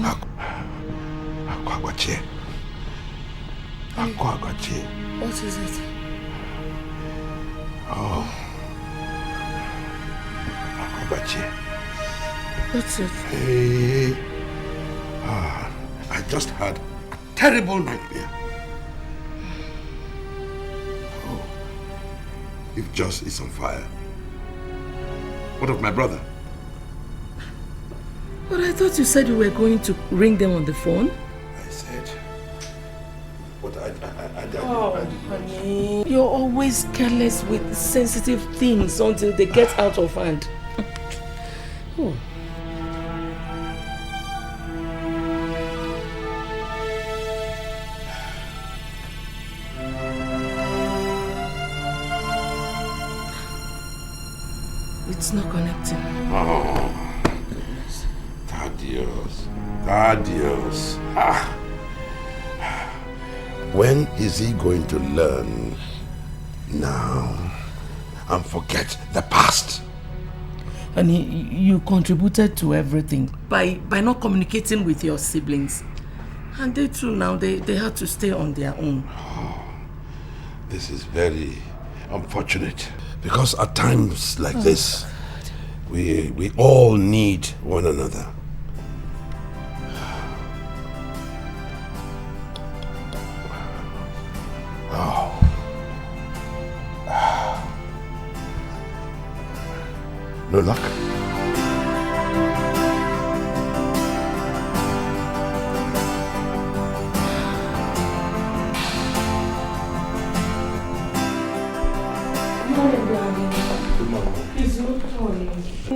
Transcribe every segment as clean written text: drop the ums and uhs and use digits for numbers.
Akwache. Akwache. What is it? Oh. Akwache. What's it? Hey. I just had a terrible nightmare. Oh. If Joss is on fire. What of my brother? But I thought you said you were going to ring them on the phone. I said. But I honey. You're always careless with sensitive things until they get out of hand. Oh. It's not connecting. Oh. Adios. When is he going to learn now and forget the past? And you contributed to everything by not communicating with your siblings. And they too now, they had to stay on their own. Oh, this is very unfortunate. Because at times like this, we all need one another. No luck?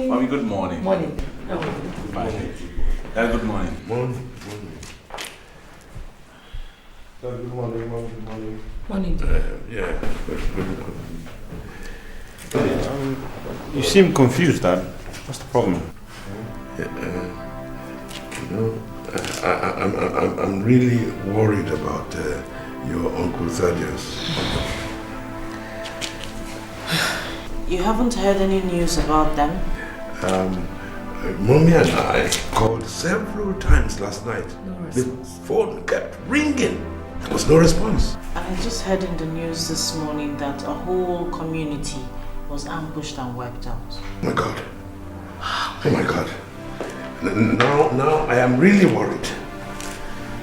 Mommy, good morning. Morning. Good morning. Good morning. Morning. Good morning. Morning. Yeah. You seem confused, Dad. What's the problem? I'm really worried about your Uncle Thaddeus. You haven't heard any news about them? Mommy and I called several times last night. No response. The phone kept ringing. There was no response. And I just heard in the news this morning that a whole community was ambushed and wiped out. Oh my God. Oh my God. Now I am really worried.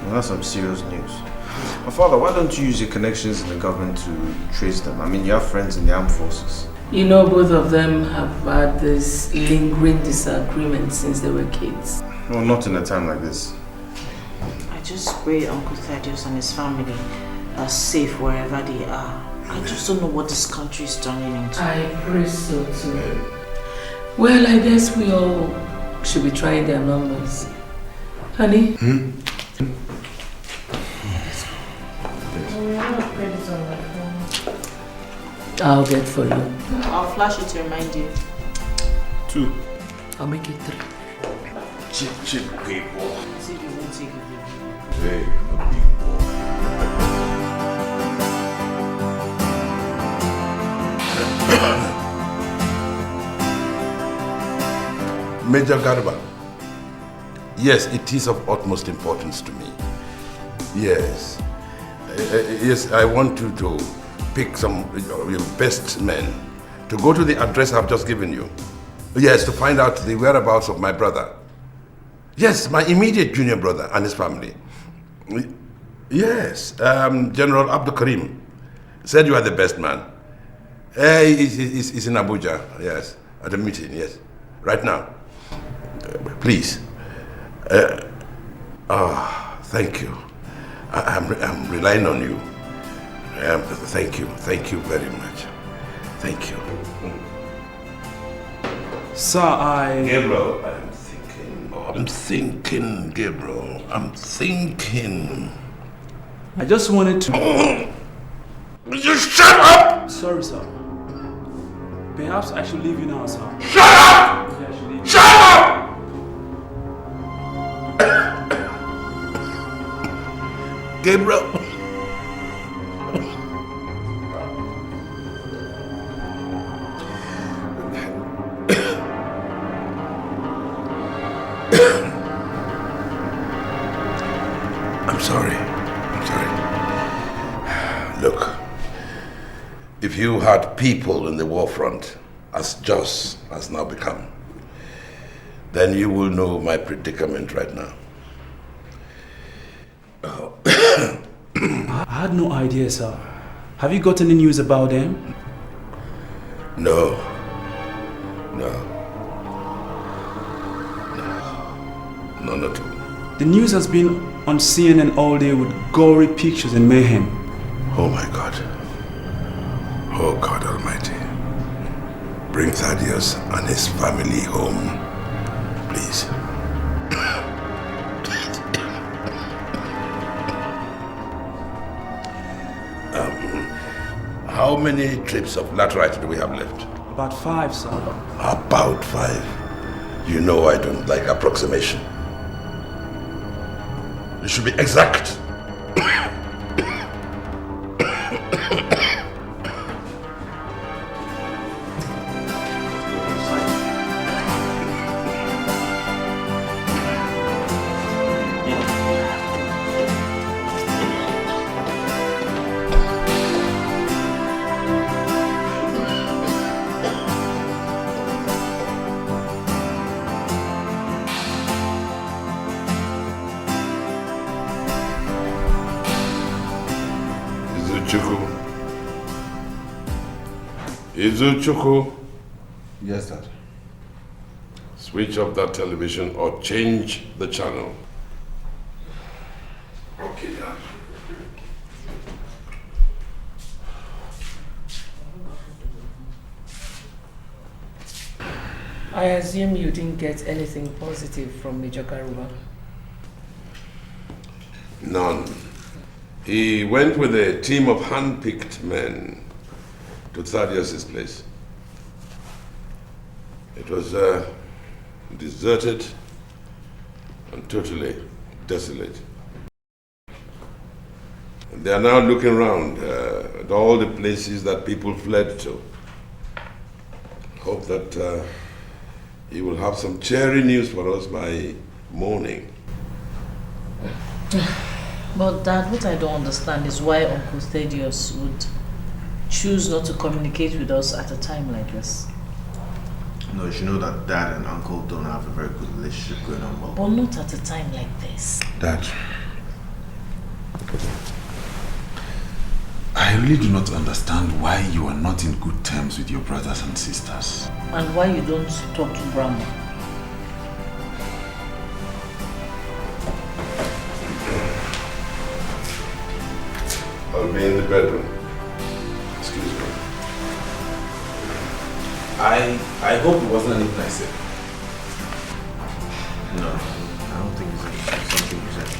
Well, that's some serious news. My father, why don't you use your connections in the government to trace them? I mean, you have friends in the armed forces. You know, both of them have had this lingering disagreement since they were kids. No, not in a time like this. I just pray Uncle Thaddeus and his family are safe wherever they are. I just don't know what this country is turning into. I pray so too. Well, I guess we all should be trying their numbers. Honey? I'll get for you. I'll flash it to remind you. 2. I'll make it 3. Cheap people. See if you won't take it. Hey, a big boy. Major Garba. Yes, it is of utmost importance to me. Yes. Yes, I want you to pick some of your best men to go to the address I've just given you. Yes, to find out the whereabouts of my brother. Yes, my immediate junior brother and his family. Yes, General Abdul Karim said you are the best man. He's in Abuja, yes, at a meeting, yes, right now. Please. Thank you. I'm relying on you. Thank you very much. Thank you. Sir, Gabriel, I'm thinking, Gabriel. I'm thinking. I just wanted to... You shut up! Sorry, sir. Perhaps I should leave you now, sir. Shut up! Shut up! Gabriel. I'm sorry. I'm sorry. Look, if you had people in the war front as Joss has now become, then you will know my predicament right now. I had no idea, sir. Have you got any news about them? No. None at all. The news has been on CNN all day with gory pictures and mayhem. Oh my God. Oh God Almighty. Bring Thaddeus and his family home, please. How many trips of laterite do we have left? About 5, sir. About 5. You know I don't like approximation. You should be exact. Izuchukwu. Yes, Dad. Switch off that television or change the channel. Okay, Dad. I assume you didn't get anything positive from Major Garuba? None. He went with a team of hand-picked men to Thaddeus' place. It was deserted and totally desolate. And they are now looking around at all the places that people fled to. Hope that he will have some cheery news for us by morning. But Dad, what I don't understand is why Uncle Thaddeus would choose not to communicate with us at a time like this. No, you know that Dad and Uncle don't have a very good relationship going on well. But not at a time like this. Dad, I really do not understand why you are not in good terms with your brothers and sisters. And why you don't talk to Brahma. I'll be in the bedroom. Excuse me. I hope it wasn't anything I said. No, I don't think it's something you said.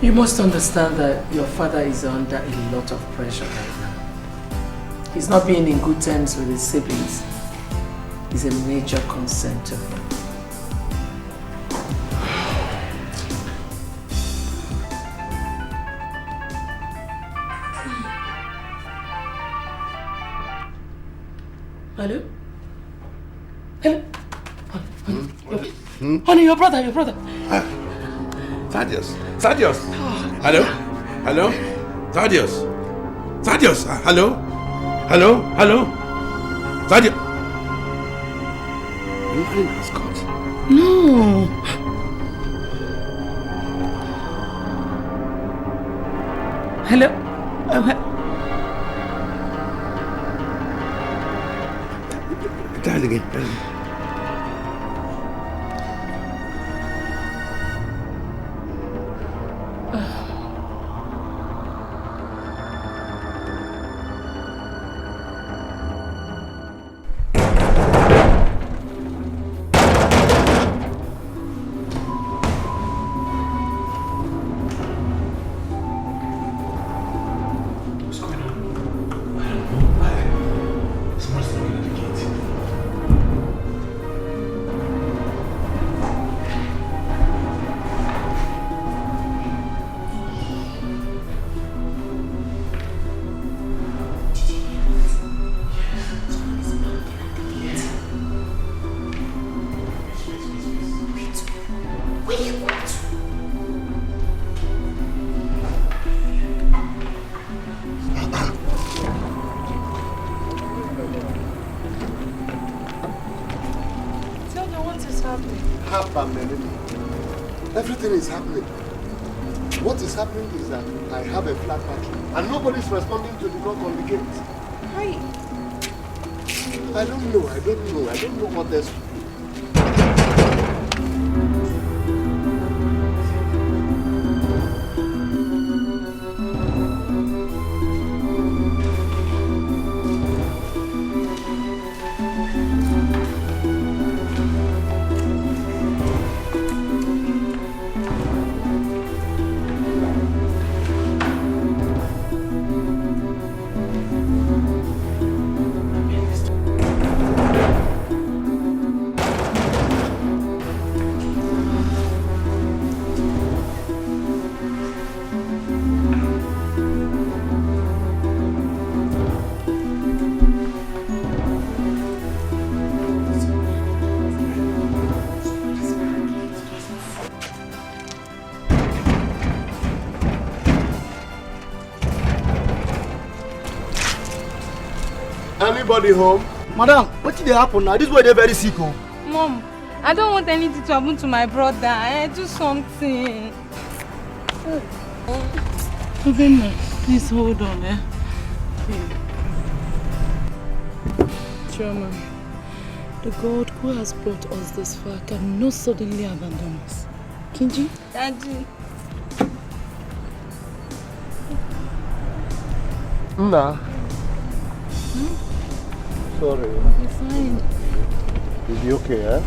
You must understand that your father is under a lot of pressure right now. He's not being in good terms with his siblings. It's a major concern to him. Hello? Hello? Honey, your brother. Thaddeus. Hello? Thaddeus. Hello? Thaddeus. The line has cut. No. Hello? Dial again. What is happening? Everything is happening. What is happening is that I have a flat battery and nobody's responding to the knock on the gate. Hi. I don't know what else to do. Anybody home? Madam, what did happen now? This boy they're very sick. Oh. Mom, I don't want anything to happen to my brother. Do something. Please hold on, eh? Chioma, the God who has brought us this far cannot suddenly abandon us. Kinji? Daddy. Nah. Sorry. You're fine. Is he okay, eh?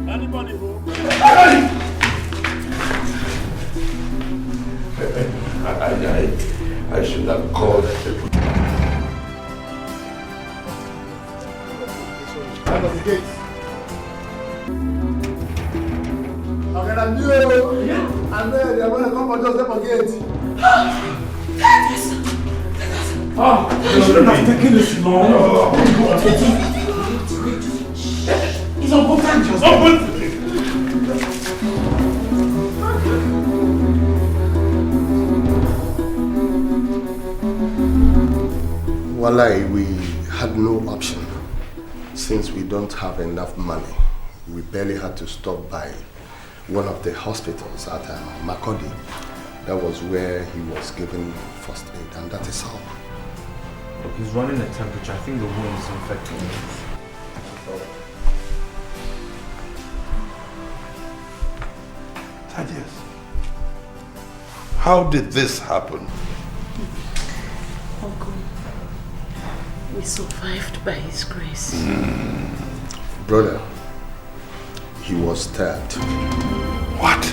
Anybody home? I should have called the police. Out of the gate. Okay, I'm new. And then they're going to come and just step on gate. You shouldn't have taken this long. It's uncontagious. Wallahi, we had no option. Since we don't have enough money, we barely had to stop by one of the hospitals at Makodi. That was where he was given first aid, and that is all. Look, he's running a temperature. I think the wound is infected. Thaddeus, how did this happen? Uncle, we survived by His grace. Brother, he was stabbed. What?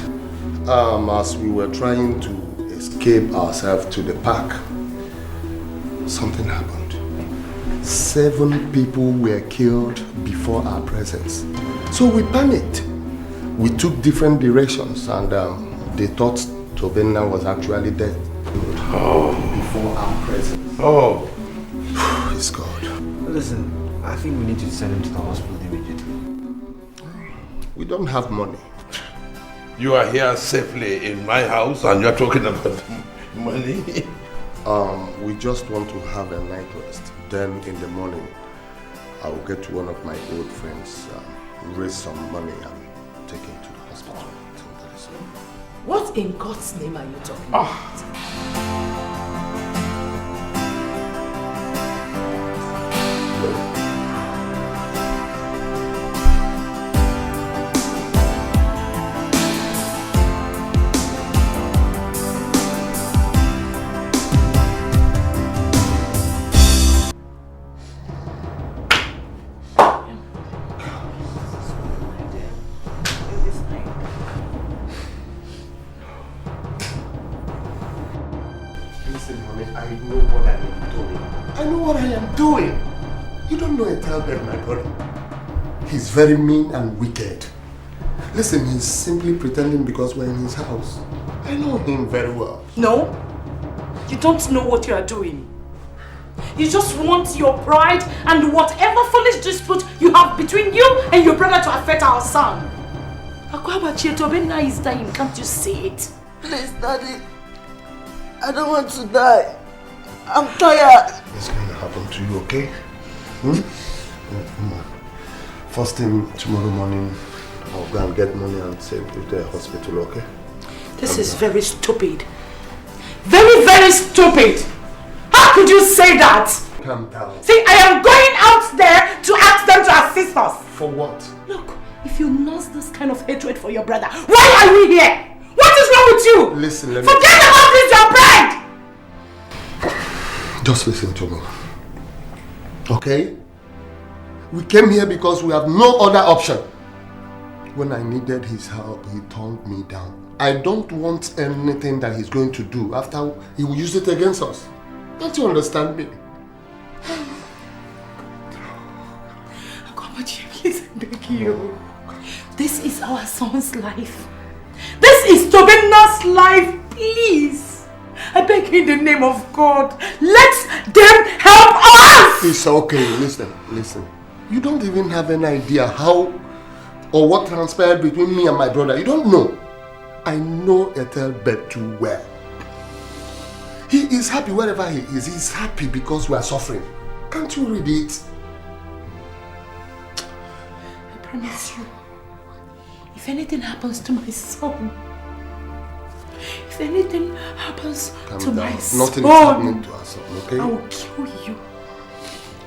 As we were trying to escape ourselves to the park, something happened. 7 people were killed before our presence. So we panicked. We took different directions and they thought Tobenna was actually dead. Before our presence. Oh. It's God. Listen, I think we need to send him to the hospital immediately. We don't have money. You are here safely in my house and you're talking about money? We just want to have a night rest. Then in the morning, I will get to one of my old friends, raise some money and take him to the hospital. What in God's name are you talking about? He's very mean and wicked. Listen, he's simply pretending because we're in his house. I know him very well. No, you don't know what you are doing. You just want your pride and whatever foolish dispute you have between you and your brother to affect our son. Akwabachi is dying, can't you see it? Please, Daddy. I don't want to die. I'm tired. It's going to happen to you, okay? First thing tomorrow morning, I'll go and get money and take you to the hospital, okay? This is very stupid. Very, very stupid. How could you say that? Calm down. See, I am going out there to ask them to assist us. For what? Look, if you nurse this kind of hatred for your brother, why are we here? What is wrong with you? Listen, let me... Forget about this, your pride! Just listen to me. Okay? We came here because we have no other option. When I needed his help, he turned me down. I don't want anything that he's going to do after he will use it against us. Don't you understand me? Akwamachi, please, I beg you. This is our son's life. This is Tobena's life, please. I beg in the name of God, let them help us! It's okay, listen. You don't even have any idea how or what transpired between me and my brother. You don't know. I know Ethelbert too well. He is happy wherever he is. He's happy because we are suffering. Can't you read it? I promise you, if anything happens to my son, if anything happens to my son, nothing is happening to our son, okay? I will kill you.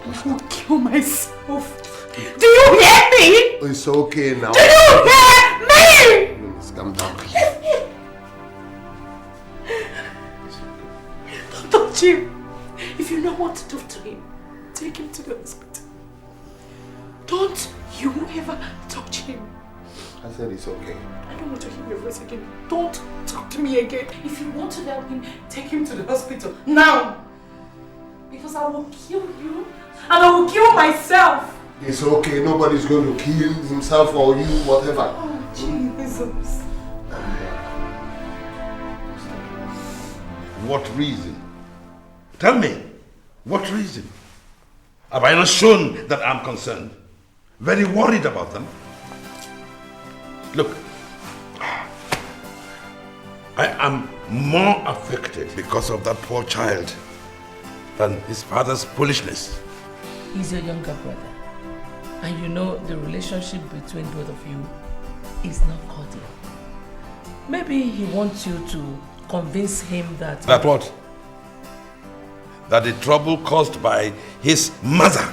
And I will kill myself. Do you hear me? It's okay now. Do you hear me? Please, calm down. Don't touch him. If you know what to do to him, take him to the hospital. Don't you ever touch him. I said it's okay. I don't want to hear your voice again. Don't talk to me again. If you want to help him, take him to the hospital. Now! Because I will kill you and I will kill myself. It's okay. Nobody's going to kill himself or you, whatever. Oh, Jesus. What reason? Tell me, what reason? Have I not shown that I'm concerned? Very worried about them? Look, I am more affected because of that poor child than his father's foolishness. He's your younger brother. And you know the relationship between both of you is not cordial. Maybe he wants you to convince him that... That what? That the trouble caused by his mother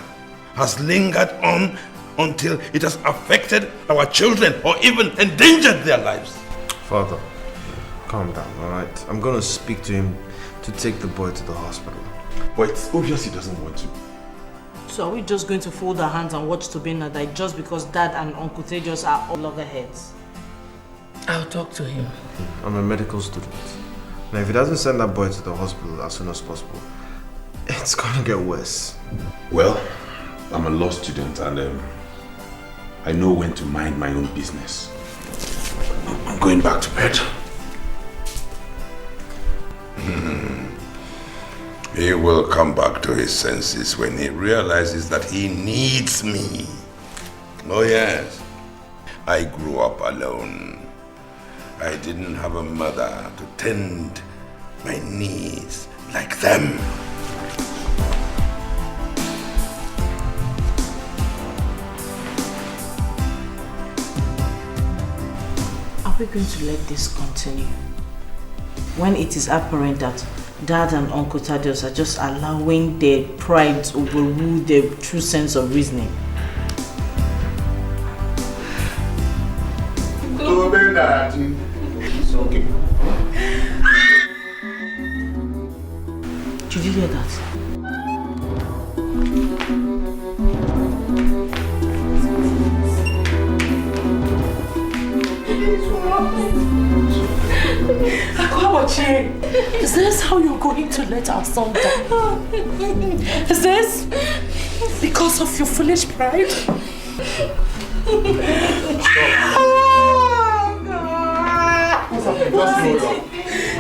has lingered on until it has affected our children or even endangered their lives. Father, calm down, alright? I'm gonna speak to him to take the boy to the hospital. But it's obvious he doesn't want to. So are we just going to fold our hands and watch Tobena die just because Dad and Uncle Thejos are all loggerheads? I'll talk to him. I'm a medical student. Now if he doesn't send that boy to the hospital as soon as possible, it's gonna get worse. Well, I'm a law student and I know when to mind my own business. I'm going back to bed. He will come back to his senses when he realizes that he needs me. Oh yes, I grew up alone. I didn't have a mother to tend my needs like them. Are we going to let this continue? When it is apparent that Dad and Uncle Thaddeus are just allowing their pride to overrule their true sense of reasoning. It's okay. Did you hear that? Is this how you're going to let our son die? Is this because of your foolish pride? What's happening?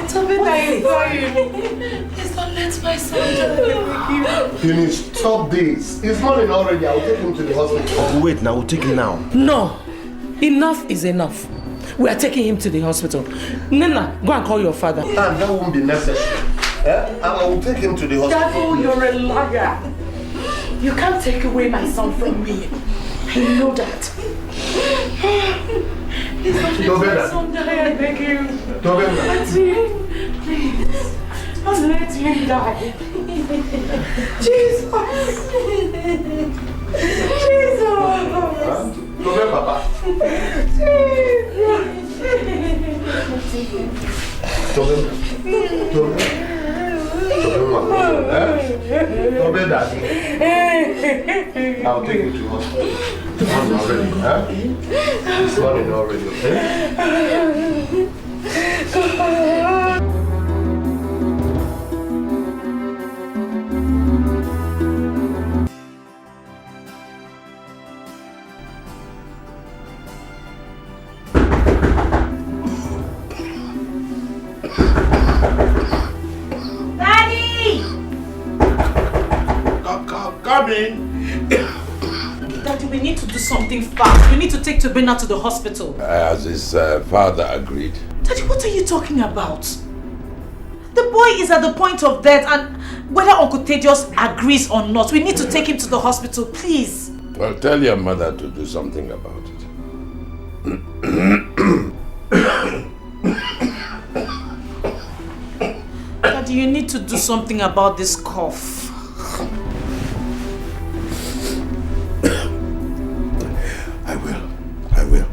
Just Tell me that you're going. Please don't Let my son die. You need to stop this. It's morning already. I'll take him to the hospital. Wait, now we'll take him now. No. Enough is enough. We are taking him to the hospital. Nena, go and call your father. And that won't be necessary. I will take him to the hospital. Devil, you're a liar. You can't take away my son from me. I know that. Please don't let my son die, I beg you. Please. Don't let him die. Jesus. Jesus. Papa. I'll take you to hospital. It's morning already, okay? Daddy, we need to do something fast. We need to take Tobina to the hospital. As his father agreed. Daddy, what are you talking about? The boy is at the point of death, and whether Uncle Thaddeus agrees or not, we need to take him to the hospital, please. Well, tell your mother to do something about it. Daddy, you need to do something about this cough. I will.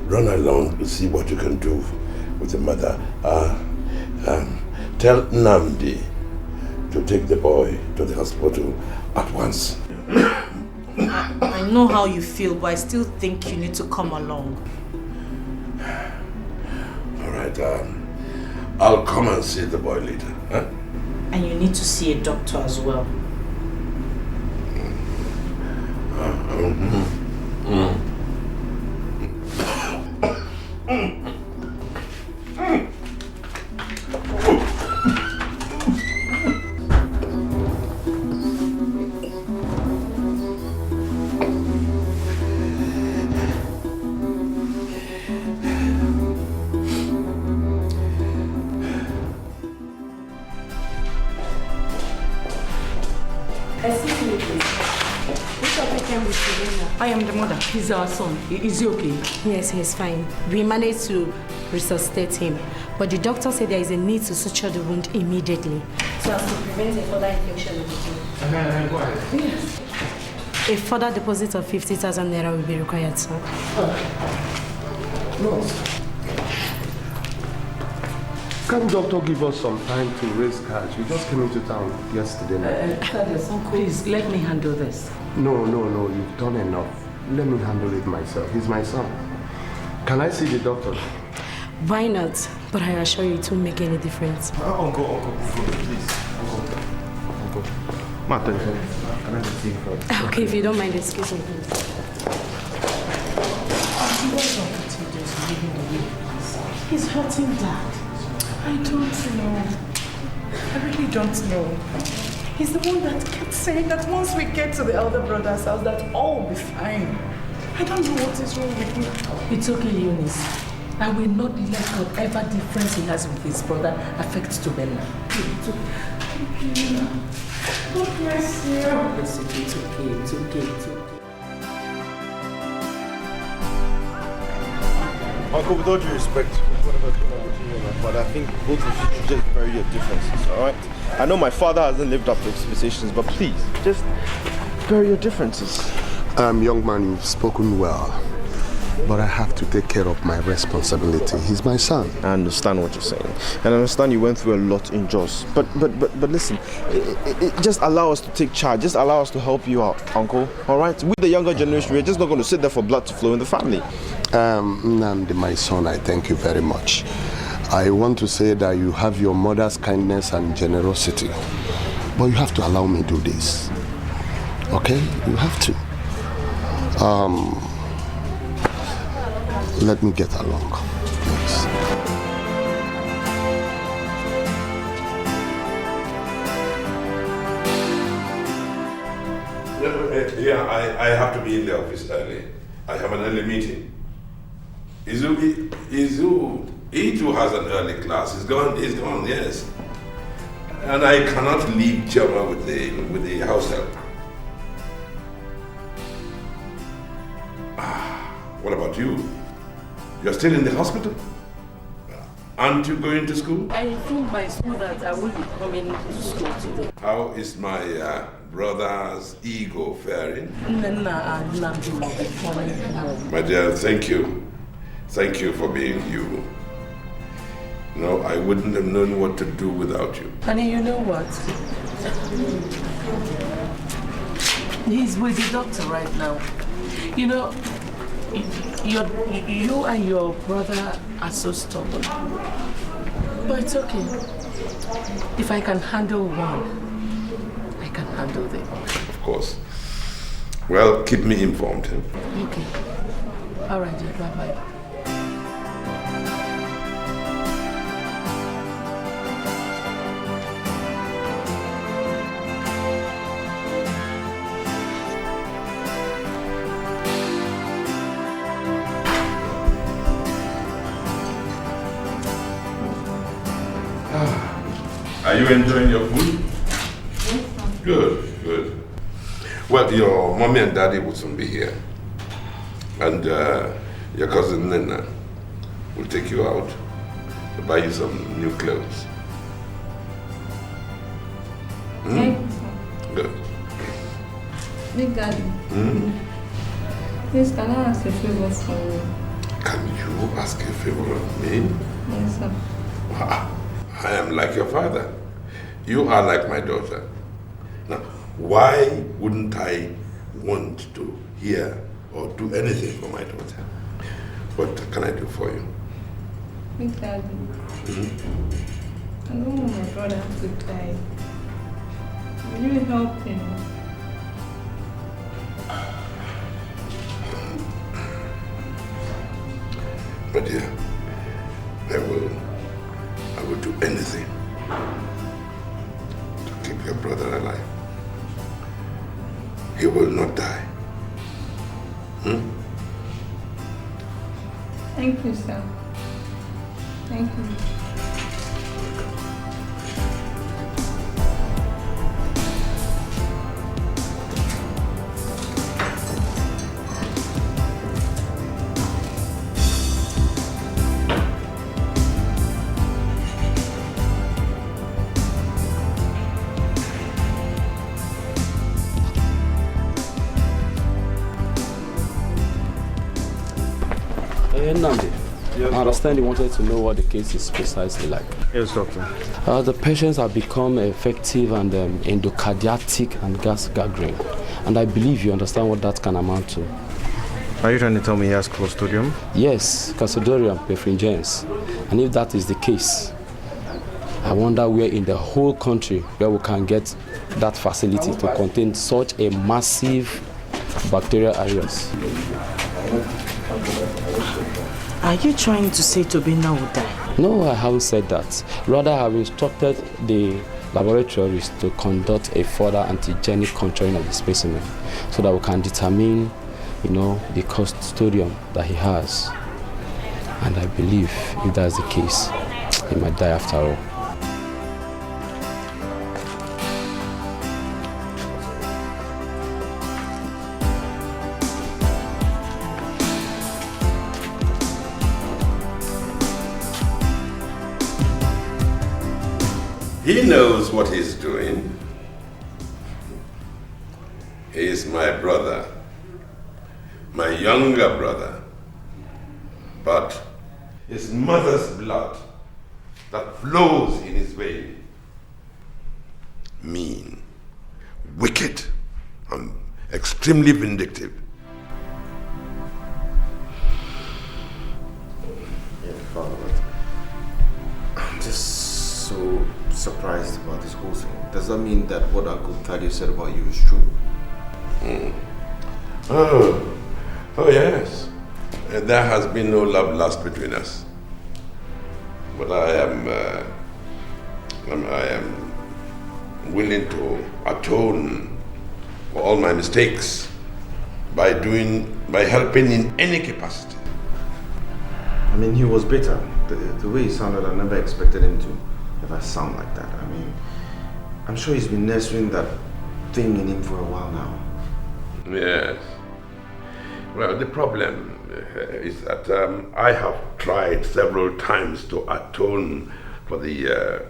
Run along to see what you can do with the mother. Tell Namdi to take the boy to the hospital at once. I know how you feel, but I still think you need to come along. Alright, I'll come and see the boy later. Huh? And you need to see a doctor as well. I am the mother. He's our son. Is he okay? Yes, he's fine. We managed to resuscitate him, but the doctor said there is a need to suture the wound immediately, so as to prevent a further infection of the wound. Go ahead. Yes. A further deposit of 50,000 naira will be required, sir. No. Can doctor give us some time to raise cash? We just came into town yesterday night. Please, let me handle this. No, you've done enough. Let me handle it myself. He's my son. Can I see the doctor? Why not? But I assure you it won't make any difference. Uncle, please. Uncle. Martin, can I see you first? Okay, if you don't mind, excuse me, please. He's hurting Dad. I don't know. I really don't know. He's the one that kept saying that once we get to the elder brother's house, that all will be fine. I don't know what is wrong with him. It's okay, Eunice. I will not let whatever difference he has with his brother affect Dumelo. It's okay. God bless you. It's okay. Uncle, with all due respect, but I think both of you should just bury your differences, alright? I know my father hasn't lived up to expectations, but please, just bury your differences. Young man, you've spoken well, but I have to take care of my responsibility. He's my son. I understand what you're saying, and I understand you went through a lot in Jos. But listen, it just allow us to take charge. Just allow us to help you out, Uncle. All right? With the younger generation, we're just not going to sit there for blood to flow in the family. Nandi, my son, I thank you very much. I want to say that you have your mother's kindness and generosity, but you have to allow me to do this. Okay? You have to. Let me get along, please. Yeah, I have to be in the office early. I have an early meeting. Izu, he too has an early class. He's gone, yes. And I cannot leave Chioma with the house help. What about you? You're still in the hospital? Aren't you going to school? I informed my school that I will be coming to school today. How is my brother's ego faring? My dear, thank you. Thank you for being you. No, I wouldn't have known what to do without you. Honey, you know what? He's with the doctor right now. You know, you and your brother are so stubborn. But it's okay. If I can handle one, I can handle them. Of course. Well, keep me informed. Okay. All right, dear. Bye-bye. Are you enjoying your food? Good, good. Well, your mommy and daddy will soon be here. And your cousin Nena will take you out to buy you some new clothes. Good. Big Daddy. Please, can I ask a favor from you? Can you ask a favor of me? Yes, sir. I am like your father. You are like my daughter. Now, why wouldn't I want to hear or do anything for my daughter? What can I do for you? Big Daddy. I don't want my brother to die. Will you help him? My dear, I will do anything to keep your brother alive. He will not die. Thank you, sir. Thank you. I understand you wanted to know what the case is precisely like. Yes, doctor. The patients have become effective and endocardiatic and gas gathering. And I believe you understand what that can amount to. Are you trying to tell me he has Clostridium? Yes, Clostridium perfringens. And if that is the case, I wonder where in the whole country where we can get that facility to contain such a massive bacterial areas. Are you trying to say Tobina will die? No, I haven't said that. Rather, I have instructed the laboratories to conduct a further antigenic contouring of the specimen so that we can determine, the Clostridium that he has. And I believe if that's the case, he might die after all. He knows what he's doing. He is my brother, my younger brother. But his mother's blood that flows in his vein, mean, wicked, and extremely vindictive. Yeah, Father, I'm just so surprised about this whole thing. Does that mean that what Uncle Thaddeus said about you is true? Oh yes. There has been no love lost between us. But I am willing to atone for all my mistakes by helping in any capacity. I mean, he was bitter. The way he sounded, I never expected him to ever sound like that. I mean, I'm sure he's been nurturing that thing in him for a while now. Yes. Well, the problem is that I have tried several times to atone for the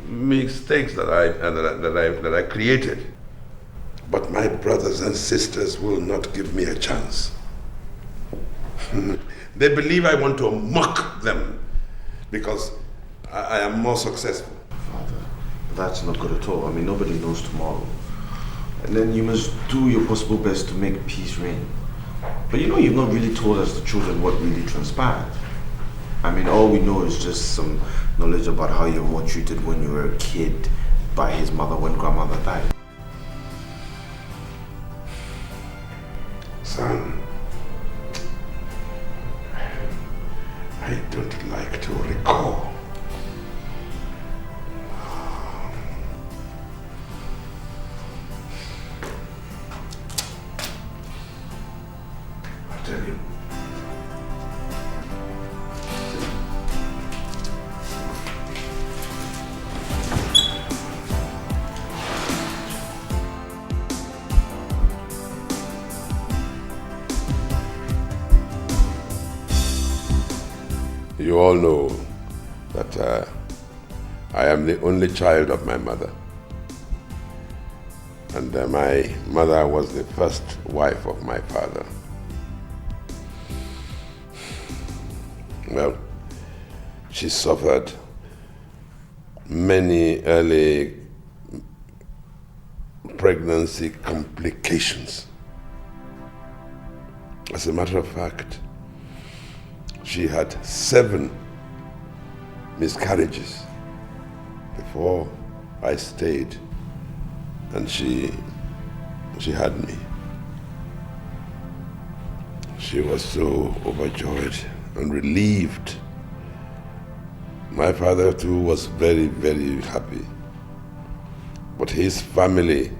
mistakes that I created. But my brothers and sisters will not give me a chance. They believe I want to mock them because I am more successful. Father, that's not good at all. I mean, nobody knows tomorrow. And then you must do your possible best to make peace reign. But you know, you've not really told us, the children, what really transpired. I mean, all we know is just some knowledge about how you were treated when you were a kid by his mother when grandmother died. Son, I don't like to recall. I'll tell you. You all know that I am the only child of my mother. And my mother was the first wife of my father. Well, she suffered many early pregnancy complications. As a matter of fact, she had 7 miscarriages before I stayed and she had me. She was so overjoyed and relieved. My father too was very, very happy. But his family,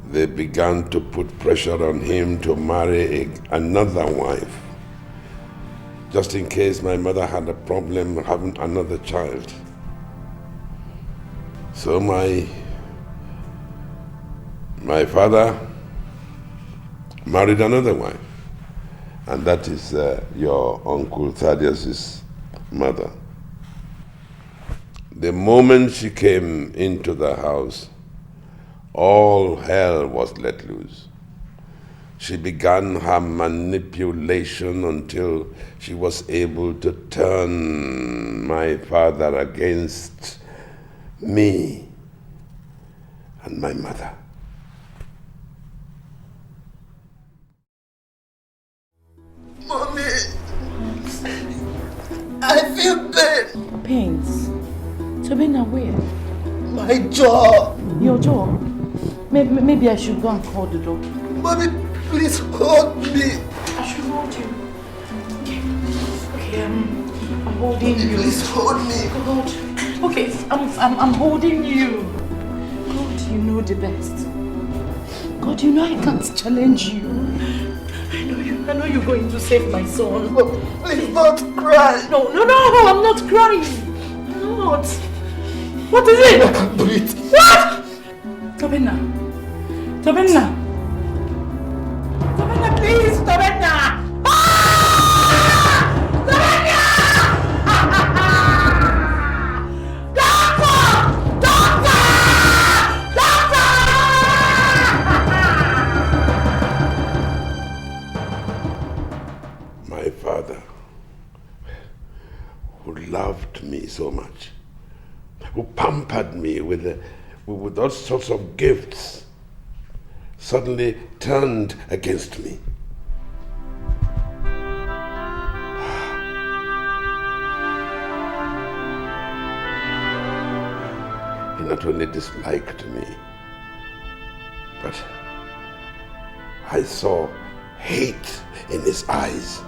they began to put pressure on him to marry another wife, just in case my mother had a problem having another child. So my father married another wife, and that is your Uncle Thaddeus's mother. The moment she came into the house, all hell was let loose. She began her manipulation until she was able to turn my father against me and my mother. Mommy, I feel pain. Pains? Sabina, where? My jaw. Your jaw? Maybe I should go and call the doctor. Mommy, please hold me. I should hold you. Okay, I'm holding you. Please hold me. God. Okay, I'm holding you. God, you know the best. God, you know I can't challenge you. I know you're going to save my son. Please don't cry. No, I'm not crying. I'm not. What is it? I can't breathe. What? Sabina, please, Sabina. My father, who loved me so much, who pampered me with all sorts of gifts, suddenly turned against me. He not only disliked me, but I saw hate in his eyes.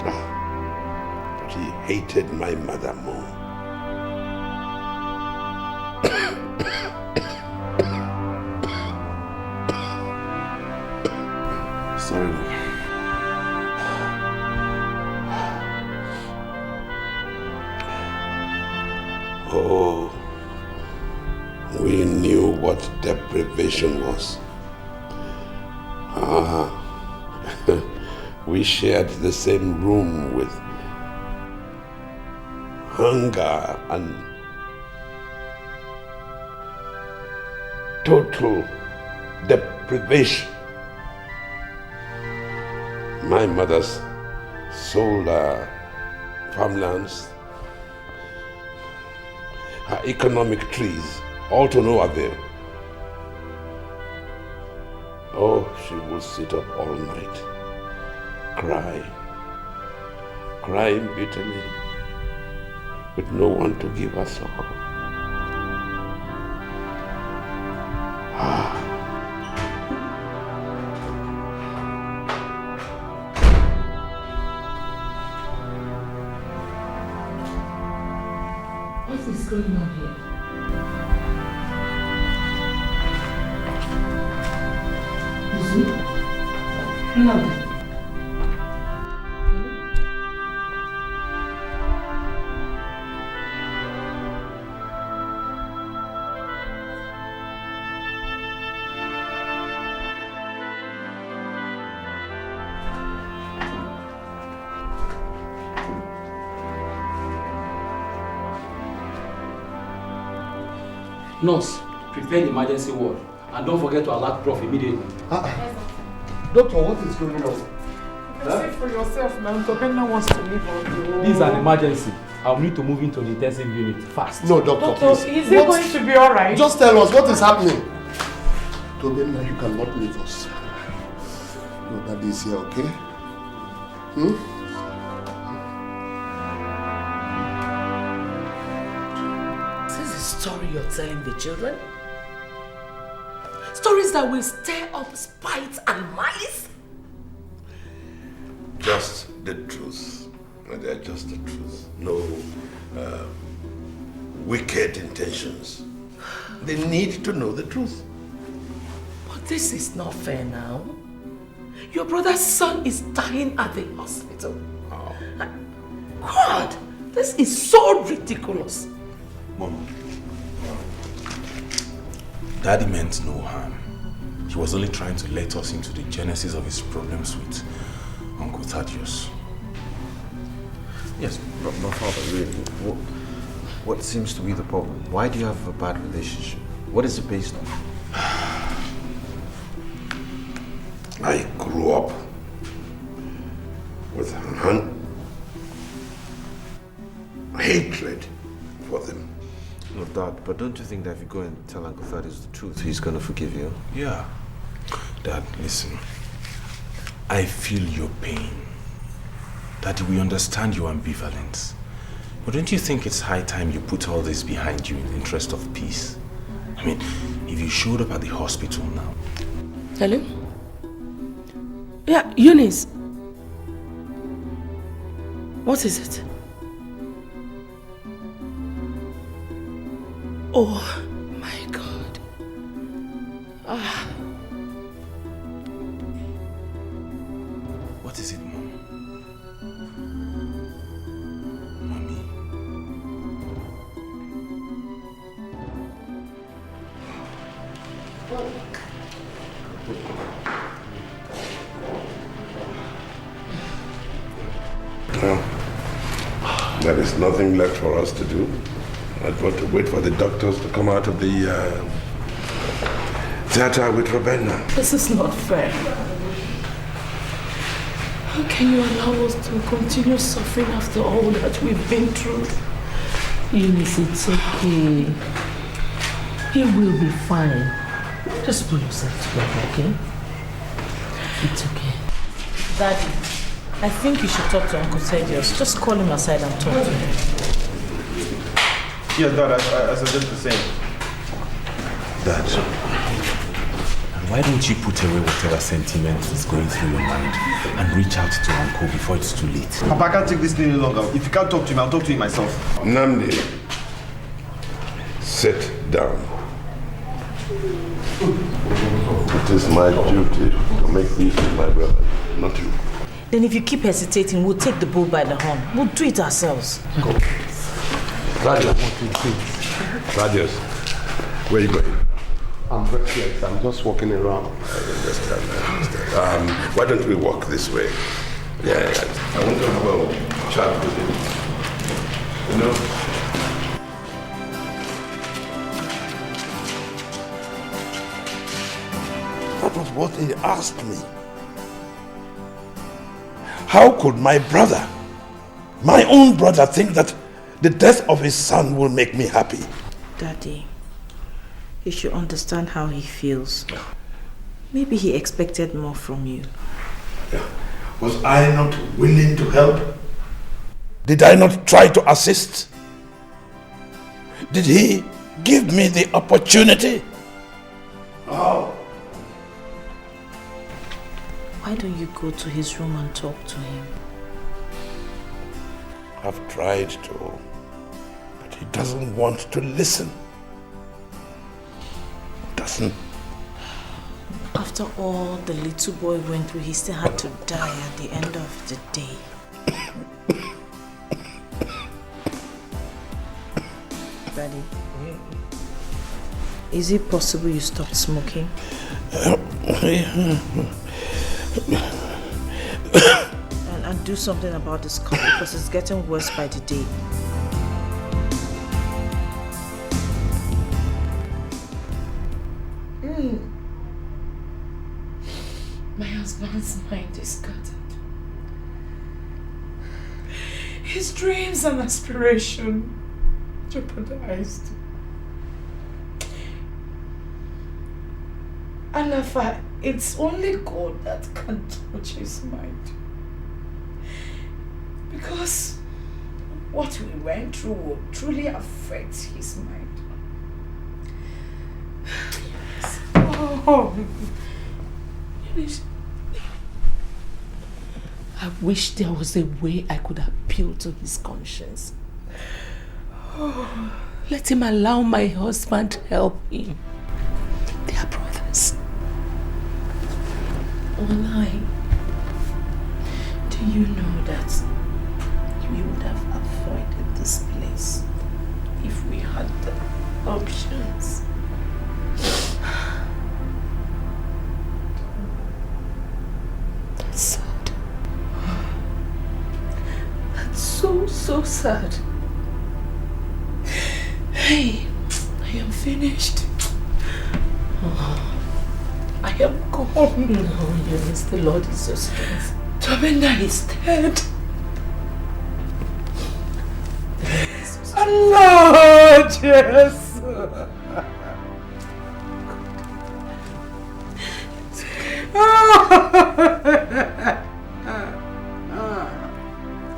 But he hated my mother more. Sorry. Oh, we knew what deprivation was. We shared the same room with hunger and total deprivation. My mother's sold her farmlands, her economic trees, all to no avail. Oh, she would sit up all night, crying bitterly, with no one to give her succor. What is going on here? No. Nurse, prepare the emergency ward and don't forget to alert Prof immediately. Doctor, what is going on? See for yourself now. Tobena wants to leave on you. This is an emergency. I'll need to move into the intensive unit fast. No, doctor, please. Is it going to be alright? Just tell us what is happening. Tobena, you cannot leave us. Your daddy is here, okay? This is a story you're telling the children? Stories that will stir up spite and malice? Just the truth. They're just the truth. No wicked intentions. They need to know the truth. But this is not fair now. Your brother's son is dying at the hospital. Oh. God, this is so ridiculous. Mom, Daddy meant no harm. He was only trying to let us into the genesis of his problems with Uncle Thaddeus. Yes, but father, really, what seems to be the problem? Why do you have a bad relationship? What is it based on? I grew up with hatred for them. No, Dad, but don't you think that if you go and tell Uncle Thaddeus the truth, he's going to forgive you? Yeah. Dad, listen. I feel your pain. Daddy, we understand your ambivalence. But don't you think it's high time you put all this behind you in the interest of peace? I mean, if you showed up at the hospital now... Hello? Yeah, Eunice. What is it? Oh my God. What is it, Mom? Mommy? Well, there is nothing left for us to do. I've got to wait for the doctors to come out of the theater with Ravenna. This is not fair. How can you allow us to continue suffering after all that we've been through? Eunice, it's okay. He will be fine. Just pull yourself together, okay? It's okay. Daddy, I think you should talk to Uncle Thaddeus. Just call him aside and talk to him. Yeah, Dad, I suggest the same. Dad, why don't you put away whatever sentiment is going through your mind and reach out to Uncle before it's too late? Papa, I can't take this any longer. If you can't talk to him, I'll talk to him myself. Namdi, sit down. It is my duty to make peace with my brother, not you. Then if you keep hesitating, we'll take the bull by the horn. We'll do it ourselves. Go. Thaddeus. Thaddeus, where are you going? I'm restless. I'm just walking around. I understand. Why don't we walk this way? Yeah. I want to have a chat with him. You know? That was what he asked me. How could my brother, my own brother, think that the death of his son will make me happy? Daddy, you should understand how he feels. Maybe he expected more from you. Was I not willing to help? Did I not try to assist? Did he give me the opportunity? Oh. Why don't you go to his room and talk to him? I've tried to, but he doesn't want to listen. Doesn't. After all the little boy went through, he still had to die at the end of the day. Daddy, is it possible you stopped smoking? And do something about this cough because it's getting worse by the day. My husband's mind is scattered. His dreams and aspiration jeopardized. Alafa, it's only God that can touch his mind. Because what we went through will truly affect his mind. Yes. Oh. I wish there was a way I could appeal to his conscience. Oh, let him allow my husband to help him. They are brothers. Walai, do you know that we would have avoided this place if we had the options? That's sad. That's so sad. Hey, I am finished. Oh, I am gone. No, yes, the Lord is your strength. Tobenda is dead. Allah, yes.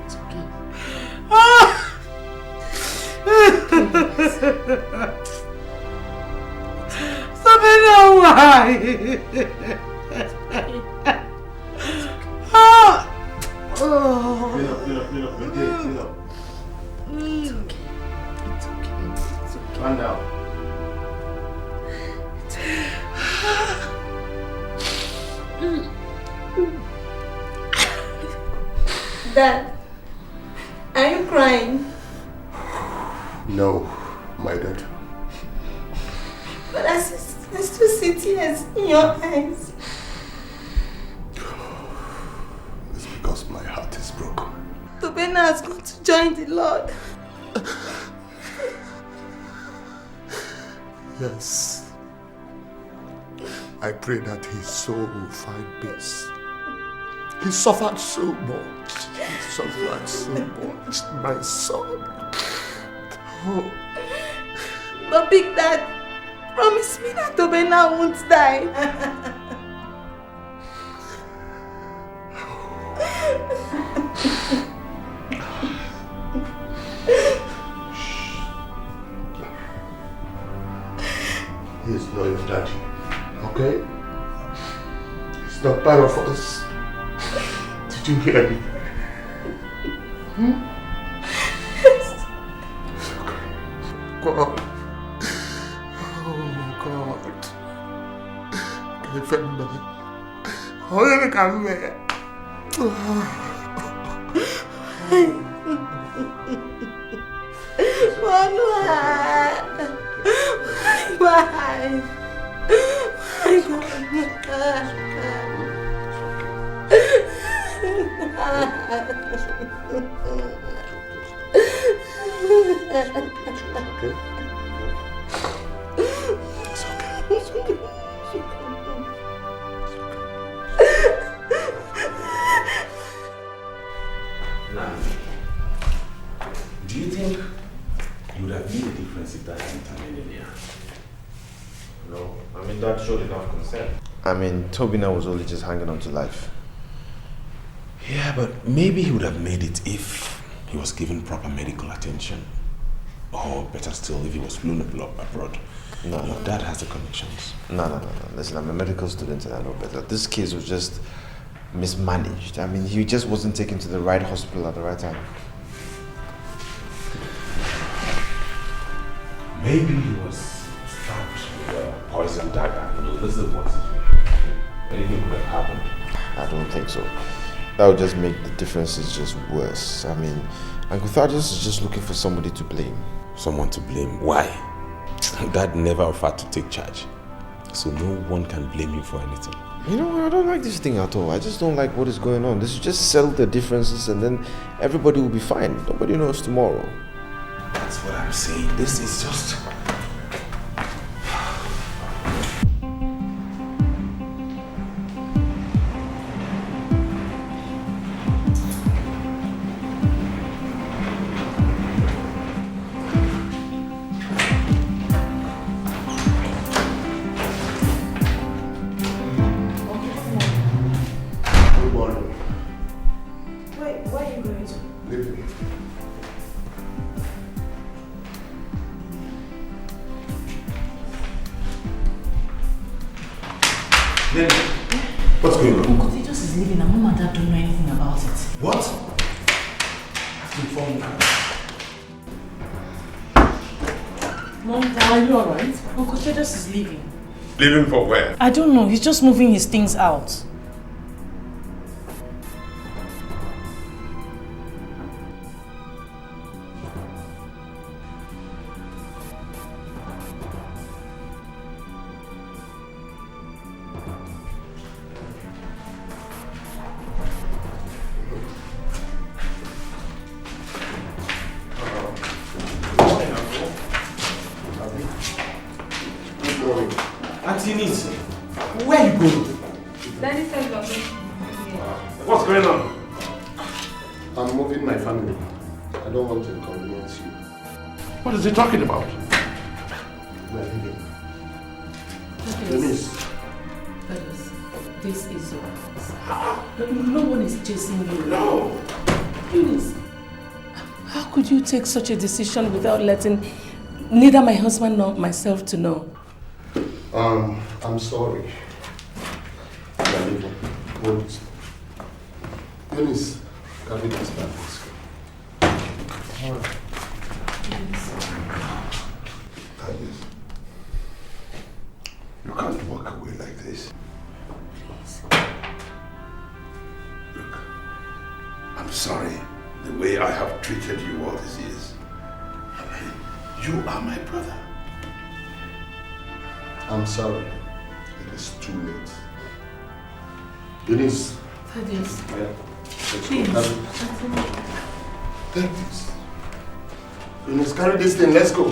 It's okay. Tobenda, why? Clean up. It's okay. Calm down. Dad, are you crying? No, my daughter. But I still see tears in your eyes. It's because my heart is broken. Tobena has gone to join the Lord. Yes. I pray that his soul will find peace. He suffered so much. He suffered so much, my son. Oh. But Big Dad, promise me that Tobena won't die. He's not your daddy, okay? He's not part of us. Did you hear me? Yes. God. Oh God. Can you Femme. Only come here. Why? Now, do you think you would have made a difference if that hadn't come in here? No, I mean, that showed enough concern. I mean, Tobina was only just hanging on to life. Yeah, but maybe he would have made it if he was given proper medical attention. Or better still, if he was flown abroad. No, Your dad has the connections. No. Listen, I'm a medical student and I know better. This case was just mismanaged. I mean, he just wasn't taken to the right hospital at the right time. Maybe he was stabbed with a poison dagger. You know, this is what situation. Anything could have happened. I don't think so. That would just make the differences just worse. I mean, Uncle Thaddeus is just looking for somebody to blame. Someone to blame? Why? Dad never offered to take charge. So no one can blame you for anything. You know, I don't like this thing at all. I just don't like what is going on. Let's just settle the differences and then everybody will be fine. Nobody knows tomorrow. That's what I'm saying. This is just... What's going on? Uncle Titus is leaving and Mom and Dad don't know anything about it. What? I have to inform them. Mom, Dad, are you alright? Uncle Titus is leaving. Leaving for where? I don't know, he's just moving his things out. What's going on? I'm moving my family. I don't want to inconvenience you. What is he talking about? We're leaving. This is your house. No one is chasing you. No. Eunice, how could you take such a decision without letting neither my husband nor myself to know? I'm sorry. We're leaving. Eunice, carry this back. You can't walk away like this. Please. Look, I'm sorry the way I have treated you all these years. You are my brother. I'm sorry. It is too late. Eunice. Thaddeus. Yeah. Please. Take this. Eunice, carry this thing. Let's go.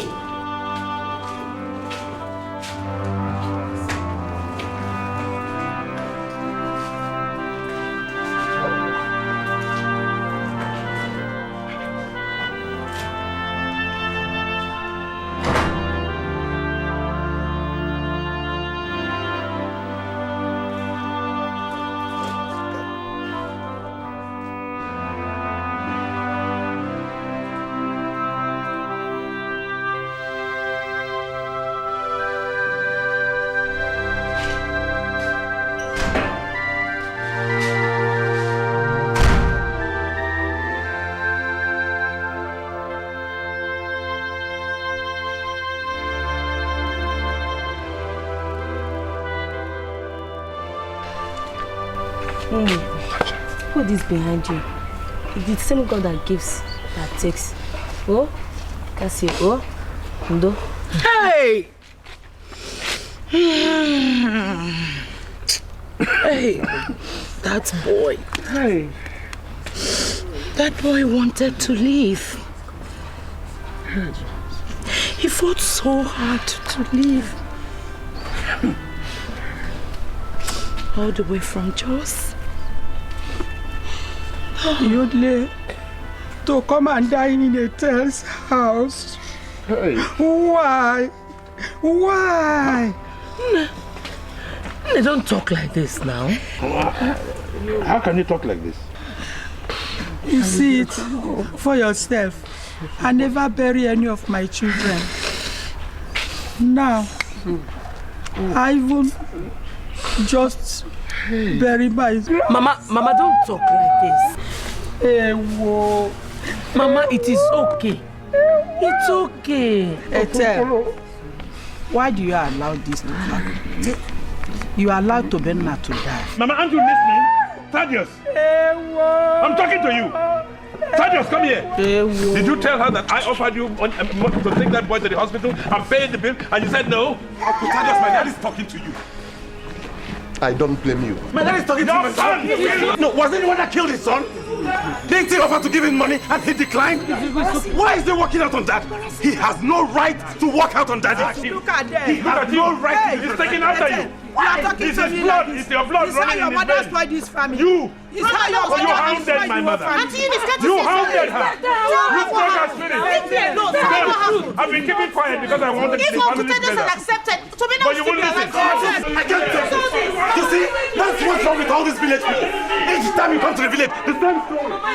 Put this behind you. It's the same God that gives, that takes. Oh, that's it. Oh, Ndo. Hey! Hey, that boy. Hey. That boy wanted to leave. He fought so hard to leave. All the way from Jos. You'd to come and dine in a Tell's house. Hey. Why? Why? They don't talk like this now. How can you talk like this? You see it for yourself. I never bury any of my children. Now, I even just bury my... Mama, don't talk like this. Hey, whoa. Mama, it is okay. It's okay. Etel, why do you allow this to happen? You allowed Tobenna to die. Mama, aren't you listening? Thaddeus! I'm talking to you! Thaddeus, come here! Did you tell her that I offered you to take that boy to the hospital and pay the bill and you said no? Thaddeus, my dad is talking to you. I don't blame you. My dad is talking to my son! No, was it the one that killed his son? Didn't he offer to give him money and he declined? Why is he walking out on that? He has no right to walk out on that. Look at them. He has no right. He's taking after you. You are talking It's to his me blood. like It's your blood this. running in Your his mother veins. spoiled this family. You! It's how your You mother hounded my mother. You hounded her. You broke her spirit. I've been keeping quiet because I wanted to see family together. But you won't listen. I can't take it. You see, that's what's wrong with all these village people. Each time you come to the village, the same story. Mama,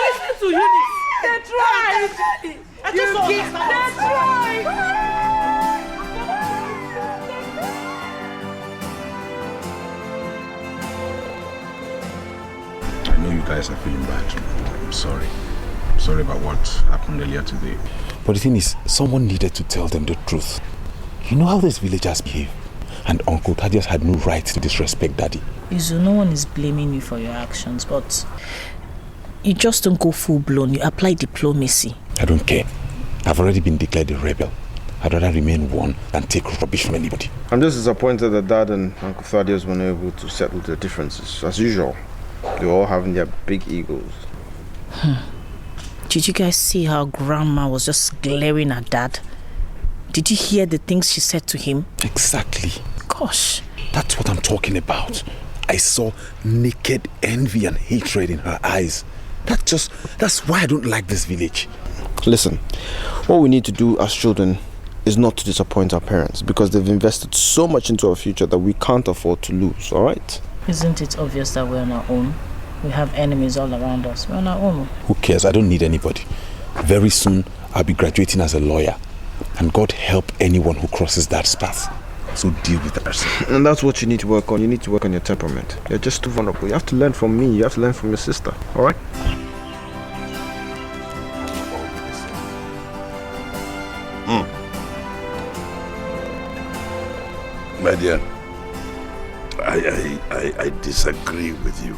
listen to Eunice. They tried. They tried. I know you guys are feeling bad. I'm sorry. I'm sorry about what happened earlier today. But the thing is, someone needed to tell them the truth. You know how these villagers behave. And Uncle Thaddeus had no right to disrespect Daddy. Izu, no one is blaming you for your actions, but you just don't go full-blown. You apply diplomacy. I don't care. I've already been declared a rebel. I'd rather remain one than take rubbish from anybody. I'm just disappointed that Dad and Uncle Thaddeus were not able to settle their differences. As usual, they were all having their big egos. Did you guys see how Grandma was just glaring at Dad? Did you hear the things she said to him? Exactly. Gosh. That's what I'm talking about. I saw naked envy and hatred in her eyes. That's why I don't like this village. Listen, what we need to do as children is not to disappoint our parents because they've invested so much into our future that we can't afford to lose, alright? Isn't it obvious that we're on our own? We have enemies all around us. We're on our own. Who cares? I don't need anybody. Very soon, I'll be graduating as a lawyer. And God help anyone who crosses that path. So deal with the person. And that's what you need to work on. You need to work on your temperament. You're just too vulnerable. You have to learn from me. You have to learn from your sister. Alright? My dear, I disagree with you.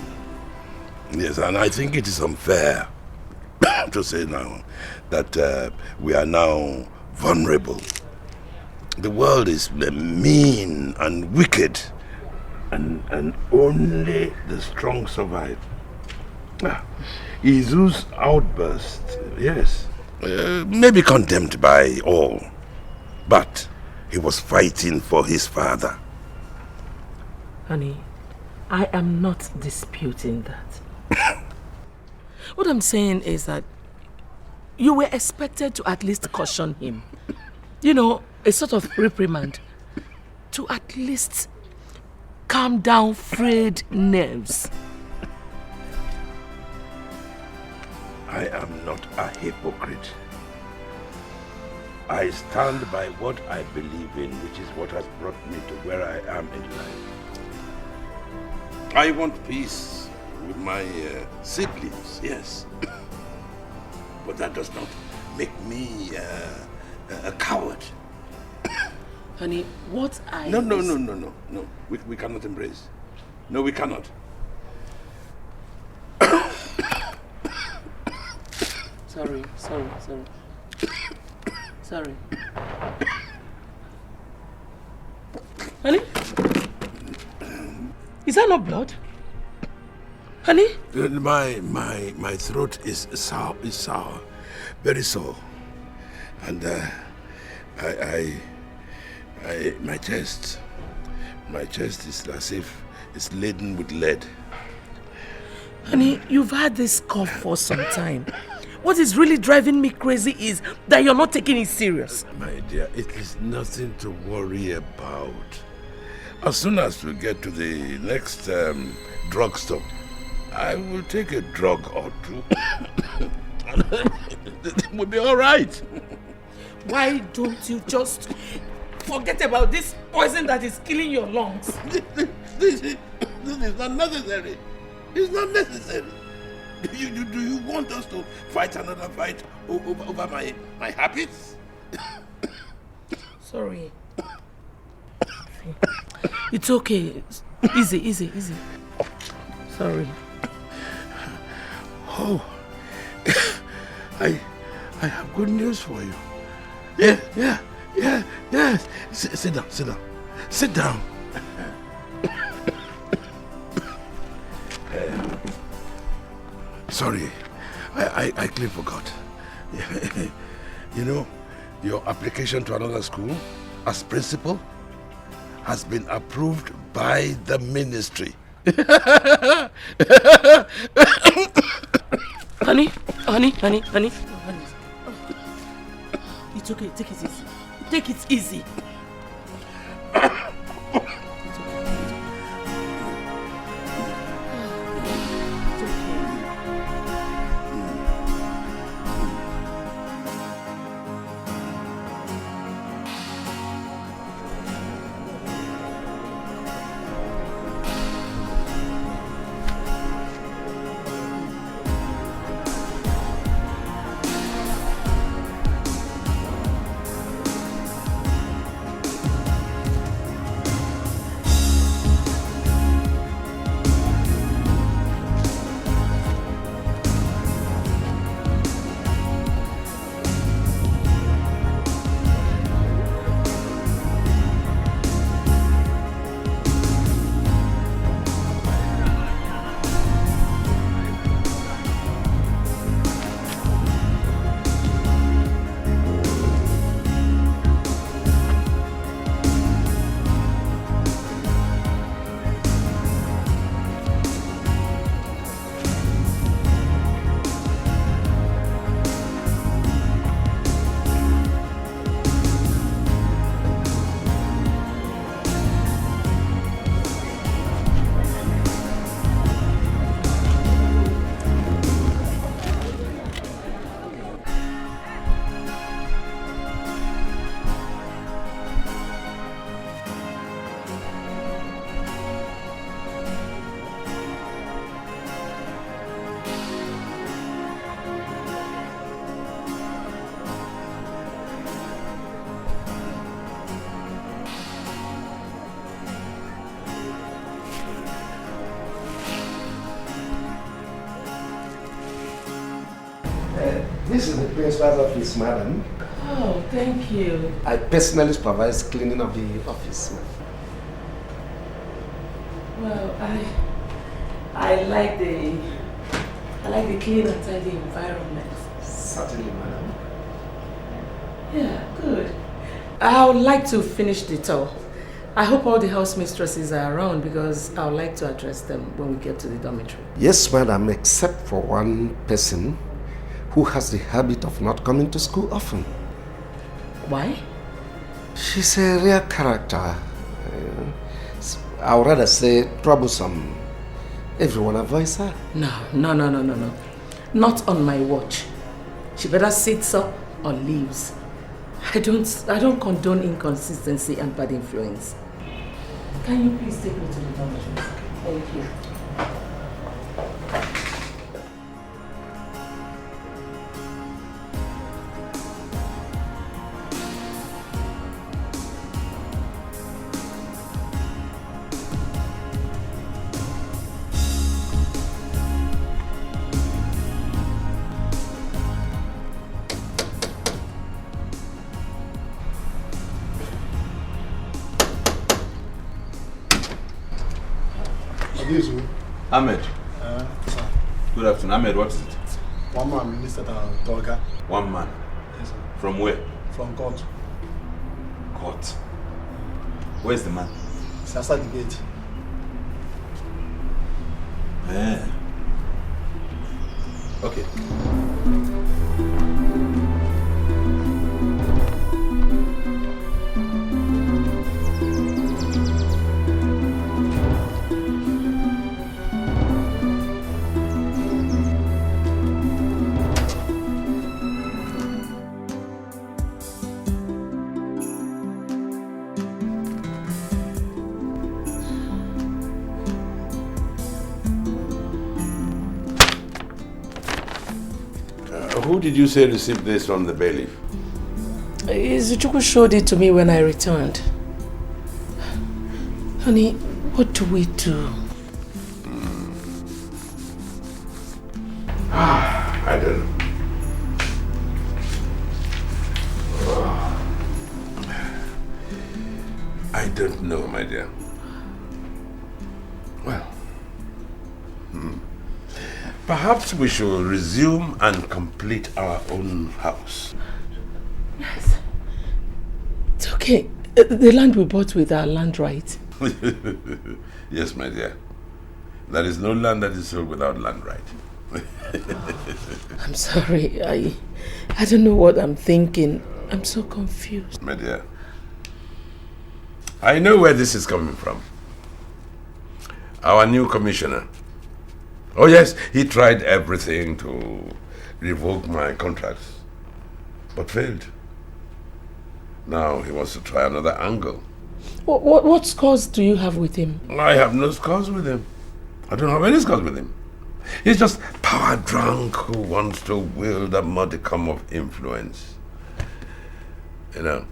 Yes, and I think it is unfair to say now that we are now vulnerable. The world is mean and wicked, and only the strong survive. Izu's outburst, yes, may be condemned by all, but he was fighting for his father. Honey, I am not disputing that. What I'm saying is that you were expected to at least caution him. You know, a sort of reprimand to at least calm down frayed nerves. I am not a hypocrite. I stand by what I believe in, which is what has brought me to where I am in life. I want peace with my siblings, yes. But that does not make me a coward. Honey, what I... No. We cannot embrace. No, we cannot. Sorry. Honey? Is that not blood? Honey? My throat is sour, very sore. And my chest is as if it's laden with lead. Honey, you've had this cough for some time. What is really driving me crazy is that you're not taking it serious. My dear, it is nothing to worry about. As soon as we get to the next drugstore, I will take a drug or two. We'll be all right. Why don't you just forget about this poison that is killing your lungs? This is not necessary. It's not necessary. Do you want us to fight another fight over my habits? Sorry. It's okay. Easy. Sorry. Oh, I have good news for you. Yeah. Sit down. Sorry, I clearly forgot. You know, your application to another school as principal has been approved by the ministry. Honey. It's okay, take it easy. Take it easy. This is the principal's office, madam. Oh, thank you. I personally supervise cleaning of the office. Well, I like the clean and tidy environment. Certainly, madam. Yeah, good. I would like to finish the tour. I hope all the house mistresses are around because I would like to address them when we get to the dormitory. Yes, madam, except for one person who has the habit of not coming to school often. Why? She's a rare character. I would rather say troublesome. Everyone avoids her. No. Not on my watch. She better sits up or leaves. I don't condone inconsistency and bad influence. Can you please take me to the dormitory? Thank you. This one. Ahmed. Sir. Good afternoon. Ahmed, what is it? One man, Minister Toga. One man? Yes, sir. From where? From court. Court? Where's the man? It's outside the gate. Yeah. Okay. Who did you say received this from the bailiff? Izuchukwu showed it to me when I returned. Honey, what do we do? I don't know. I don't know, my dear. Well, perhaps we should resume and complete our own house. Yes. It's okay. The land we bought with our land right. Yes, my dear. There is no land that is sold without land right. I'm sorry. I don't know what I'm thinking. I'm so confused. My dear, I know where this is coming from. Our new commissioner. Oh yes, he tried everything to revoke my contracts, but failed. Now he wants to try another angle. What scores do you have with him? I have no scores with him. I don't have any scores with him. He's just power drunk who wants to wield a modicum of influence. You know.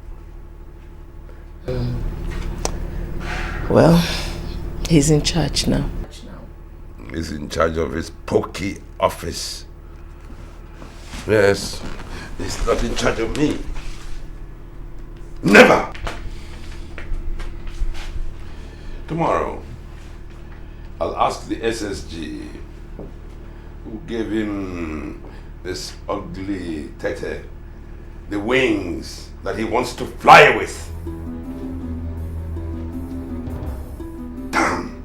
Well, he's in charge now. He's in charge of his pokey office. Yes, he's not in charge of me. Never! Tomorrow, I'll ask the SSG who gave him this ugly tete the wings that he wants to fly with. Damn!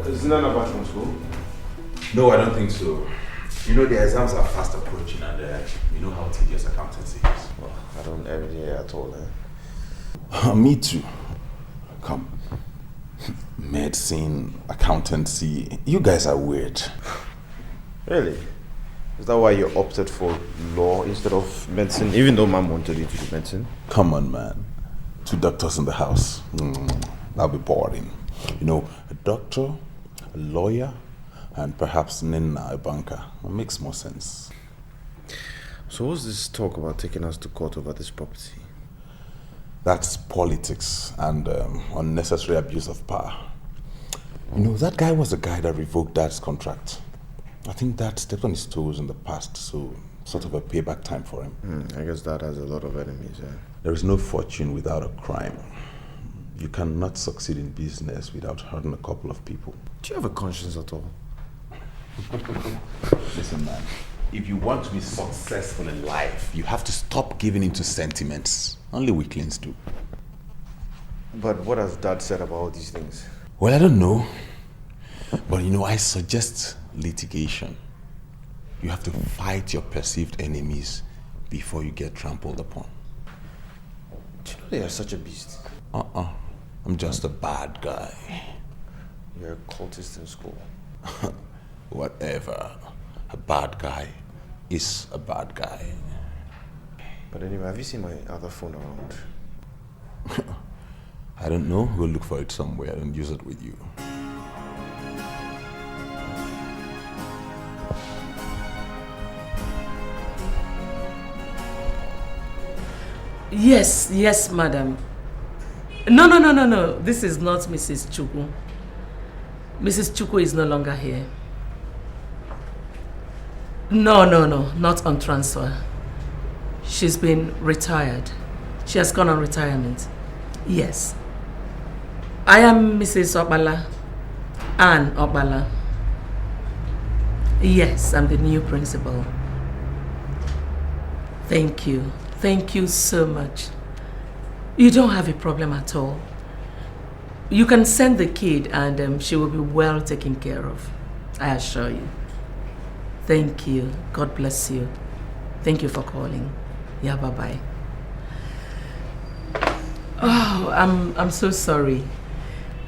Isn't that about from school? No, I don't think so. You know, the exams are fast approaching and you know how tedious accountancy is. Well, I don't ever hear at all. Me too. Come. Medicine, accountancy, you guys are weird. Really? Is that why you opted for law instead of medicine, even though Mom wanted you to do medicine? Come on, man. 2 doctors in the house. That'll be boring. You know, a doctor, a lawyer, and perhaps Nina, a banker. It makes more sense. So what's this talk about taking us to court over this property? That's politics and unnecessary abuse of power. You know, that guy was the guy that revoked Dad's contract. I think Dad stepped on his toes in the past, so sort of a payback time for him. I guess Dad has a lot of enemies, yeah. There is no fortune without a crime. You cannot succeed in business without hurting a couple of people. Do you have a conscience at all? Listen, man. If you want to be successful in life, you have to stop giving into sentiments. Only weaklings do. But what has Dad said about all these things? Well, I don't know. But you know, I suggest litigation. You have to fight your perceived enemies before you get trampled upon. Do you know they are such a beast? I'm just a bad guy. You're a cultist in school. Whatever. A bad guy is a bad guy. But anyway, have you seen my other phone around? I don't know. We'll look for it somewhere and use it with you. Yes, madam. No. This is not Mrs. Chukwu. Mrs. Chukwu is no longer here. No, not on transfer. She's been retired. She has gone on retirement. Yes. I am Mrs. Obala, Anne Obala. Yes, I'm the new principal. Thank you. Thank you so much. You don't have a problem at all. You can send the kid and she will be well taken care of. I assure you. Thank you. God bless you. Thank you for calling. Yeah, bye-bye. Oh, I'm so sorry.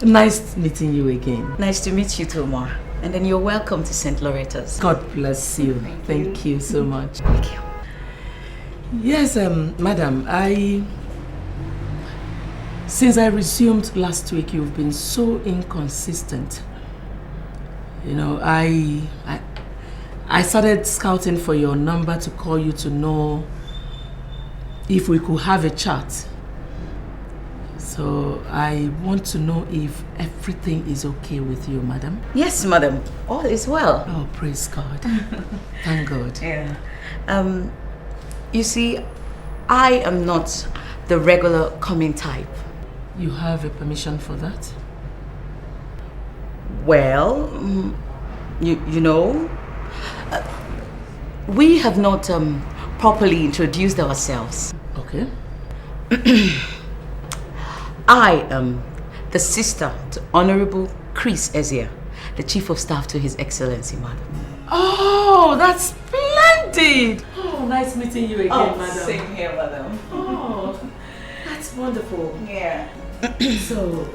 Nice meeting you again. Nice to meet you too, Ma. And then you're welcome to St. Loretta's. God bless you. Thank you so much. Thank you. Yes, madam, since I resumed last week, you've been so inconsistent. You know, I started scouting for your number to call you to know if we could have a chat. So I want to know if everything is okay with you, madam. Yes, madam. All is well. Oh, praise God. Thank God. Yeah. You see, I am not the regular coming type. You have a permission for that? Well, you know, we have not properly introduced ourselves. Okay. I am the sister to Honorable Chris Ezia, the Chief of Staff to His Excellency, madam. Oh, that's splendid! Oh, nice meeting you again, madam. Same here, madam. Oh, that's wonderful. Yeah. So,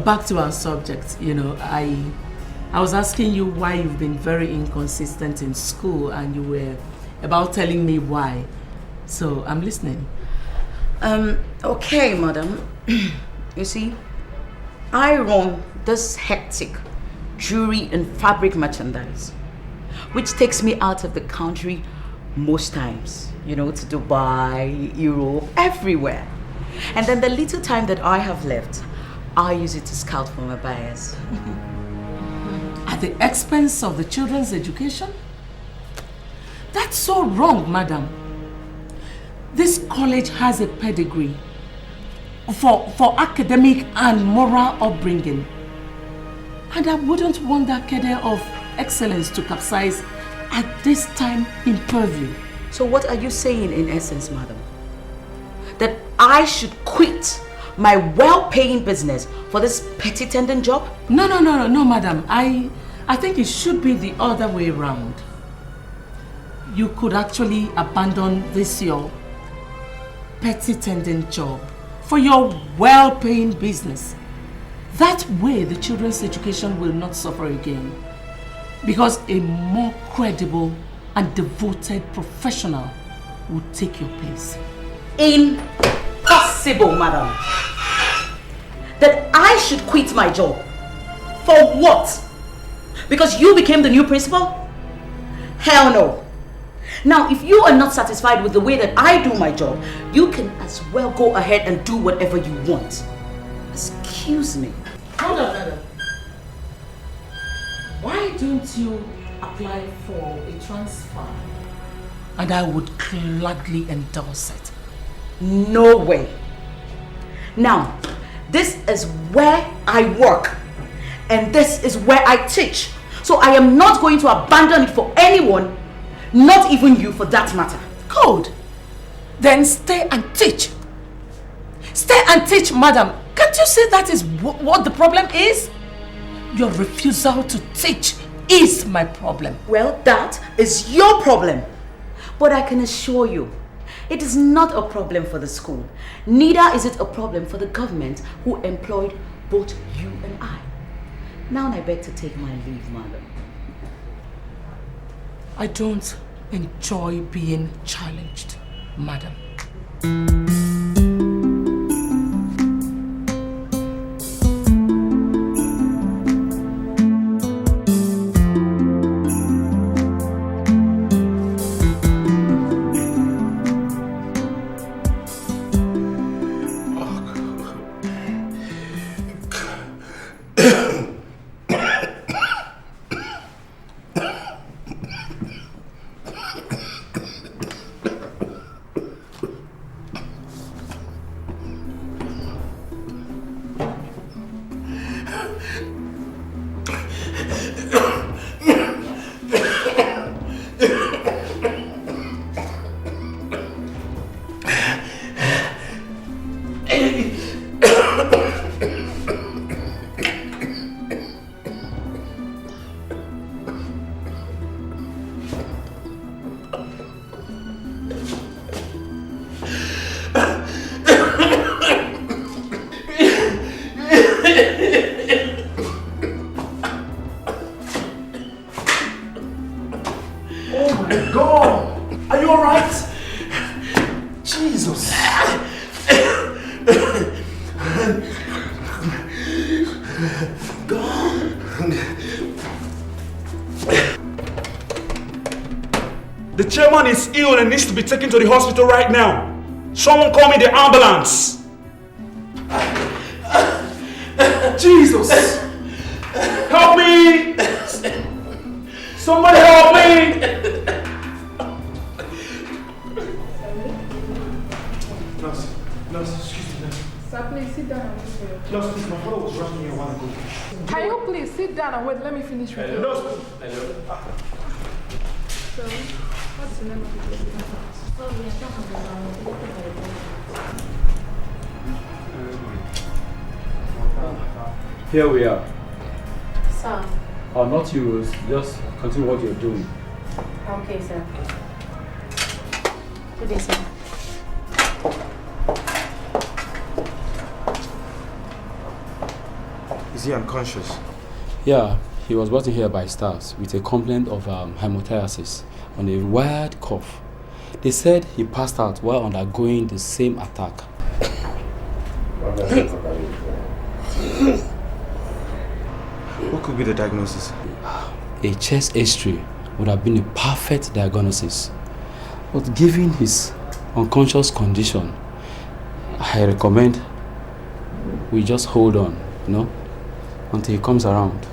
back to our subject. You know, I was asking you why you've been very inconsistent in school, and you were about telling me why. So, I'm listening. Okay, madam. You see, I run this hectic jewelry and fabric merchandise, which takes me out of the country most times, you know, to Dubai, Europe, everywhere. And then the little time that I have left, I use it to scout for my buyers. At the expense of the children's education? That's so wrong, madam. This college has a pedigree for academic and moral upbringing. And I wouldn't want that cadre of excellence to capsize at this time in purview. So what are you saying in essence, madam? That I should quit my well-paying business for this petty tendon job? No, madam. I think it should be the other way around. You could actually abandon this your petty tendon job for your well-paying business. That way the children's education will not suffer again, because a more credible and devoted professional will take your place. Impossible, madam. That I should quit my job. For what? Because you became the new principal? Hell no. Now, if you are not satisfied with the way that I do my job, you can as well go ahead and do whatever you want. Excuse me. Hold on, madam. Why don't you apply for a transfer? And I would gladly endorse it. No way. Now, this is where I work. And this is where I teach. So I am not going to abandon it for anyone, not even you for that matter. Good. Then stay and teach. Stay and teach, madam. Can't you see that is what the problem is? Your refusal to teach is my problem. Well, that is your problem. But I can assure you, it is not a problem for the school. Neither is it a problem for the government who employed both you and I. Now I beg to take my leave, madam. I don't enjoy being challenged, madam. Go on. Are you alright? Jesus. Go on. The chairman is ill and needs to be taken to the hospital right now. Someone call me the ambulance. Jesus! Help me! Somebody help me! Nurse, excuse me. Sir, please sit down and wait for your turn. Nurse, please, my father was rushing here a while ago. Can you please sit down and wait? Let me finish with you. Nurse. So, what's the name of the patient? Here we are. Sir. Not you, Rose. Just continue what you're doing. Okay, sir. Good day, sir. Is he unconscious? Yeah, he was brought in here by staffs with a complaint of hemoptysis on a wild cough. They said he passed out while undergoing the same attack. What could be the diagnosis? A chest X-ray would have been a perfect diagnosis. But given his unconscious condition, I recommend we just hold on, until he comes around.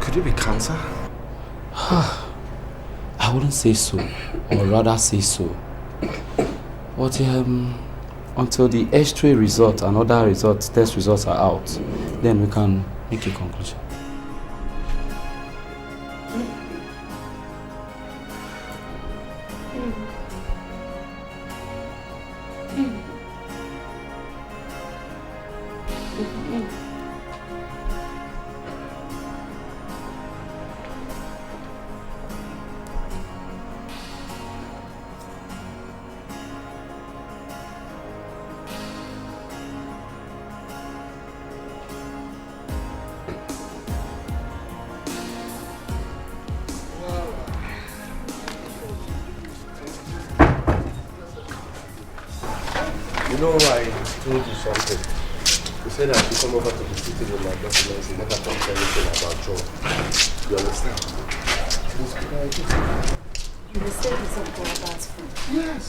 Could it be cancer? I wouldn't say so, or rather say so. But until the X-ray results and other test results are out, then we can make a conclusion. You know, I told you something. You said I should come over to the city with my documents and never talk anything about Joe. You understand? You will say he's a bad friend. Yes.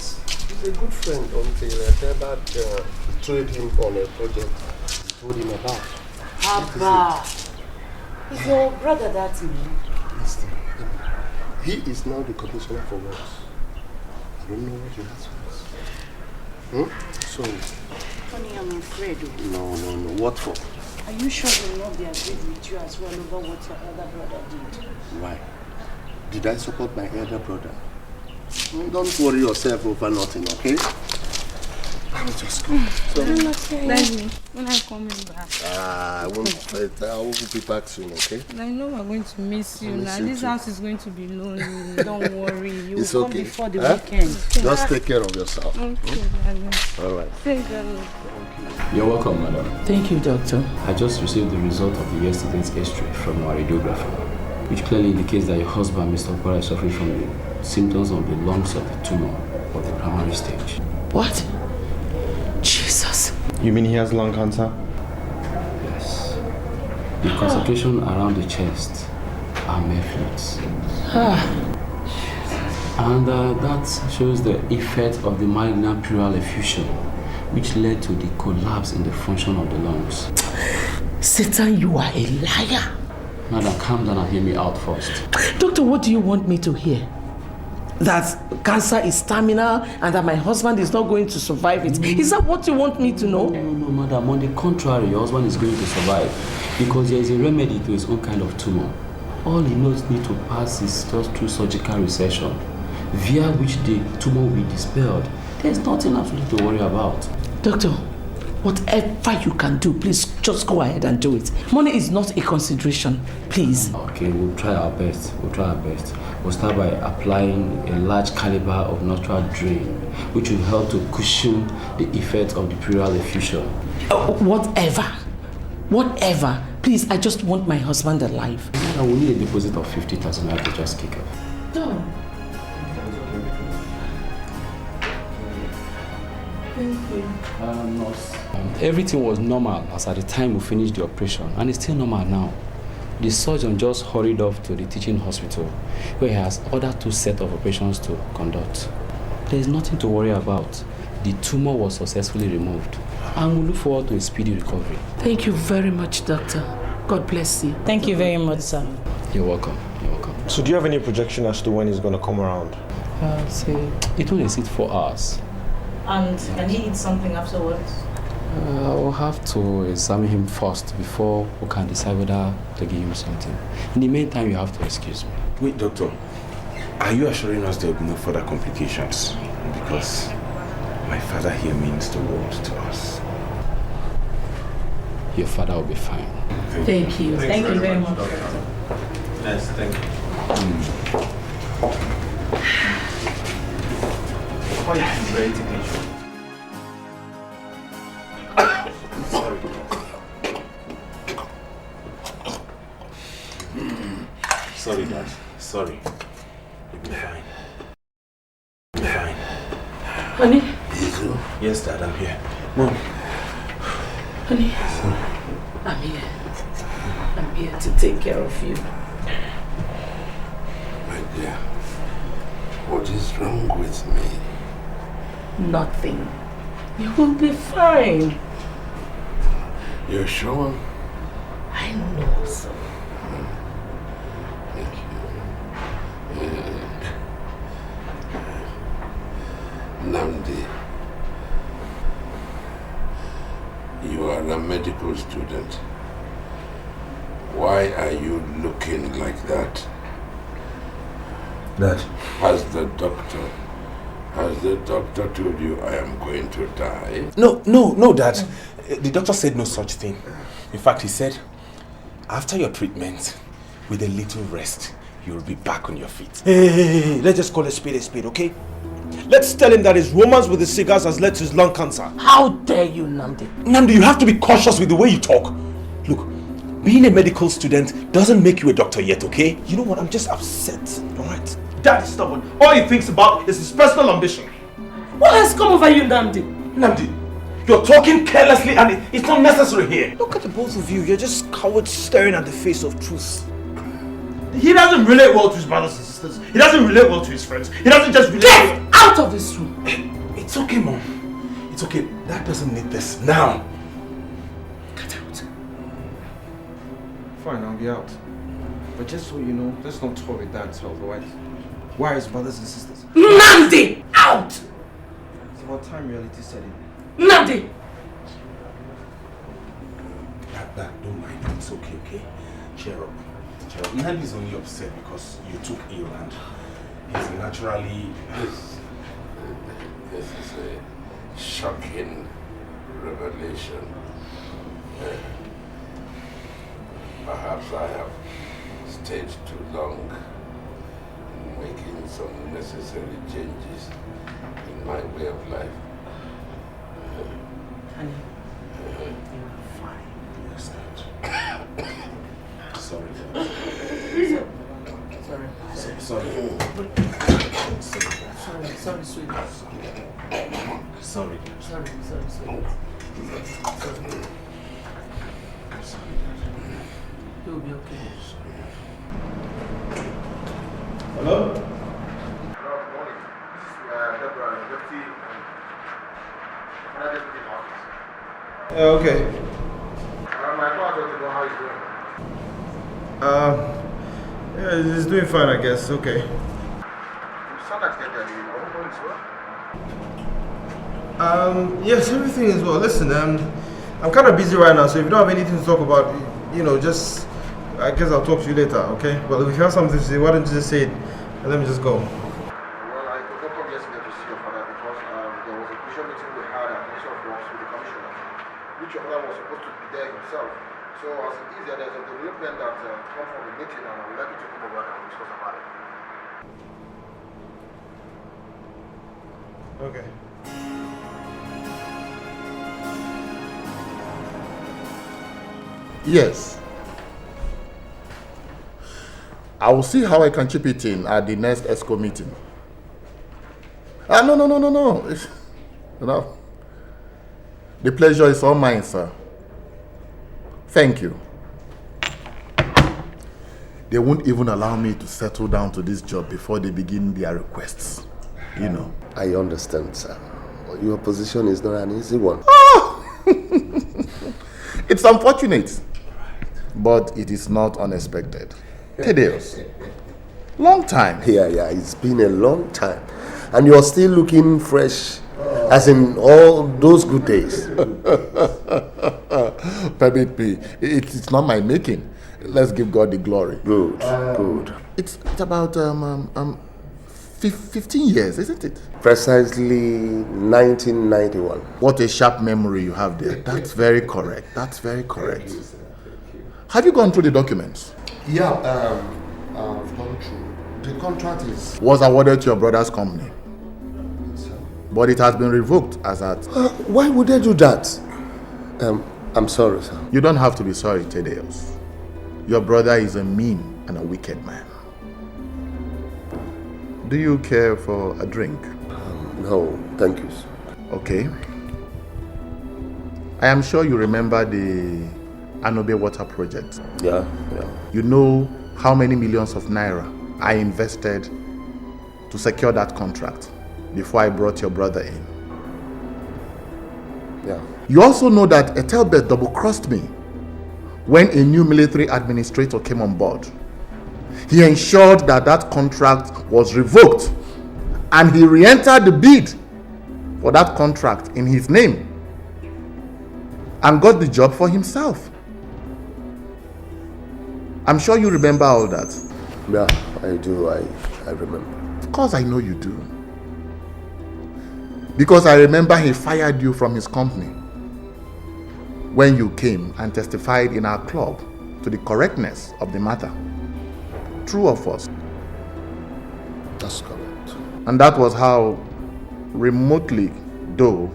He's a good friend until Debad betrayed him on a project he told him about. Abba! Is your brother that man? Listen, he is now the commissioner for woes. I don't know what you ask for. So, Honey, I'm afraid. no. What for? Are you sure he will not be agreed with you as well over what your elder brother did? Why? Did I support my elder brother? Don't worry yourself over nothing, okay? Let me just go. Let me. When I'm coming back. I won't be back soon, okay? I know we're going to miss you now. This house is going to be lonely. Don't worry. You will It's come okay. before the weekend. Just take care of yourself. Okay, darling. All right. Thank you. You're welcome, madam. Thank you, doctor. I just received the result of the yesterday's X-ray from our radiographer, which clearly indicates that your husband, Mr. Okora, is suffering from the symptoms of the lungs of the tumor of the primary stage. What? Jesus. You mean he has lung cancer? Yes. The concentration around the chest are methylates. And that shows the effect of the malignant pleural effusion, which led to the collapse in the function of the lungs. Satan, you are a liar. Madam, calm down and hear me out first. Doctor, what do you want me to hear? That cancer is terminal and that my husband is not going to survive it. Is that what you want me to know? No, madam. On the contrary, your husband is going to survive because there is a remedy to his own kind of tumor. All he needs to pass is just through surgical resection, via which the tumor will be dispelled. There's nothing absolutely to worry about. Doctor, whatever you can do, please just go ahead and do it. Money is not a consideration, please. Okay, we'll try our best. We'll start by applying a large caliber of natural drain, which will help to cushion the effect of the pleural effusion. Whatever. Please, I just want my husband alive. Doctor, we need a deposit of 50,000 to just kick off. Done. Thank you. Nurse. Everything was normal as at the time we finished the operation, and it's still normal now. The surgeon just hurried off to the teaching hospital, where he has ordered 2 sets of operations to conduct. There is nothing to worry about. The tumor was successfully removed, and we look forward to a speedy recovery. Thank you very much, doctor. God bless you. Thank you very much, sir. You're welcome. You're welcome. So do you have any projection as to when he's going to come around? Say it will exceed 4 hours. And can he eat something afterwards? I'll have to examine him first before we can decide whether to give him something. In the meantime, you have to excuse me. Wait, doctor. Are you assuring us there will be no further complications? Because my father here means the world to us. Your father will be fine. Thank you. Thank you very much. Yes, thank you. Sorry, Dad. Sorry. You'll be fine. You'll be fine. Honey? Yes, Dad, I'm here. Mom. Honey, I'm here. I'm here to take care of you. My dear, what is wrong with me? Nothing. You will be fine. You're sure? I know so. Thank you. Namdi, you are a medical student. Why are you looking like that? Dad. Has the doctor told you I am going to die? No, Dad. The doctor said no such thing. In fact, he said, after your treatment, with a little rest, you'll be back on your feet. Hey, let's just call a spade, okay? Let's tell him that his romance with the cigars has led to his lung cancer. How dare you, Namdi? Namdi, you have to be cautious with the way you talk. Look, being a medical student doesn't make you a doctor yet, okay? You know what? I'm just upset, alright? Dad is stubborn. All he thinks about is his personal ambition. What has come over you, Namdi? Namdi, you're talking carelessly and it's not necessary here. Look at the both of you. You're just cowards staring at the face of truth. He doesn't relate well to his brothers and sisters. He doesn't relate well to his friends. He doesn't just relate. Get out of this room! It's okay, Mom. It's okay. Dad doesn't need this now. Get out. Fine, I'll be out. But just so you know, let's not talk with Dad's health, alright? Why his brothers and sisters? Namdi! Out! It's about time reality set in. Namdi! Dad, don't mind. It's okay, okay? Cheer up. Nandi is only upset because you took ill and he's naturally... This is a shocking revelation. Perhaps I have stayed too long in making some necessary changes in my way of life. Honey, you're fine. Yes, Dad. Sorry, Dad. Sorry. Sorry, sweetheart. Sorry. Sorry, sweetheart. Sorry. You'll be okay. Hello? Hello, good morning. This is Deborah, deputy in office. Okay. My father to know how he's doing. Yeah, he's doing fine, I guess. Okay. You sound like that, everyone is well? Yes, everything is well. Listen, I'm kind of busy right now, so if you don't have anything to talk about, you know, just, I guess I'll talk to you later, okay? But if you have something to say, why don't you just say it and let me just go? Well, I could not come yesterday to see your father because there was a crucial meeting we had at Ministry of Works with the Commissioner, which your father was supposed to be there himself. So as it is, there's a development that comes from the meeting, and I would like you to come over and discuss about it. Okay. Yes. I will see how I can chip it in at the next ESCO meeting. No. No. The pleasure is all mine, sir. Thank you. They won't even allow me to settle down to this job before they begin their requests. You know. I understand, sir. Your position is not an easy one. It's unfortunate, but it is not unexpected. Tedious. Long time. Yeah, it's been a long time. And you're still looking fresh, as in all those good days. Permit me, it's not my making. Let's give God the glory. Good. It's about 15 years, isn't it? Precisely 1991. What a sharp memory you have there. That's very correct. Have you gone through the documents? Yeah, I've gone through. The contract was awarded to your brother's company. But it has been revoked as at... why would they do that? I'm sorry, sir. You don't have to be sorry, Tedeus. Your brother is a mean and a wicked man. Do you care for a drink? No, thank you, sir. Okay. I am sure you remember the Anobe water project. Yeah. You know how many millions of naira I invested to secure that contract before I brought your brother in. Yeah. You also know that Ethelbert double-crossed me when a new military administrator came on board. He ensured that that contract was revoked and he re-entered the bid for that contract in his name and got the job for himself. I'm sure you remember all that. Yeah, I do. I remember. Of course I know you do. Because I remember he fired you from his company when you came and testified in our club to the correctness of the matter. True or false? That's correct. And that was how, remotely though,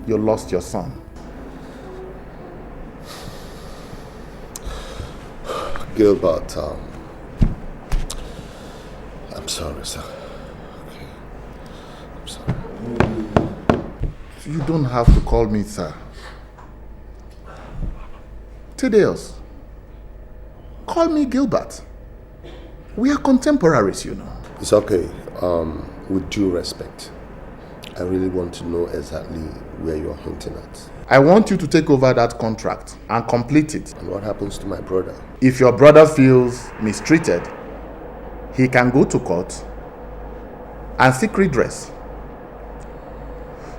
you lost your son. Gilbert, I'm sorry, sir. Okay. I'm sorry. You don't have to call me sir. Tedeus, call me Gilbert. We are contemporaries, you know. It's okay. With due respect, I really want to know exactly where you're hinting at. I want you to take over that contract and complete it. And what happens to my brother? If your brother feels mistreated, he can go to court and seek redress.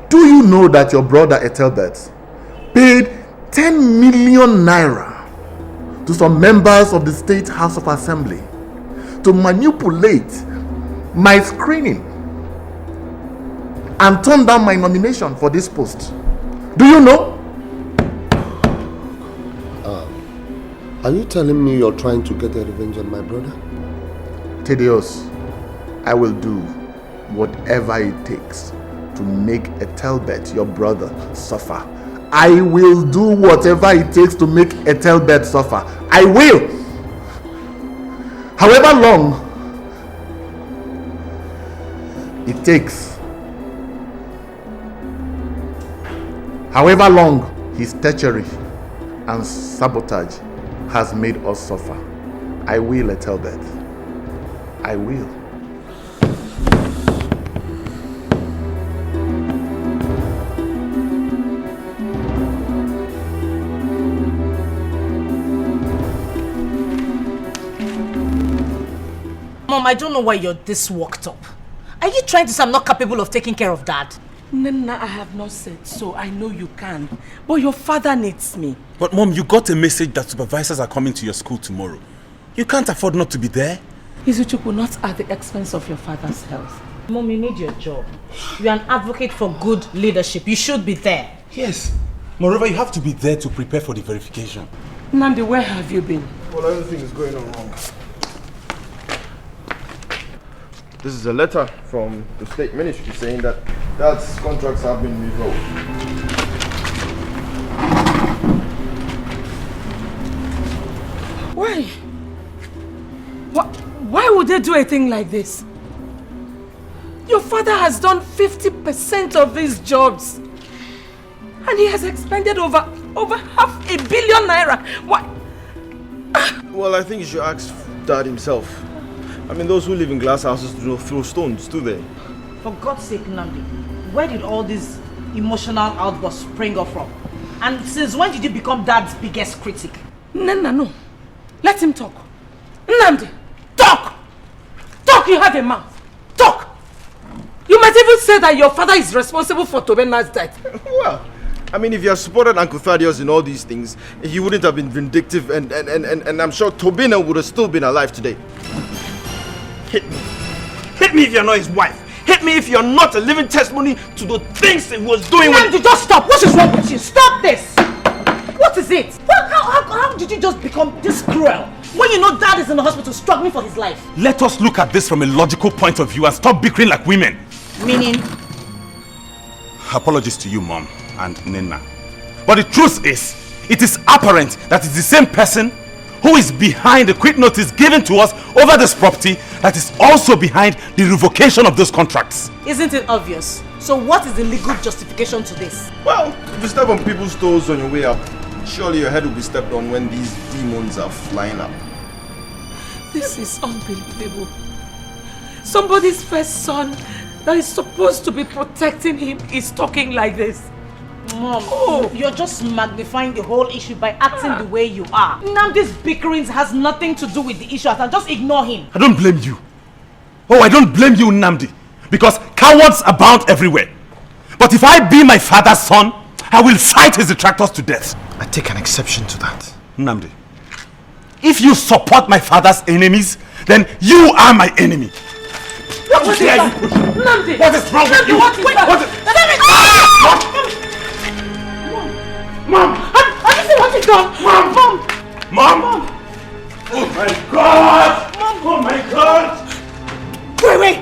Do you know that your brother Ethelbert paid 10 million naira to some members of the State House of Assembly to manipulate my screening and turn down my nomination for this post? Do you know? Are you telling me you're trying to get a revenge on my brother? Tedeus, I will do whatever it takes to make Ethelbert, your brother, suffer. I will do whatever it takes to make Ethelbert suffer. I will. However long it takes. However long his treachery and sabotage has made us suffer. I will, Ethelbert. I will. Mom, I don't know why you're this worked up. Are you trying to say I'm not capable of taking care of Dad? Nana, I have not said so. I know you can. But your father needs me. But Mom, you got a message that supervisors are coming to your school tomorrow. You can't afford not to be there. Izuchukwu, not at the expense of your father's health. Mom, you need your job. You're an advocate for good leadership. You should be there. Yes. Moreover, you have to be there to prepare for the verification. Nandi, where have you been? Well, everything is going on wrong. This is a letter from the state ministry saying that Dad's contracts have been revoked. Why? What? would they do a thing like this? Your father has done 50% of these jobs. And he has expended over $500 million. What? Well, I think you should ask Dad himself. I mean, those who live in glass houses do not throw stones, do they? For God's sake, Nnamdi, where did all these emotional outbursts spring up from? And since when did you become Dad's biggest critic? No. Let him talk. Nnamdi, talk! Talk, you have a mouth. Talk! You might even say that your father is responsible for Tobenna's death. Well, I mean, if you had supported Uncle Thaddeus in all these things, he wouldn't have been vindictive, and I'm sure Tobenna would have still been alive today. Hit me. Hit me if you're not his wife. Hit me if you're not a living testimony to the things he was doing. Nnamdi, just stop. What is wrong with you? Stop this. What is it? How did you just become this cruel? When you know Dad is in the hospital struggling for his life. Let us look at this from a logical point of view and stop bickering like women. Meaning? Apologies to you, Mom and Nina. But the truth is, it is apparent that it's the same person who is behind the quick notice given to us over this property that is also behind the revocation of those contracts. Isn't it obvious? So what is the legal justification to this? Well, if you step on people's toes on your way up, surely your head will be stepped on when these demons are flying up. This is unbelievable. Somebody's first son that is supposed to be protecting him is talking like this. Mom, you're just magnifying the whole issue by acting the way you are. Nnamdi's bickerings has nothing to do with the issue at all. Just ignore him. I don't blame you. Oh, I don't blame you, Nnamdi. Because cowards abound everywhere. But if I be my father's son, I will fight his detractors to death. I take an exception to that. Nnamdi, if you support my father's enemies, then you are my enemy. What is that? Nnamdi! What is wrong with you? What is Mom! Have you seen what he's done? Mom! Oh my God! Mom! Oh my God! Wait!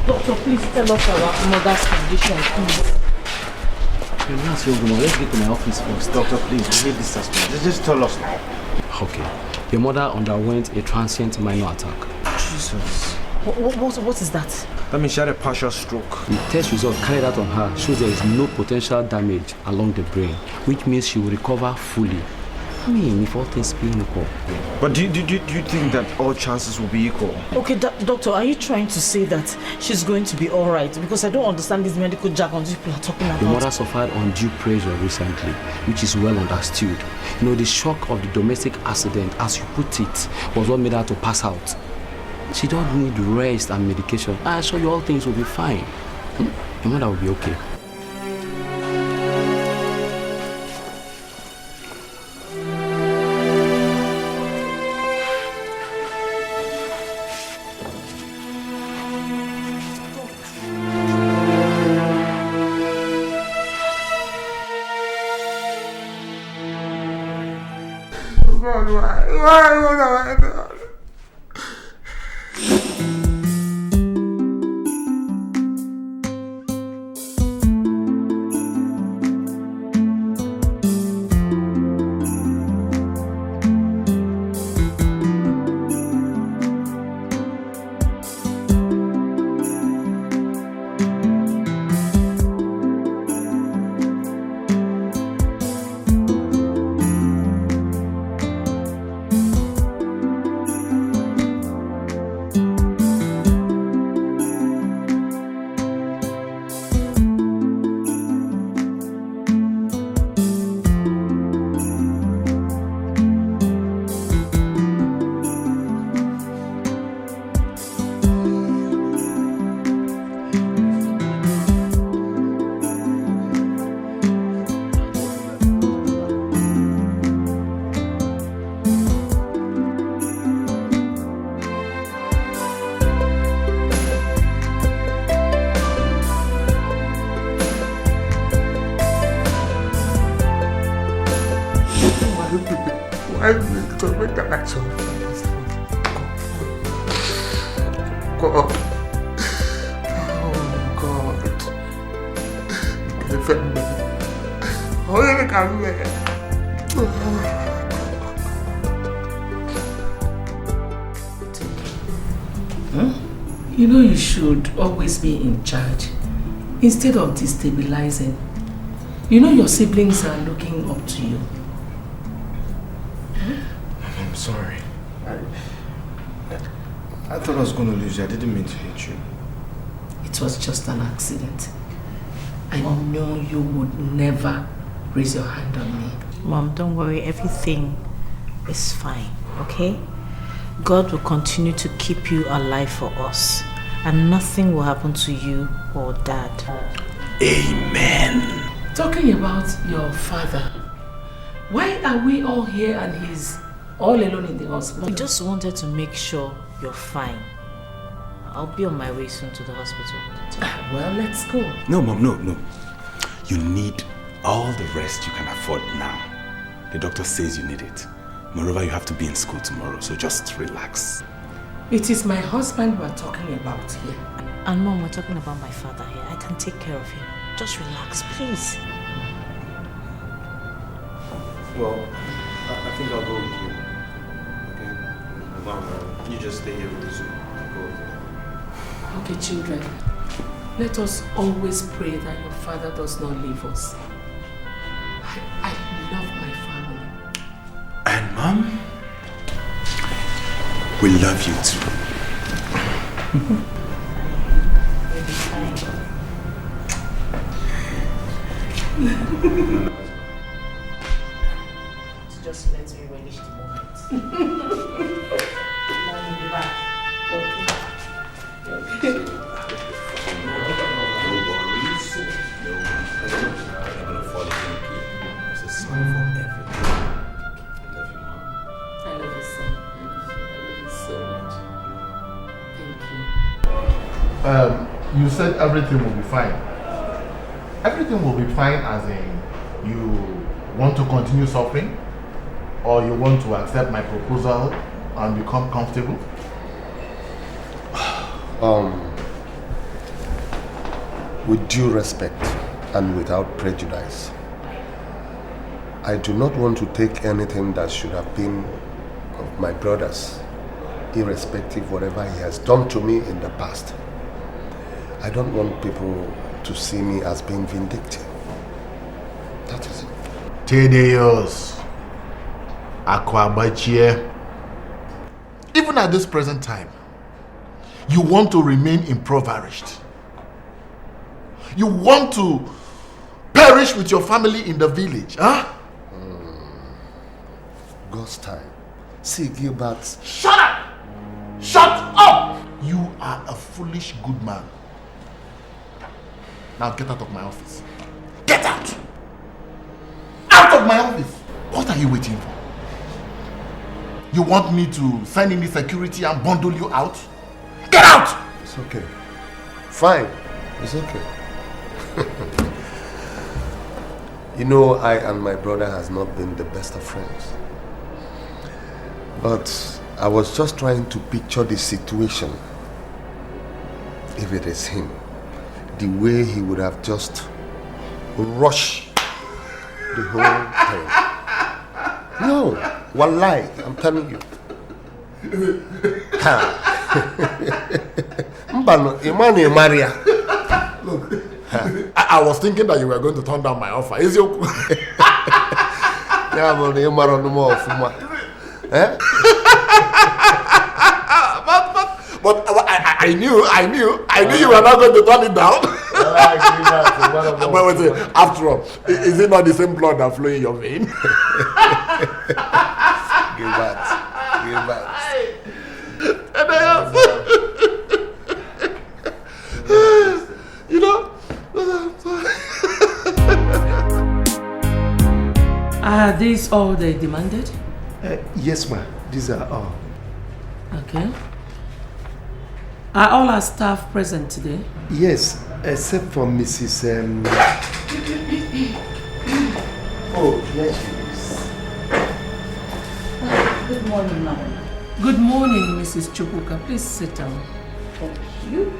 Doctor, please tell us our mother's condition, please. Relax, Yoguma. Let's get to my office first. Doctor, please, leave this suspense. Just tell us now. Okay. Your mother underwent a transient minor attack. Jesus. What is that? That means she had a partial stroke. The test result carried out on her shows there is no potential damage along the brain, which means she will recover fully. I mean, if all things being equal. But do you think that all chances will be equal? Okay, doctor, are you trying to say that she's going to be alright? Because I don't understand this medical jargon people are talking about. Your mother suffered undue pressure recently, which is well understood. You know, the shock of the domestic accident, as you put it, was what made her to pass out. She don't need rest and medication. I assure you all things will be fine. Your mother will be okay. I need to make an action for this. God. Oh, God. Defend me. You know you should always be in charge instead of destabilizing. You know your siblings are looking up to you. I'm sorry. I thought I was going to lose you. I didn't mean to hit you. It was just an accident. I know you would never raise your hand on me. Mom, don't worry. Everything is fine, okay? God will continue to keep you alive for us. And nothing will happen to you or Dad. Amen. Talking about your father, why are we all here and he's all alone in the hospital? We just wanted to make sure you're fine. I'll be on my way soon to the hospital. Well, let's go. No, Mom, no. You need all the rest you can afford now. The doctor says you need it. Moreover, you have to be in school tomorrow, so just relax. It is my husband we're talking about here. And Mom, we're talking about my father here. I can take care of him. Just relax, please. Well, I think I'll go with you. Okay? Mom, you just stay here with the zoo. Go with you. Okay, children. Let us always pray that your father does not leave us. I love my family. And Mom, we love you too. Just let me relish the moment. Mom will be back. Okay. No worries. No worries. I'm gonna fall asleep. This is sorry for everything. I love you, Mom. I love you so much. I love you so much. Thank you. You said everything will be fine. Everything will be fine as in you want to continue suffering or you want to accept my proposal and become comfortable? With due respect and without prejudice, I do not want to take anything that should have been of my brother's, irrespective whatever he has done to me in the past. I don't want people to see me as being vindictive. That is it. Tedeos, Akwabachie. Even at this present time, you want to remain impoverished. You want to perish with your family in the village, huh? God's time. See, Gilbert. Shut up! Shut up! You are a foolish good man. Now get out of my office. Get out! Out of my office! What are you waiting for? You want me to send in the security and bundle you out? Get out! It's okay. Fine. It's okay. You know, I and my brother has not been the best of friends. But I was just trying to picture the situation. If it is him, the way he would have just rushed the whole thing. No, wallahi, I'm telling you. Mbano, Imani Maria. Look, I was thinking that you were going to turn down my offer. Is your But I knew you were not going to turn it down. But wait, after all, is it not the same blood that flows in your vein? Give back. You know? Are these all they demanded? Yes, ma. These are all. Okay. Are all our staff present today? Yes, except for Mrs. Oh, yes, she is. Good morning, madam. Good morning, Mrs. Chukwuka. Please sit down. Thank you.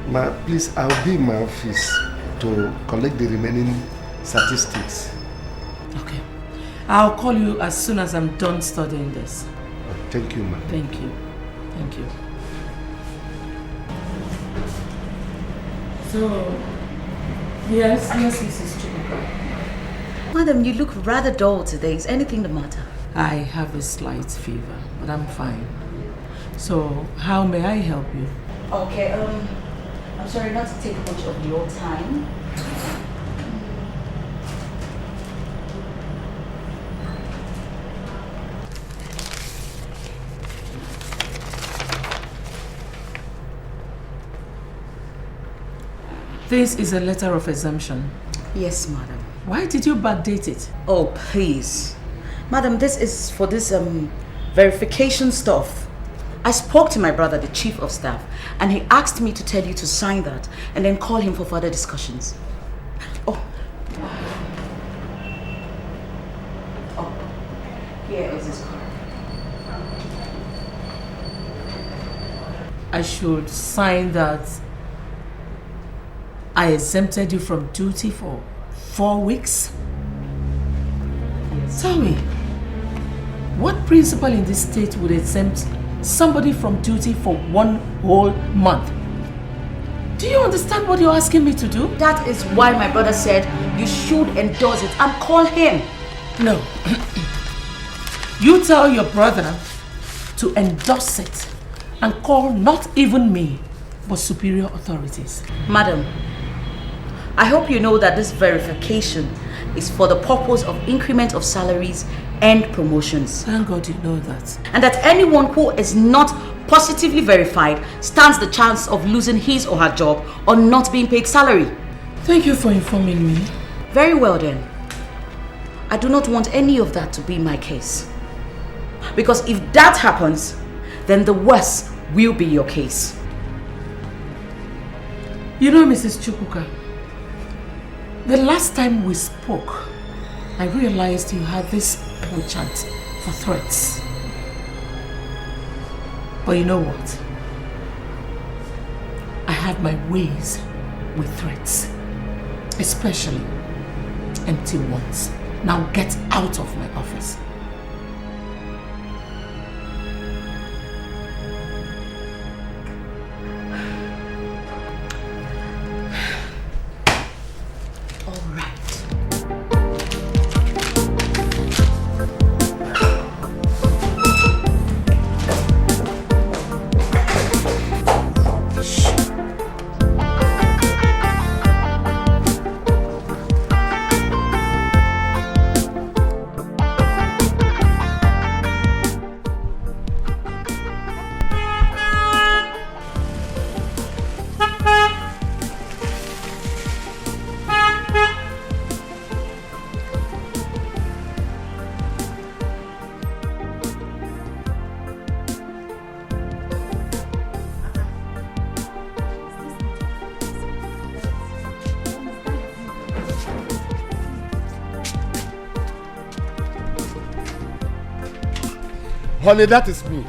Ma, please, I'll be in my office to collect the remaining statistics. Okay. I'll call you as soon as I'm done studying this. Thank you, ma'am. Thank you. Thank you. So, yes, Mrs. Chukwuka. Madam, you look rather dull today. Is anything the matter? I have a slight fever, but I'm fine. So, how may I help you? Okay, I'm sorry not to take much of your time. This is a letter of exemption. Yes, madam. Why did you backdate it? Oh, please. Madam, this is for this verification stuff. I spoke to my brother, the chief of staff, and he asked me to tell you to sign that and then call him for further discussions. Oh. Oh. Here is his card. I should sign that I exempted you from duty for 4 weeks? Yes. Tell me, what principal in this state would exempt somebody from duty for 1 whole month? Do you understand what you're asking me to do? That is why my brother said you should endorse it and call him. No. You tell your brother to endorse it and call not even me, but superior authorities. Madam, I hope you know that this verification is for the purpose of increment of salaries and promotions. Thank God you know that. And that anyone who is not positively verified stands the chance of losing his or her job or not being paid salary. Thank you for informing me. Very well then. I do not want any of that to be my case. Because if that happens, then the worst will be your case. You know, Mrs. Chukwuka, the last time we spoke, I realized you had this penchant for threats. But you know what? I have my ways with threats, especially empty ones. Now get out of my office. Honey, that is me.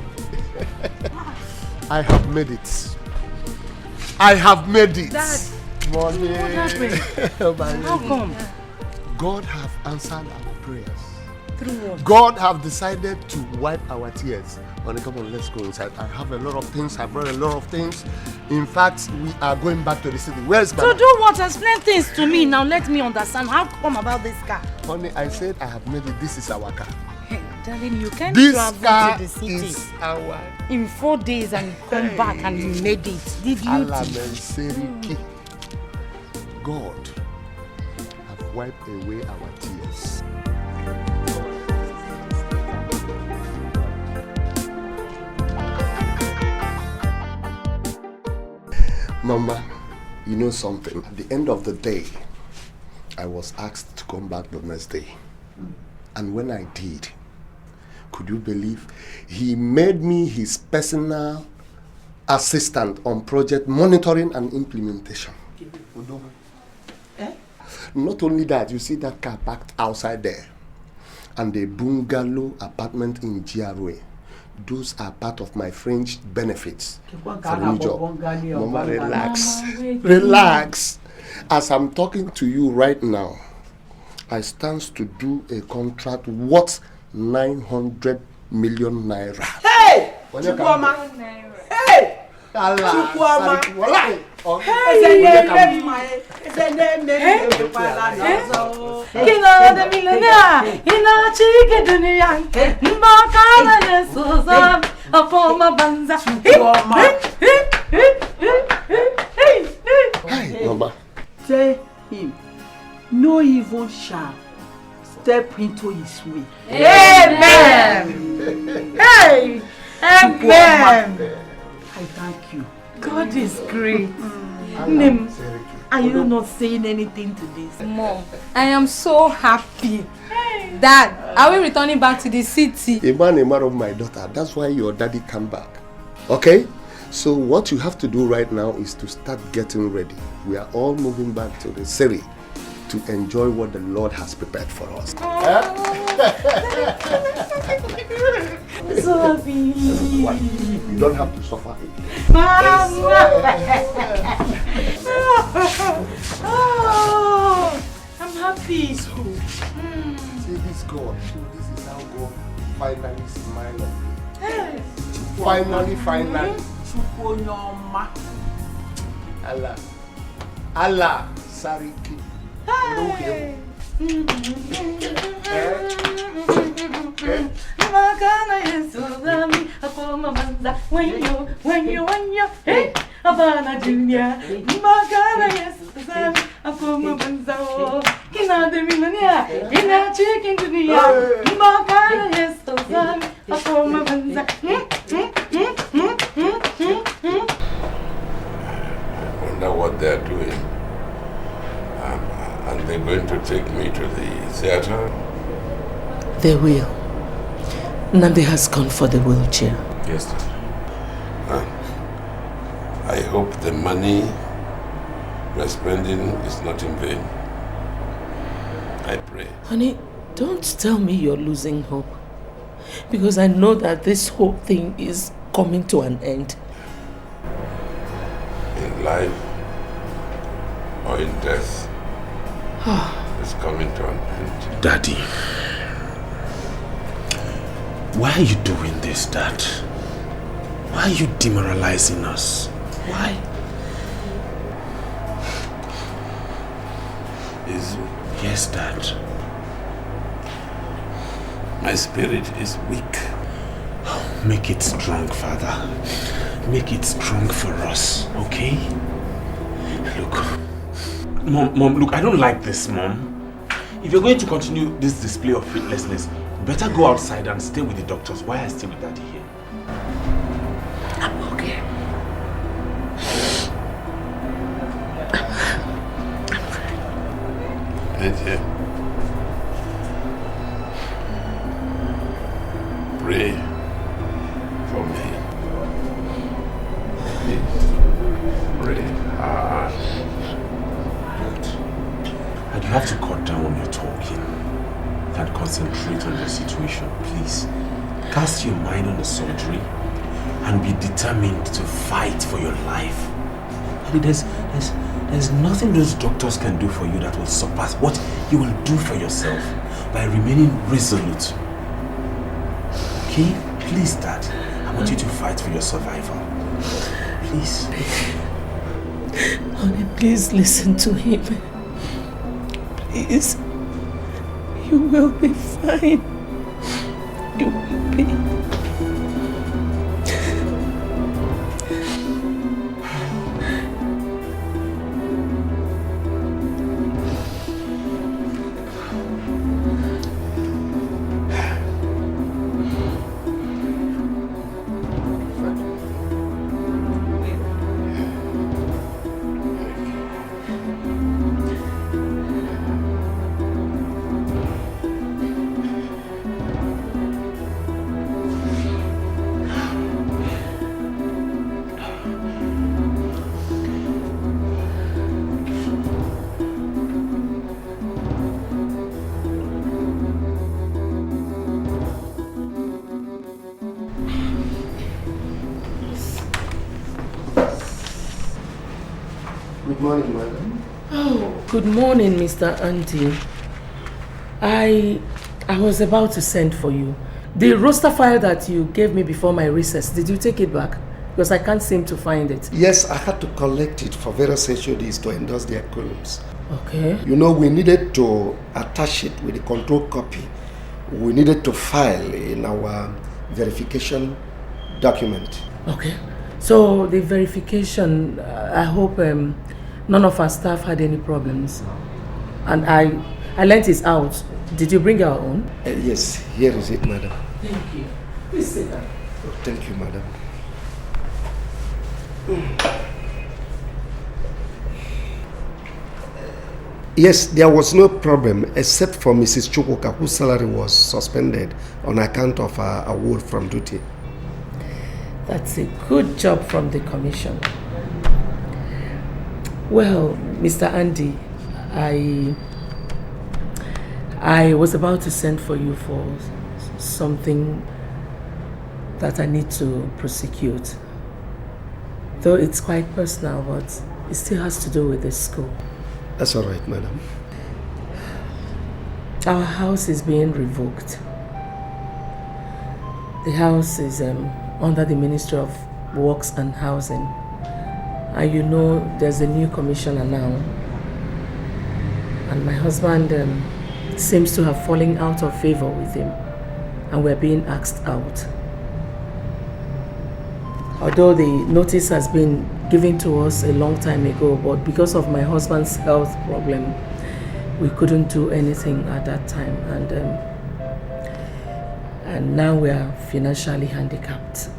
I have made it. I have made it. Dad. Money. How come? God have answered our prayers. Through what? God have decided to wipe our tears. Honey, come on, let's go inside. I have a lot of things. I brought a lot of things. In fact, we are going back to the city. Where's my... So do what? Explain things to me. Now let me understand. How come about this car? Honey, I said I have made it. This is our car. Hey, darling, you can't This travel car to the city is our... in 4 days and come back and you made it. Did you? God have wiped away our tears. Mama, you know something? At the end of the day, I was asked to come back the next day. And when I did, could you believe? He made me his personal assistant on project monitoring and implementation. Not only that, you see that car parked outside there and the bungalow apartment in GRA. Those are part of my French benefits for new job. Mama, relax. Relax. As I'm talking to you right now, I stand to do a contract worth 900 million naira. Hey! Chukwuma! Hey! Chukwuma! Tell him, no evil shall step into his way. Amen. Hey! Amen. I thank you. God is great. Nim, are you not saying anything to this? Mom, I am so happy. Dad, are we returning back to the city? A man of my daughter. That's why your daddy come back. Okay? So what you have to do right now is to start getting ready. We are all moving back to the city to enjoy what the Lord has prepared for us. So happy. You don't have to suffer. Oh, I'm happy. So, see this God. This is how God finally smiled on me. Finally. Allah, Sariki. Wonder what they're doing. And they're going to take me to the theater? They will. Nandi has gone for the wheelchair. Yes, sir. I hope the money we're spending is not in vain. I pray. Honey, don't tell me you're losing hope. Because I know that this whole thing is coming to an end. In life or in death, it's coming to an end. Daddy, why are you doing this, Dad? Why are you demoralizing us? Why? Yes, Dad. My spirit is weak. Make it strong, Father. Make it strong for us, okay? Look. Mom, look, I don't like this, Mom. If you're going to continue this display of faithlessness, better go outside and stay with the doctors while I stay with Daddy here. I'm okay. Lydia, pray for me. Please, pray hard. And you have to cut down on your talking and concentrate on your situation, please. Cast your mind on the surgery and be determined to fight for your life. And there's nothing those doctors can do for you that will surpass what you will do for yourself by remaining resolute. Okay? Please, Dad. I want you to fight for your survival. Please. Honey, please listen to him. Please. You will be fine. You will be. Good morning, madam. Oh, good morning, Mr. Andy. I was about to send for you. The roster file that you gave me before my recess, did you take it back? Because I can't seem to find it. Yes, I had to collect it for various HODs to endorse their columns. Okay. You know, we needed to attach it with the control copy. We needed to file in our verification document. Okay. So the verification, I hope none of our staff had any problems. And I lent it out. Did you bring your own? Yes, here is it, madam. Thank you. Please sit down. Oh, thank you, madam. Yes, there was no problem except for Mrs. Chukwuka, whose salary was suspended on account of her award from duty. That's a good job from the commission. Well, Mr. Andy, I was about to send for you for something that I need to prosecute. Though it's quite personal, but it still has to do with the school. That's all right, madam. Our house is being revoked. The house is under the Ministry of Works and Housing. And you know there's a new commissioner now. And my husband seems to have fallen out of favor with him. And we're being asked out. Although the notice has been given to us a long time ago, but because of my husband's health problem, we couldn't do anything at that time. And now we are financially handicapped.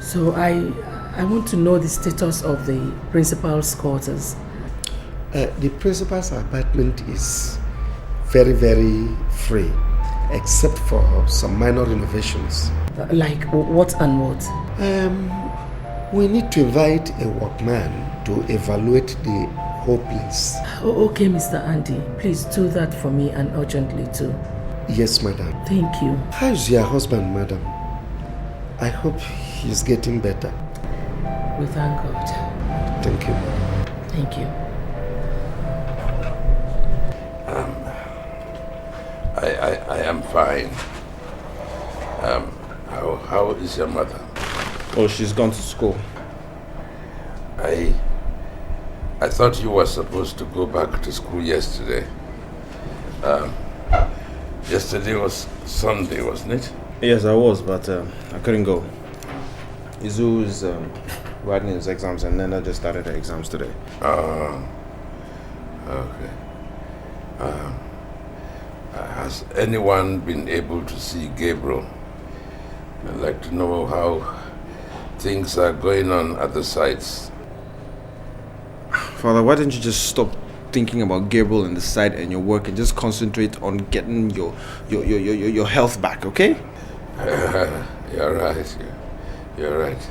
So I want to know the status of the principal's quarters. The principal's apartment is very, very free, except for some minor renovations. Like what and what? We need to invite a workman to evaluate the whole place. Okay, Mr. Andy, please do that for me and urgently too. Yes, madam. Thank you. How's your husband, madam? I hope he's getting better. We thank God. Thank you, madam. Thank you. I am fine. How is your mother? Oh, she's gone to school. I thought you were supposed to go back to school yesterday. Yesterday was Sunday, wasn't it? Yes, I was, but I couldn't go. Izu is writing his exams, and Nena just started her exams today. Okay. Has anyone been able to see Gabriel? I'd like to know how things are going on at the sites. Father, why don't you just stop thinking about Gabriel and the site and your work and just concentrate on getting your health back, okay? You're right. You're right.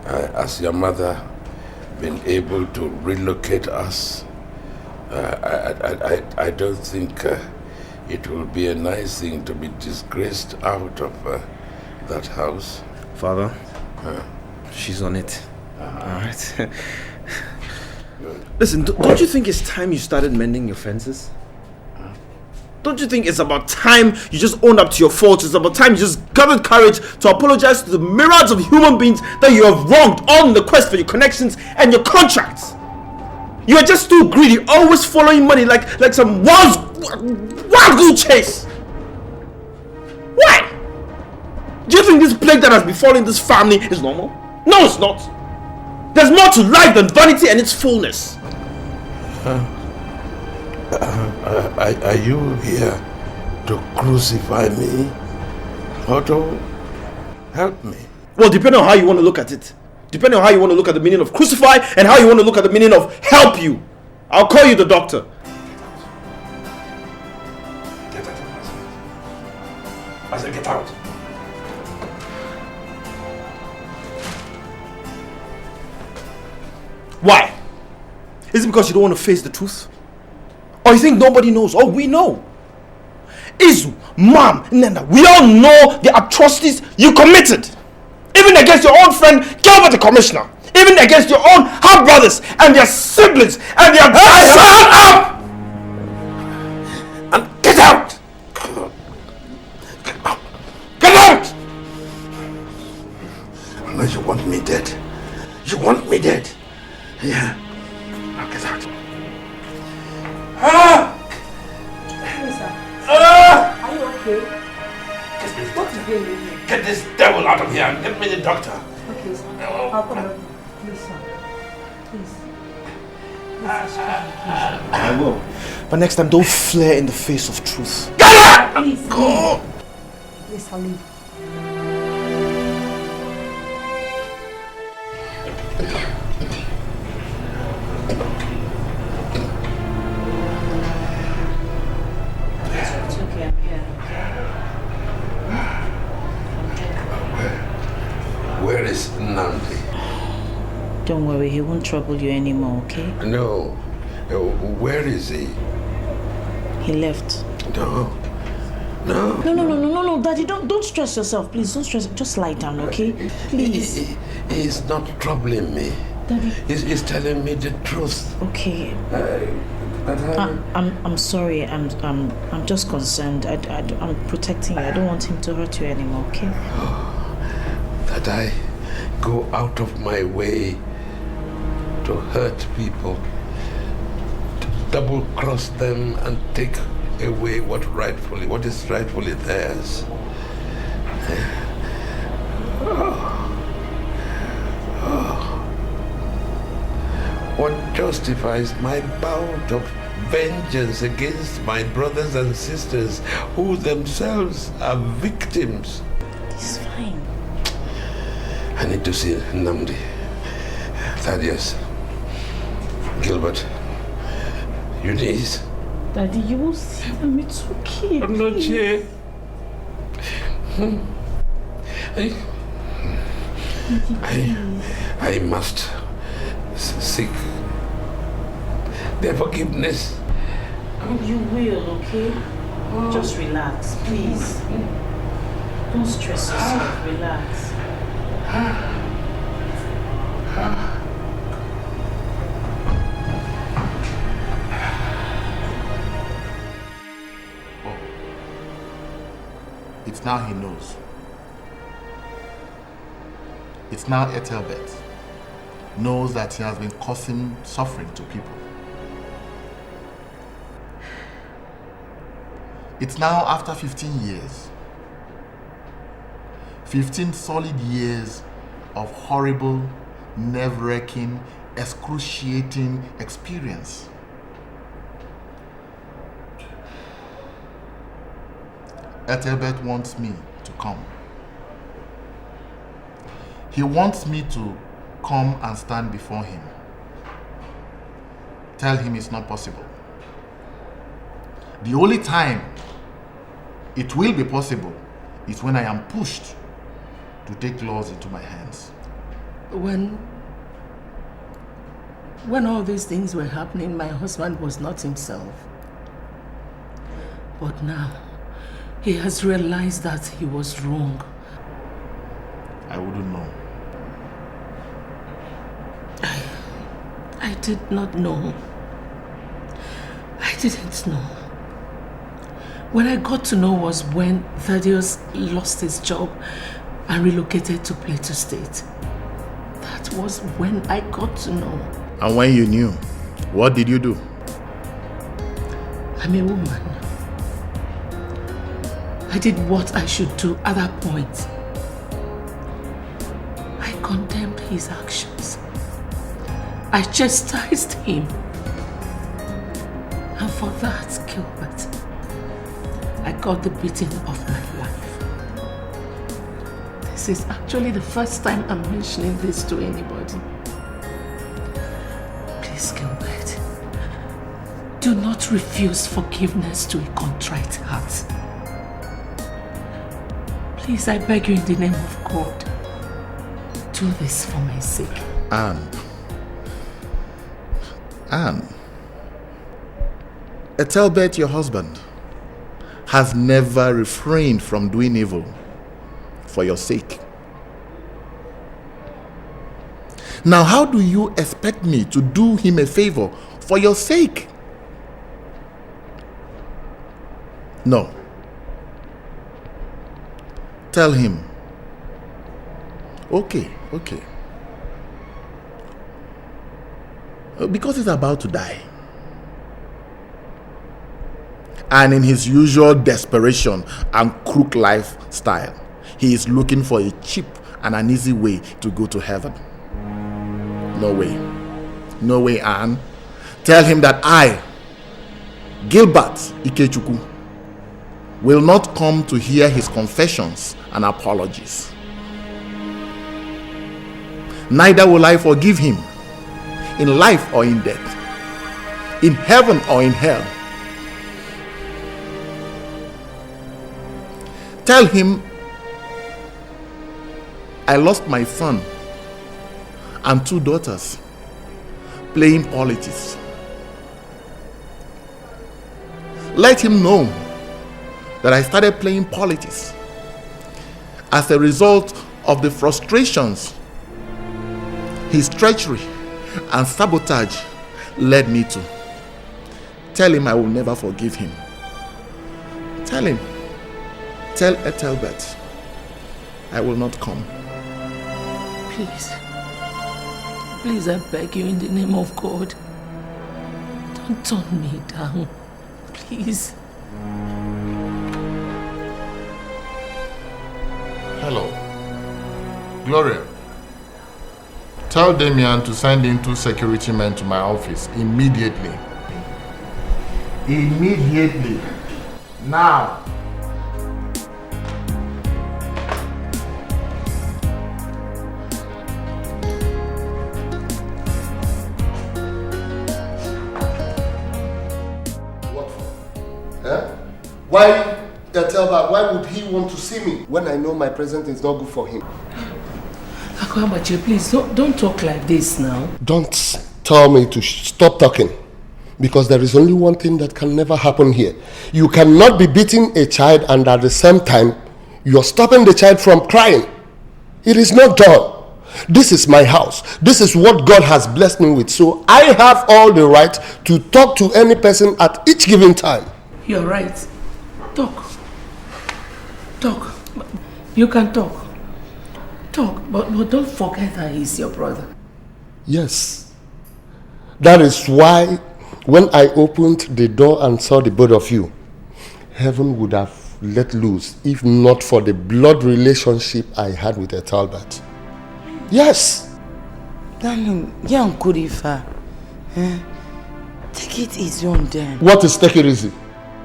Has your mother been able to relocate us? I don't think it will be a nice thing to be disgraced out of that house. Father, she's on it. Alright. Listen, don't you think it's time you started mending your fences? Don't you think it's about time you just owned up to your faults? It's about time you just gathered courage to apologize to the myriads of human beings that you have wronged, all in the quest for your connections and your contracts. You are just too greedy, always following money like some wild goose chase. Why? Do you think this plague that has befallen this family is normal? No, it's not. There's more to life than vanity and its fullness. Are you here to crucify me? Or to help me? Well, depending on how you want to look at it. Depending on how you want to look at the meaning of crucify and how you want to look at the meaning of help you. I'll call you the doctor. Get out. I said get out. Why? Is it because you don't want to face the truth? Or you think nobody knows? Oh, we know. Izu, Mom, Nena, we all know the atrocities you committed. Even against your own friend, Gilbert the Commissioner. Even against your own half-brothers and their siblings and their... Shut up! dead. You want me dead? Yeah. Now get out. Are you okay? What is going on? Get this devil out of here and get me the doctor. Okay, sir. I'll come up. Please, sir. Please. I will. But next time, don't flare in the face of truth. Please, Go! Please, I'll leave. It's okay, I'm here. Where is Nnamdi? Don't worry, he won't trouble you anymore, okay? No. Where is he? He left. No. No, Daddy, don't stress yourself, please. Don't stress. Just lie down, okay? Please. He's not troubling me. Daddy. He's telling me the truth. Okay. I'm sorry. I'm just concerned. I'm protecting you. I don't want him to hurt you anymore, okay? That I go out of my way to hurt people, to double-cross them and take away what is rightfully theirs. What justifies my bout of vengeance against my brothers and sisters who themselves are victims? It's fine. I need to see Nnamdi, Thaddeus, Gilbert, Eunice. Daddy, you will see them. It's okay. Noche. I must seek their forgiveness. You will, okay? Just relax, please. Don't stress yourself. Relax. It's now he knows. It's now Ethelbert knows that he has been causing suffering to people. It's now after 15 years. 15 solid years of horrible, nerve-wracking, excruciating experience. Ethelbert wants me to come. He wants me to come and stand before him. Tell him it's not possible. The only time it will be possible is when I am pushed to take laws into my hands. When all these things were happening, my husband was not himself. But now, he has realized that he was wrong. I wouldn't know. I did not know. I didn't know. When I got to know was when Thaddeus lost his job and relocated to Plateau State. That was when I got to know. And when you knew, what did you do? I'm a woman. I did what I should do at that point. I condemned his actions. I chastised him. And for that, Gilbert, I got the beating of my life. This is actually the first time I'm mentioning this to anybody. Please, Gilbert, do not refuse forgiveness to a contrite heart. Please, I beg you in the name of God, do this for my sake. Anne, Ethelbert, your husband, has never refrained from doing evil for your sake. Now, how do you expect me to do him a favor for your sake? No. Tell him, okay, Because he's about to die. And in his usual desperation and crook lifestyle, he is looking for a cheap and an easy way to go to heaven. No way. No way, Anne. Tell him that I, Gilbert Ikechukwu, will not come to hear his confessions and apologies. Neither will I forgive him, in life or in death, in heaven or in hell. Tell him I lost my son and 2 daughters playing politics. Let him know that I started playing politics as a result of the frustrations his treachery and sabotage led me to. Tell him I will never forgive him. Tell him. Tell Ethelbert I will not come. Please. Please, I beg you in the name of God. Don't turn me down. Please. Hello. Gloria. Tell Damian to send in 2 security men to my office immediately. Immediately. Now. Why would he want to see me when I know my presence is not good for him? Akwabache, please don't talk like this now. Don't tell me to stop talking, because there is only one thing that can never happen here. You cannot be beating a child and at the same time you're stopping the child from crying. It is not done. This is my house. This is what God has blessed me with. So I have all the right to talk to any person at each given time. You're right. Talk. You can talk. But don't forget that he's your brother. Yes. That is why when I opened the door and saw the both of you, heaven would have let loose if not for the blood relationship I had with Ethelbert. Yes. Darling, young Kurifa. Take it easy on them. What is take it easy?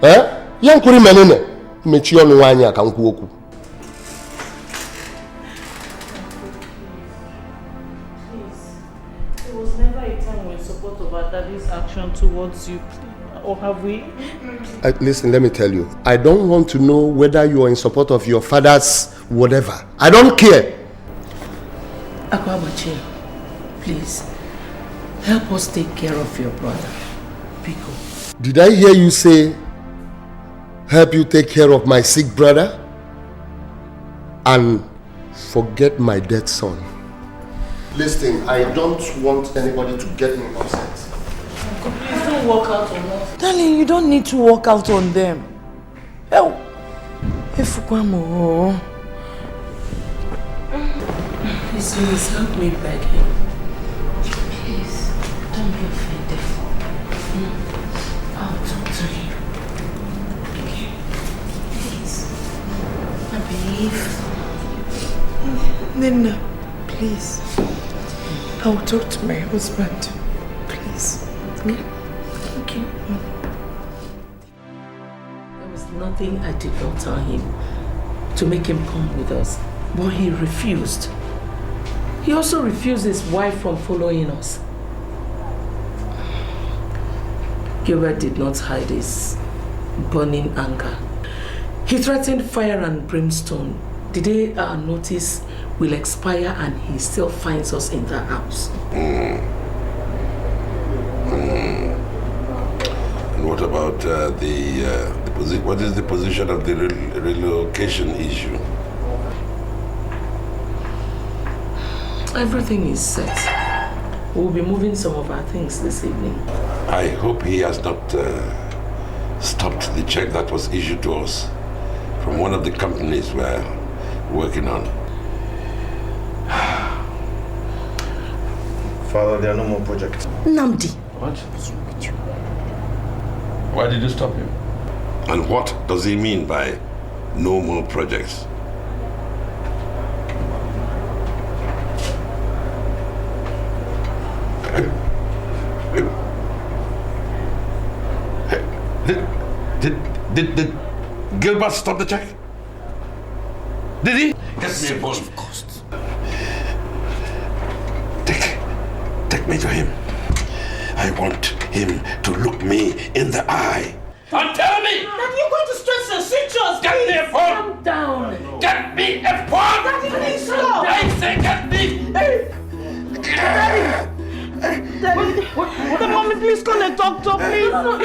Young Kurimelene. Mechion wanya kankuoku. Daddy's action towards you, or have we? Listen, let me tell you. I don't want to know whether you are in support of your father's whatever. I don't care. Akwabache, please, help us take care of your brother, Biko. Did I hear you say, help you take care of my sick brother? And forget my dead son. Listen, I don't want anybody to get me upset. Please don't walk out on us. Darling, you don't need to walk out on them. Help. Efukwamo. Please help me beg him. Please, don't be offended. I'll talk to him. Okay? Please. I believe. Nina, please. I'll talk to my husband. Please. Okay. There was nothing I did not tell him to make him come with us, but he refused. He also refused his wife from following us. Gilbert did not hide his burning anger. He threatened fire and brimstone the day our notice will expire and he still finds us in the house. And what about what is the position of the relocation issue? Everything is set. We'll be moving some of our things this evening. I hope he has not stopped the check that was issued to us from one of the companies we're working on. Father, there are no more projects. Namdi. What? Why did you stop him? And what does he mean by no more projects? Did Gilbert stop the check? Did he? Get me a phone. Of course. Take me to him. I want him to look me in the eye. And tell me! Daddy, you're going to stress your situations. Get me a phone! Calm down. Get me a phone! Daddy, please stop. I say get me! Daddy, mommy, please call a doctor, please. No.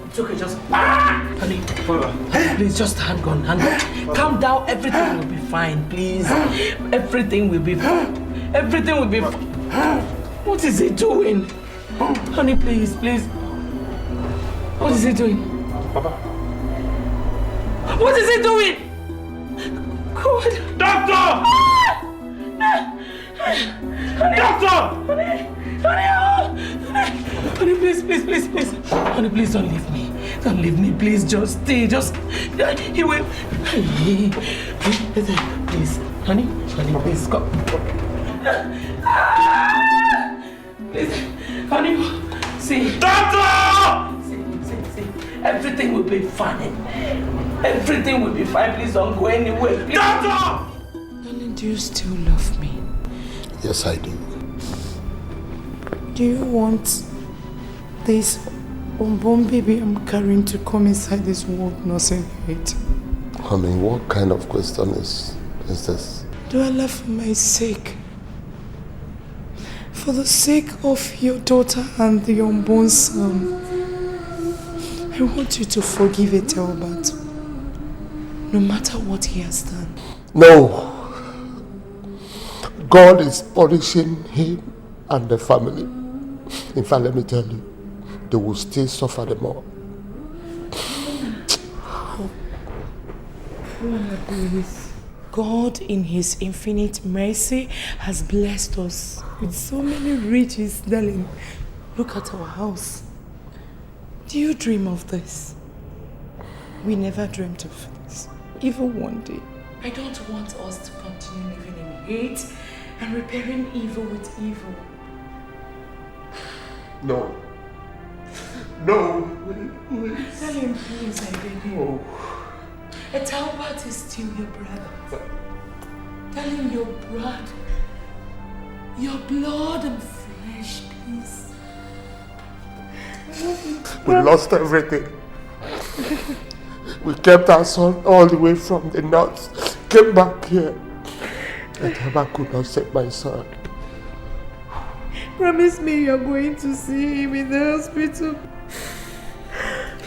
It's okay, just... Honey, please, just hang on. Calm down, everything will be fine, please. Everything will be fine. Everything will be fine. What is he doing? Honey, please. What is he doing? Papa. What is he doing? God. Doctor! Doctor! Honey, please. Honey, please don't leave me. Don't leave me, please. Just stay. He will. Please. Honey, please, come. Please. Honey, see. Doctor! See. Everything will be fine. Everything will be fine. Please don't go anywhere. Please. Doctor! Darling, do you still love me? Yes, I do. Do you want this unborn baby I'm carrying to come inside this world nursing it? Honey, what kind of question is this? Do I love for my sake? For the sake of your daughter and the unborn son, I want you to forgive Ethelbert, no matter what he has done. No. God is punishing him and the family. In fact, let me tell you, they will still suffer the more. God, in His infinite mercy, has blessed us with so many riches, darling. Look at our house. Do you dream of this? We never dreamt of this, even one day. I don't want us to continue living in hate and repairing evil with evil. No. Darling, please, I beg you. Ethelbert is still your brother. Darling, your blood and flesh, please. We lost everything. We kept our son all the way from the north, came back here. Ethelbert could not save my son. Promise me you're going to see him in the hospital.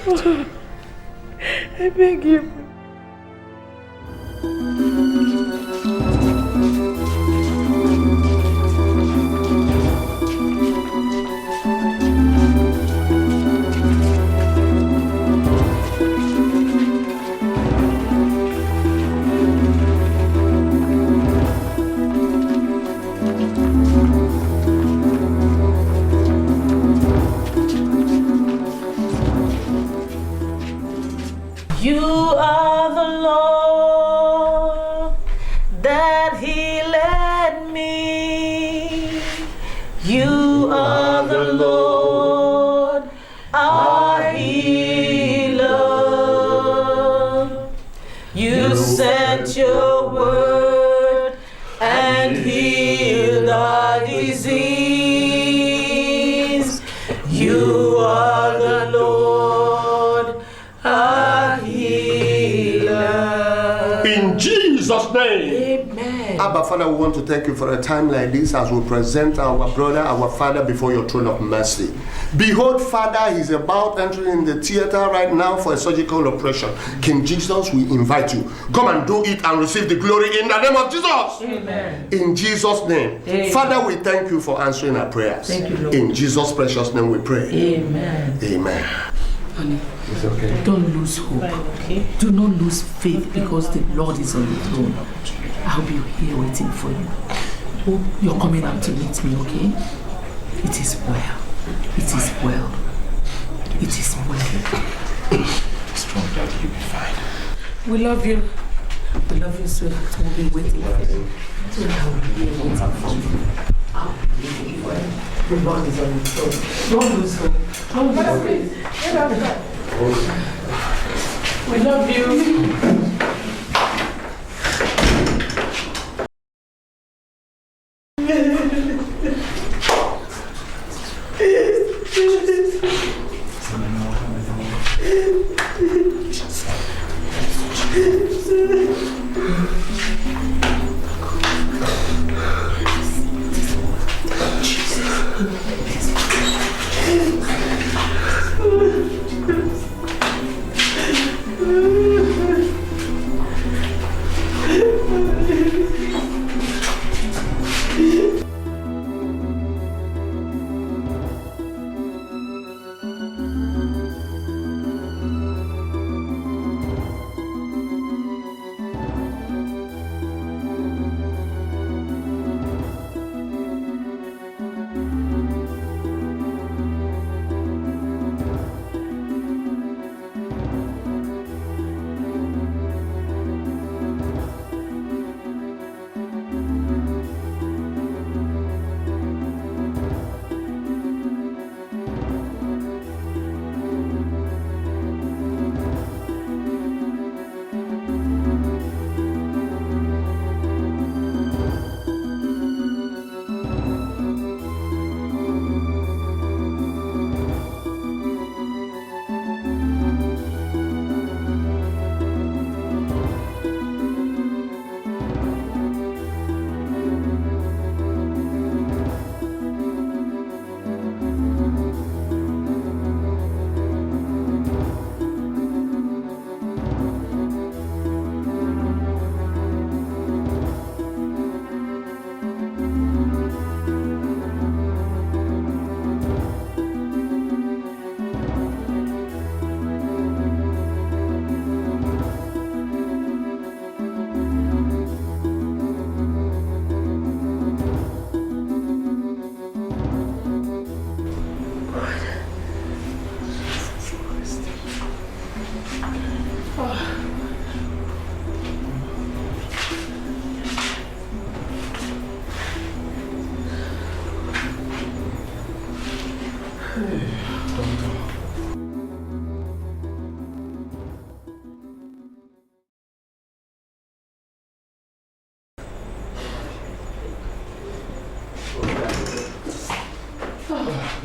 Oh, I beg you. You are the Lord that healed me. You are the Lord, our healer. You sent your word and healed our disease. You are the Lord, our healer. In Jesus' name. Amen. Abba, Father, we want to thank you for a time like this as we present our brother, our father before your throne of mercy. Behold, Father, he's about entering in the theater right now for a surgical operation. King Jesus, we invite you. Come and do it and receive the glory in the name of Jesus. Amen. In Jesus' name. Amen. Father, we thank you for answering our prayers. Thank you, Lord. In Jesus' precious name we pray. Amen. Amen. Honey, it's okay. Don't lose hope. Okay. Do not lose faith because the Lord is on the throne. I'll be here waiting for you. Oh, you're coming out to meet me, okay? It is well. It is well. It is well. Strong, Daddy, you'll be fine. We love you. We love you, sweetheart. We'll be waiting for you. So I'll be here waiting for you. I'll be waiting for you. The Lord is on his throne. Don't lose hope. Don't lose hope. We love you.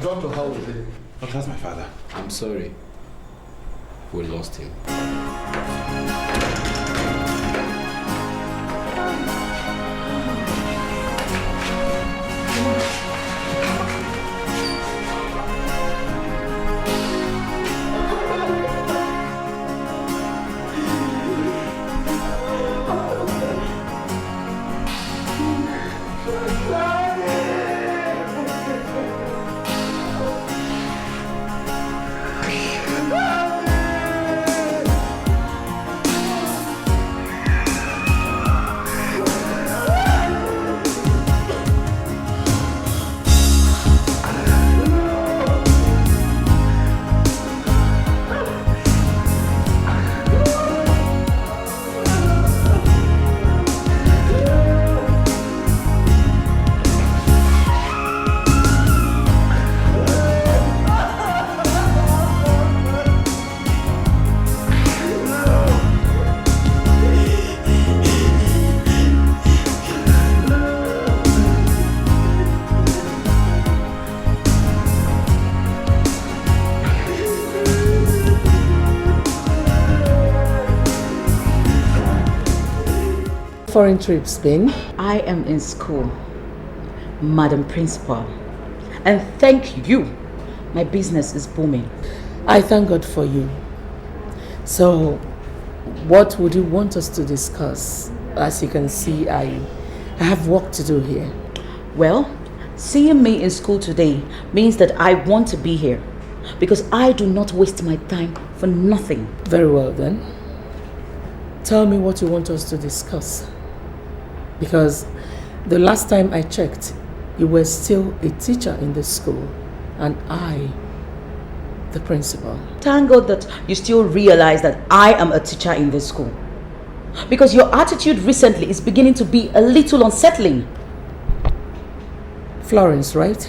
Doctor, how is it? Oh, that's my father. I'm sorry. We lost him. Foreign trips been? I am in school, Madam Principal, and thank you, my business is booming. I thank God for you. So, what would you want us to discuss? As you can see, I have work to do here. Well, seeing me in school today means that I want to be here, because I do not waste my time for nothing. Very well then. Tell me what you want us to discuss. Because the last time I checked, you were still a teacher in the school, and I, the principal. Thank God that you still realize that I am a teacher in this school. Because your attitude recently is beginning to be a little unsettling. Florence, right?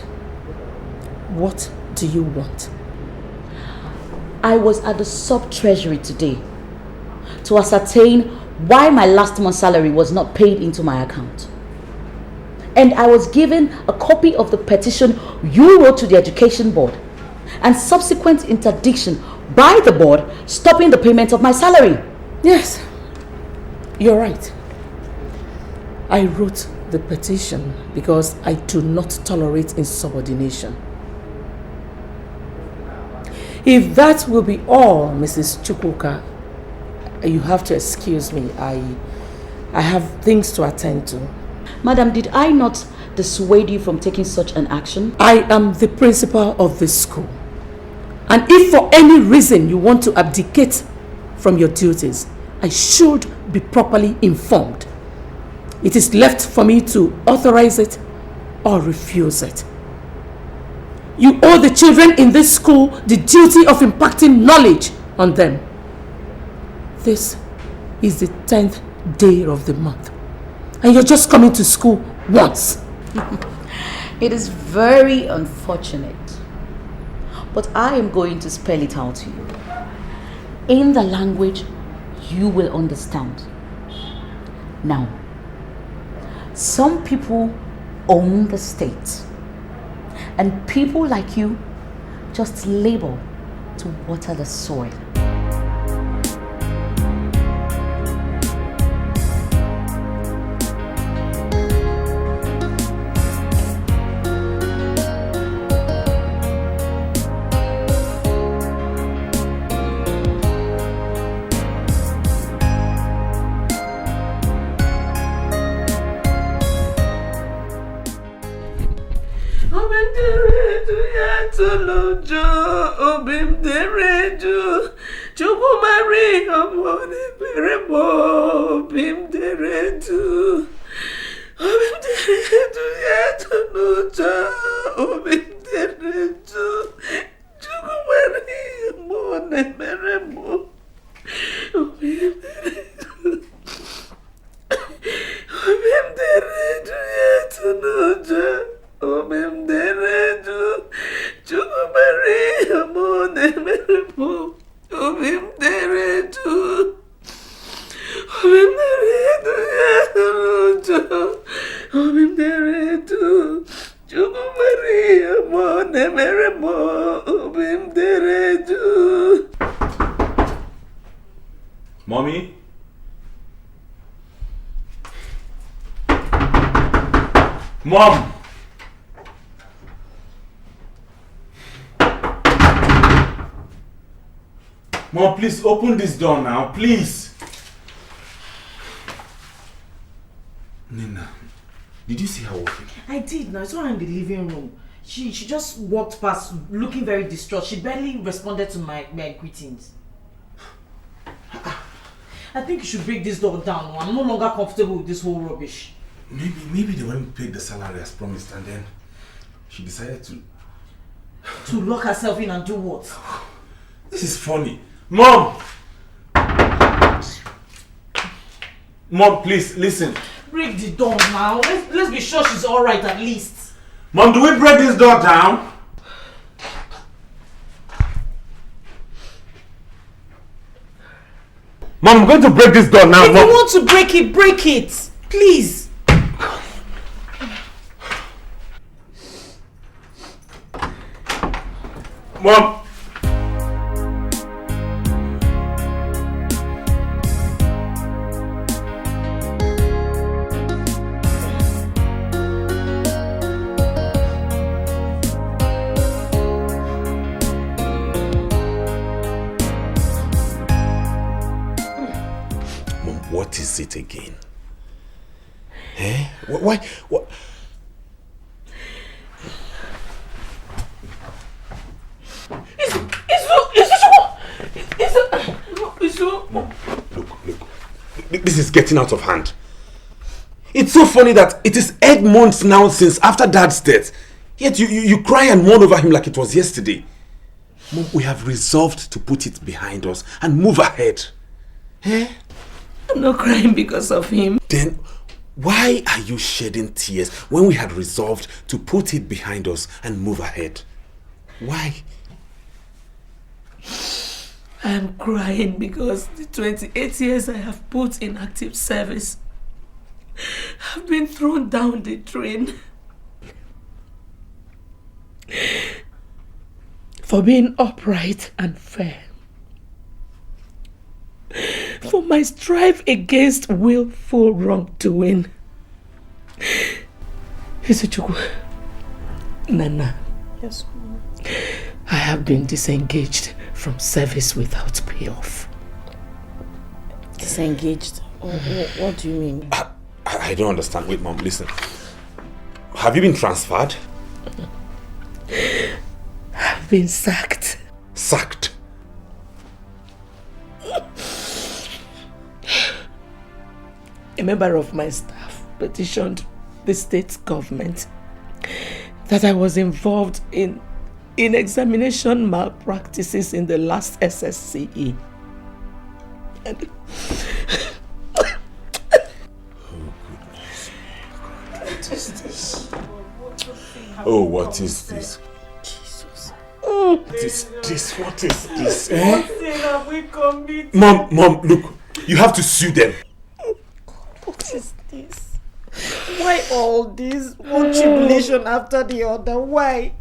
What do you want? I was at the sub-treasury today to ascertain why my last month's salary was not paid into my account. And I was given a copy of the petition you wrote to the education board and subsequent interdiction by the board stopping the payment of my salary. Yes, you're right. I wrote the petition because I do not tolerate insubordination. If that will be all, Mrs. Chukwuka, you have to excuse me. I have things to attend to. Madam, did I not dissuade you from taking such an action? I am the principal of this school. And if for any reason you want to abdicate from your duties, I should be properly informed. It is left for me to authorize it or refuse it. You owe the children in this school the duty of imparting knowledge on them. This is the 10th day of the month, and you're just coming to school once. It is very unfortunate, but I am going to spell it out to you in the language you will understand. Now, some people own the state, and people like you just labor to water the soil. Mommy? Mom! Mom, please open this door now, please. Nina, did you see her walking? I did. Now I saw her in the living room. She just walked past looking very distraught. She barely responded to my greetings. I think you should break this door down. I'm no longer comfortable with this whole rubbish. Maybe they weren't paid the salary as promised, and then she decided to lock herself in and do what? This is funny. Mom! Mom, please, listen. Break the door now. Let's be sure she's alright at least. Mom, do we break this door down? Mom, I'm going to break this door now. If you want to break it, break it. Please. Mom! What is it again? Eh? Why? What? Look. This is getting out of hand. It's so funny that it is 8 months now since after Dad's death. Yet you cry and mourn over him like it was yesterday. Mom, we have resolved to put it behind us and move ahead. Eh? I'm not crying because of him. Then why are you shedding tears when we had resolved to put it behind us and move ahead? Why? I am crying because the 28 years I have put in active service have been thrown down the drain. For being upright and fair. For my strife against willful wrongdoing. Chukwu, Nana. Yes. I have been disengaged from service without payoff. Disengaged? What do you mean? I don't understand. Wait, Mom, listen. Have you been transferred? I've been sacked. Sacked? A member of my staff petitioned the state government that I was involved in examination malpractices in the last SSCE. And what is this? Oh, what is this? Jesus. What is this? What sin have we committed? Mom, look, you have to sue them. What is this? Why all this? One tribulation after the other? Why?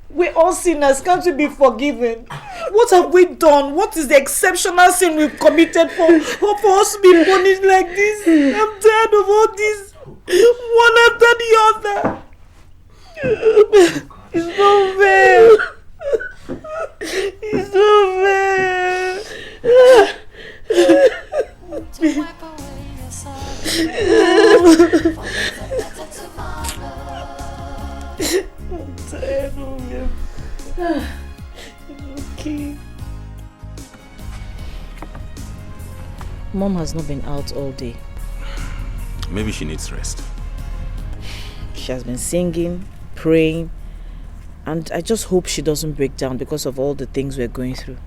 We're all sinners. Can't we be forgiven? What have we done? What is the exceptional sin we've committed for us to be punished like this? I'm tired of all this. One after the other. It's not fair. It's not fair. I'm tired of him. Okay. Mom has not been out all day. Maybe she needs rest. She has been singing, praying, and I just hope she doesn't break down because of all the things we're going through.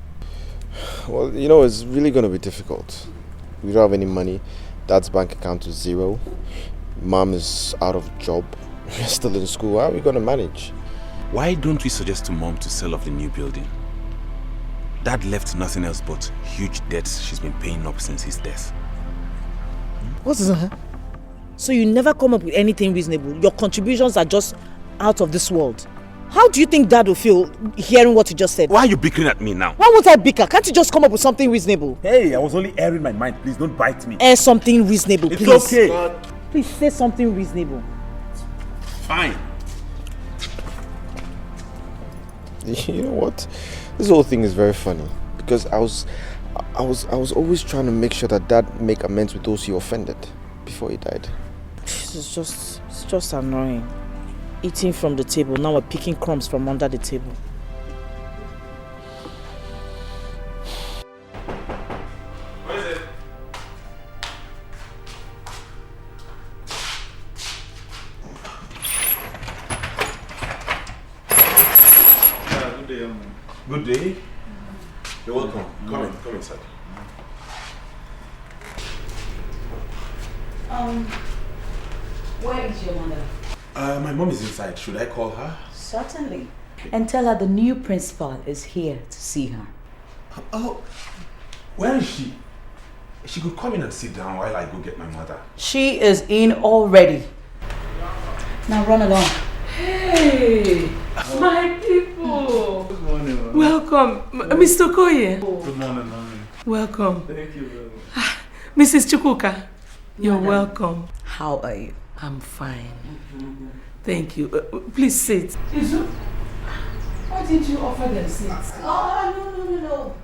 Well, you know, it's really going to be difficult. We don't have any money. Dad's bank account is 0. Mom is out of job. We're still in school. How are we going to manage? Why don't we suggest to Mom to sell off the new building? Dad left nothing else but huge debts she's been paying up since his death. What is that? So you never come up with anything reasonable? Your contributions are just out of this world. How do you think Dad will feel hearing what you just said? Why are you bickering at me now? Why won't I bicker? Can't you just come up with something reasonable? Hey, I was only airing my mind. Please don't bite me. Air something reasonable, it's please. It's okay. Please say something reasonable. Fine. You know what? This whole thing is very funny because I was always trying to make sure that Dad make amends with those he offended before he died. It's just annoying. Eating from the table, now we're picking crumbs from under the table. What is it? Good day, young man. Good day. You're welcome. Come inside. Where is your mother? My mom is inside. Should I call her? Certainly. And tell her the new principal is here to see her. Oh, where is she? She could come in and sit down while I go get my mother. She is in already. Now run along. Hey, my people. Good morning, Mama. Welcome, Mr. Koye. Good morning, Mommy. Welcome. Thank you very much. Mrs. Chukwuka, you're welcome. How are you? I'm fine. Thank you. Please sit. Why did you offer them seats? Oh, no.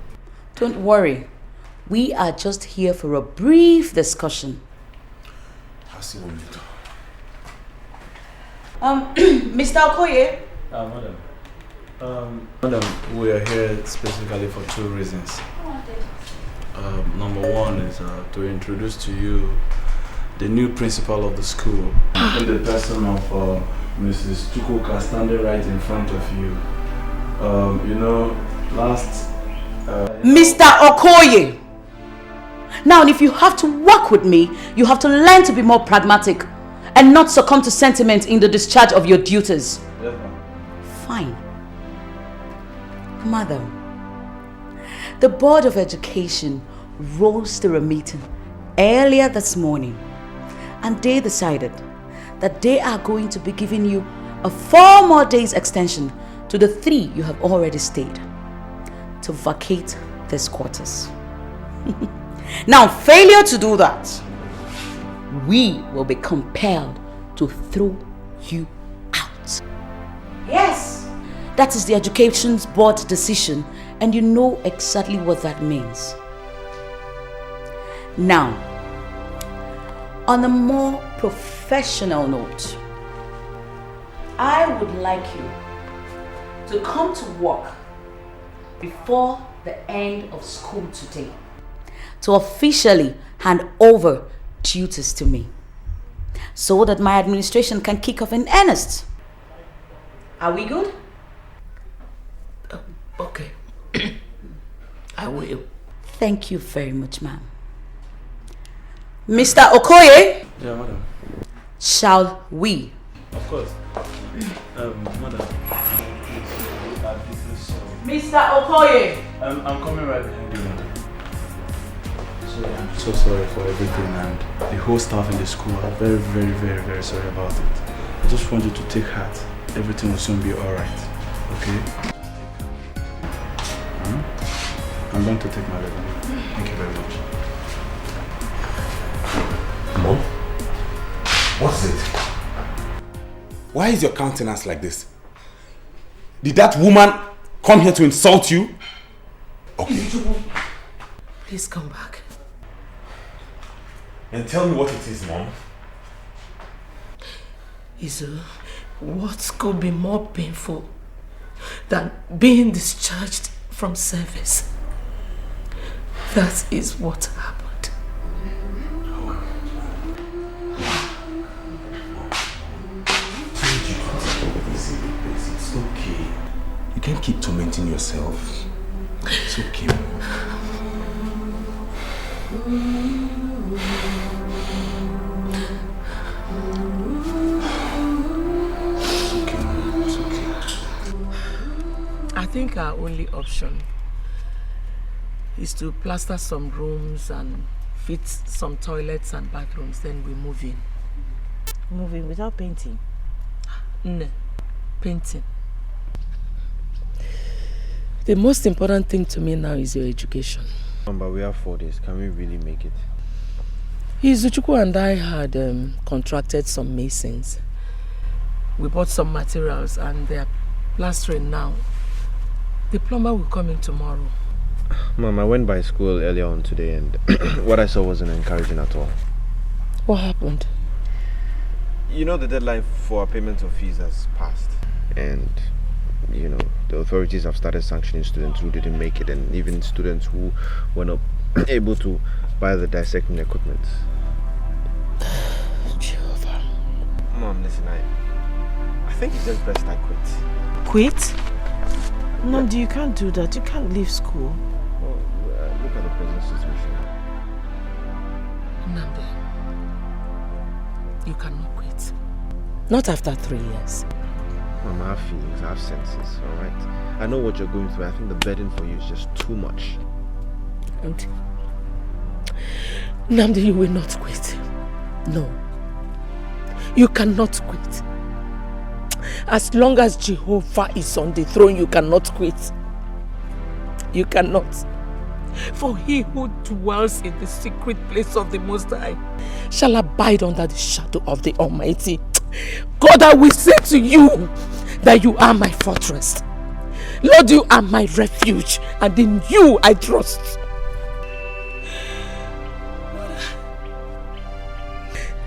Don't worry. We are just here for a brief discussion. I'll see you later. Mr. Okoye. Madam. Madam, we are here specifically for 2 reasons. Number 1 is to introduce to you the new principal of the school, in the person of Mrs. Chukwuka standing right in front of you. You know, last... Mr. Okoye! Now, if you have to work with me, you have to learn to be more pragmatic and not succumb to sentiment in the discharge of your duties. Yes, fine. Madam, the Board of Education rose to a meeting earlier this morning, and they decided that they are going to be giving you a 4 more days extension to the 3 you have already stayed to vacate these quarters. Now, failure to do that, we will be compelled to throw you out. Yes! That is the Education Board decision, and you know exactly what that means. Now, on a more professional note, I would like you to come to work before the end of school today to officially hand over duties to me so that my administration can kick off in earnest. Are we good? Okay. I will. Thank you very much, ma'am. Mr. Okoye? Yeah, madam. Shall we? Of course. Madam. Mr. Okoye! I'm coming right behind you, madam. So I'm so sorry for everything, and the whole staff in the school are very, very, very, very sorry about it. I just want you to take heart. Everything will soon be alright. Okay? I'm going to take my leave. Thank you very much. Mom? What's it? Why is your countenance like this? Did that woman come here to insult you? Okay. Please come back. And tell me what it is, Mom. Izu, what could be more painful than being discharged from service? That is what happened. It's okay. You can't keep tormenting yourself. It's okay, Mom. I think our only option is to plaster some rooms and fit some toilets and bathrooms, then we move in. Move in without painting? No, painting. The most important thing to me now is your education. But we have 4 days. Can we really make it? Izuchukwu and I had contracted some masons. We bought some materials and they are plastering now. The plumber will come in tomorrow. Mom, I went by school earlier on today and what I saw wasn't encouraging at all. What happened? You know, the deadline for our payment of fees has passed. And, you know, the authorities have started sanctioning students who didn't make it, and even students who were not able to buy the dissecting equipment. Jehovah. Mom, listen, I think it's just best I quit. Quit? Nandi, you can't do that. You can't leave school. Well, look at the present situation. Nandi, you cannot quit. Not after 3 years. Mom, I have feelings, I have senses, alright? I know what you're going through. I think the burden for you is just too much. Namdi, you will not quit. No. You cannot quit. As long as Jehovah is on the throne, you cannot quit. You cannot. For he who dwells in the secret place of the Most High shall abide under the shadow of the Almighty. God, I will say to you that you are my fortress. Lord, you are my refuge, and in you I trust.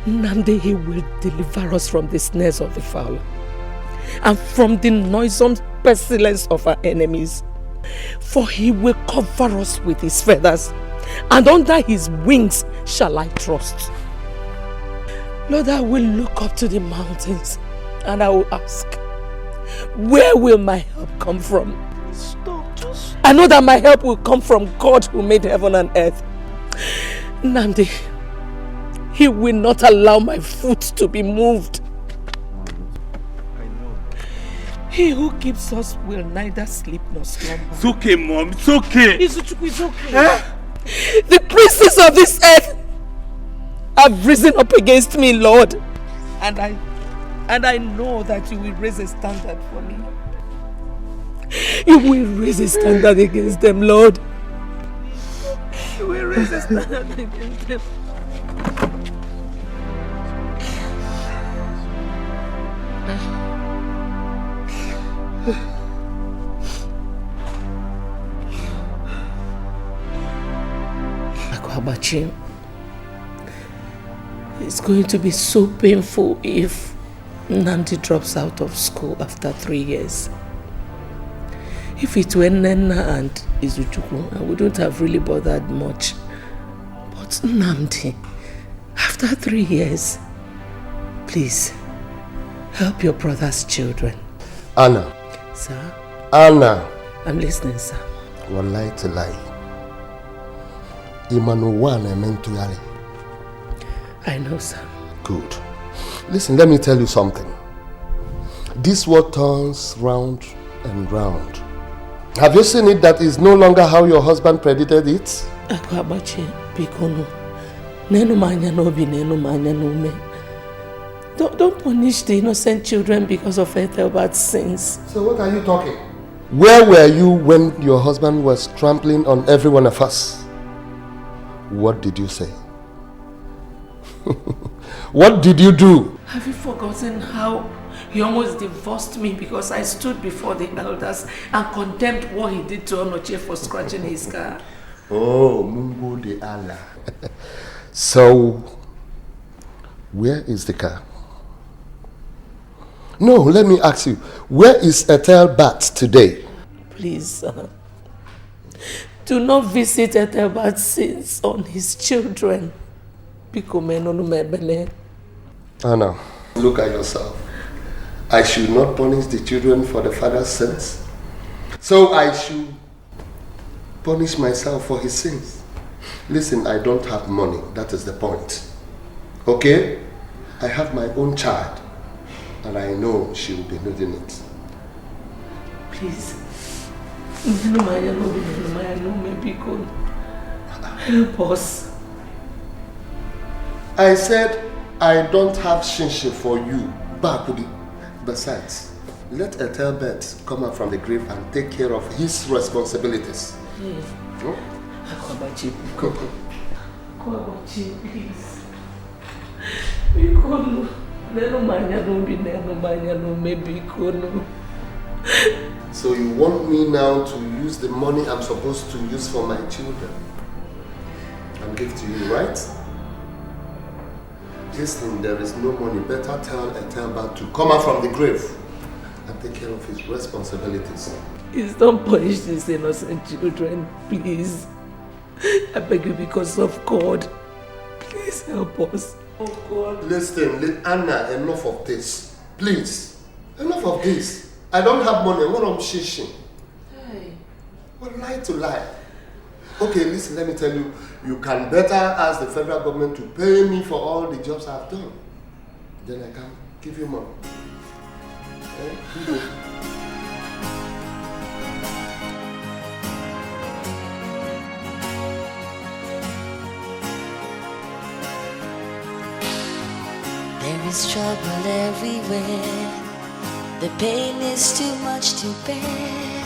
Nande, he will deliver us from the snares of the fowler and from the noisome pestilence of our enemies. For he will cover us with his feathers, and under his wings shall I trust. Lord, I will look up to the mountains and I will ask, where will my help come from? Stop, just... I know that my help will come from God who made heaven and earth. Nnamdi, He will not allow my foot to be moved. He who keeps us will neither sleep nor slumber. It's okay, Mom. It's okay. It's okay. The princes of this earth have risen up against me, Lord. And I know that you will raise a standard for me. You will raise a standard against them, Lord. You will raise a standard against them. Akwabachi, it's going to be so painful if Nnamdi drops out of school after 3 years. If it were Nena and Izuchukwu, I wouldn't have really bothered much. But Nnamdi, after 3 years, please, help your brother's children. Anna. Sir? Anna. I'm listening, sir. Wallahi to lie. Imanu mentally. I know, sir. Good. Listen, let me tell you something. This world turns round and round. Have you seen it that is no longer how your husband predicted it? Akwabachi, Bikono. Nenu manya no bi nenu manya no me. Don't punish the innocent children because of Ethelbert's sins. So what are you talking? Where were you when your husband was trampling on every one of us? What did you say? What did you do? Have you forgotten how he almost divorced me because I stood before the elders and condemned what he did to Onoche for scratching his car? Oh, Mungo de Allah. So, where is the car? No, let me ask you, where is Ethelbert today? Please, do not visit Ethelbert's sins on his children. Anna, look at yourself. I should not punish the children for the father's sins. So I should punish myself for his sins. Listen, I don't have money. That is the point. Okay? I have my own child. And I know she will be needing it. Please. Help us. I said I don't have shinshin for you. Bakudi. Besides, let Ethelbert come out from the grave and take care of his responsibilities. Akwabachi, please. So you want me now to use the money I'm supposed to use for my children and give to you, right? Listen, there is no money. Better tell Ethelbert to come out from the grave and take care of his responsibilities. Please don't punish these innocent children, please. I beg you because of God. Please help us. Oh God. Listen, Anna, enough of this. Please. Enough of this. I don't have money. What am I shishing? Hey. Well, lie to lie. Okay, listen, let me tell you. You can better ask the federal government to pay me for all the jobs I've done. Then I can give you money. There is trouble everywhere. The pain is too much to bear.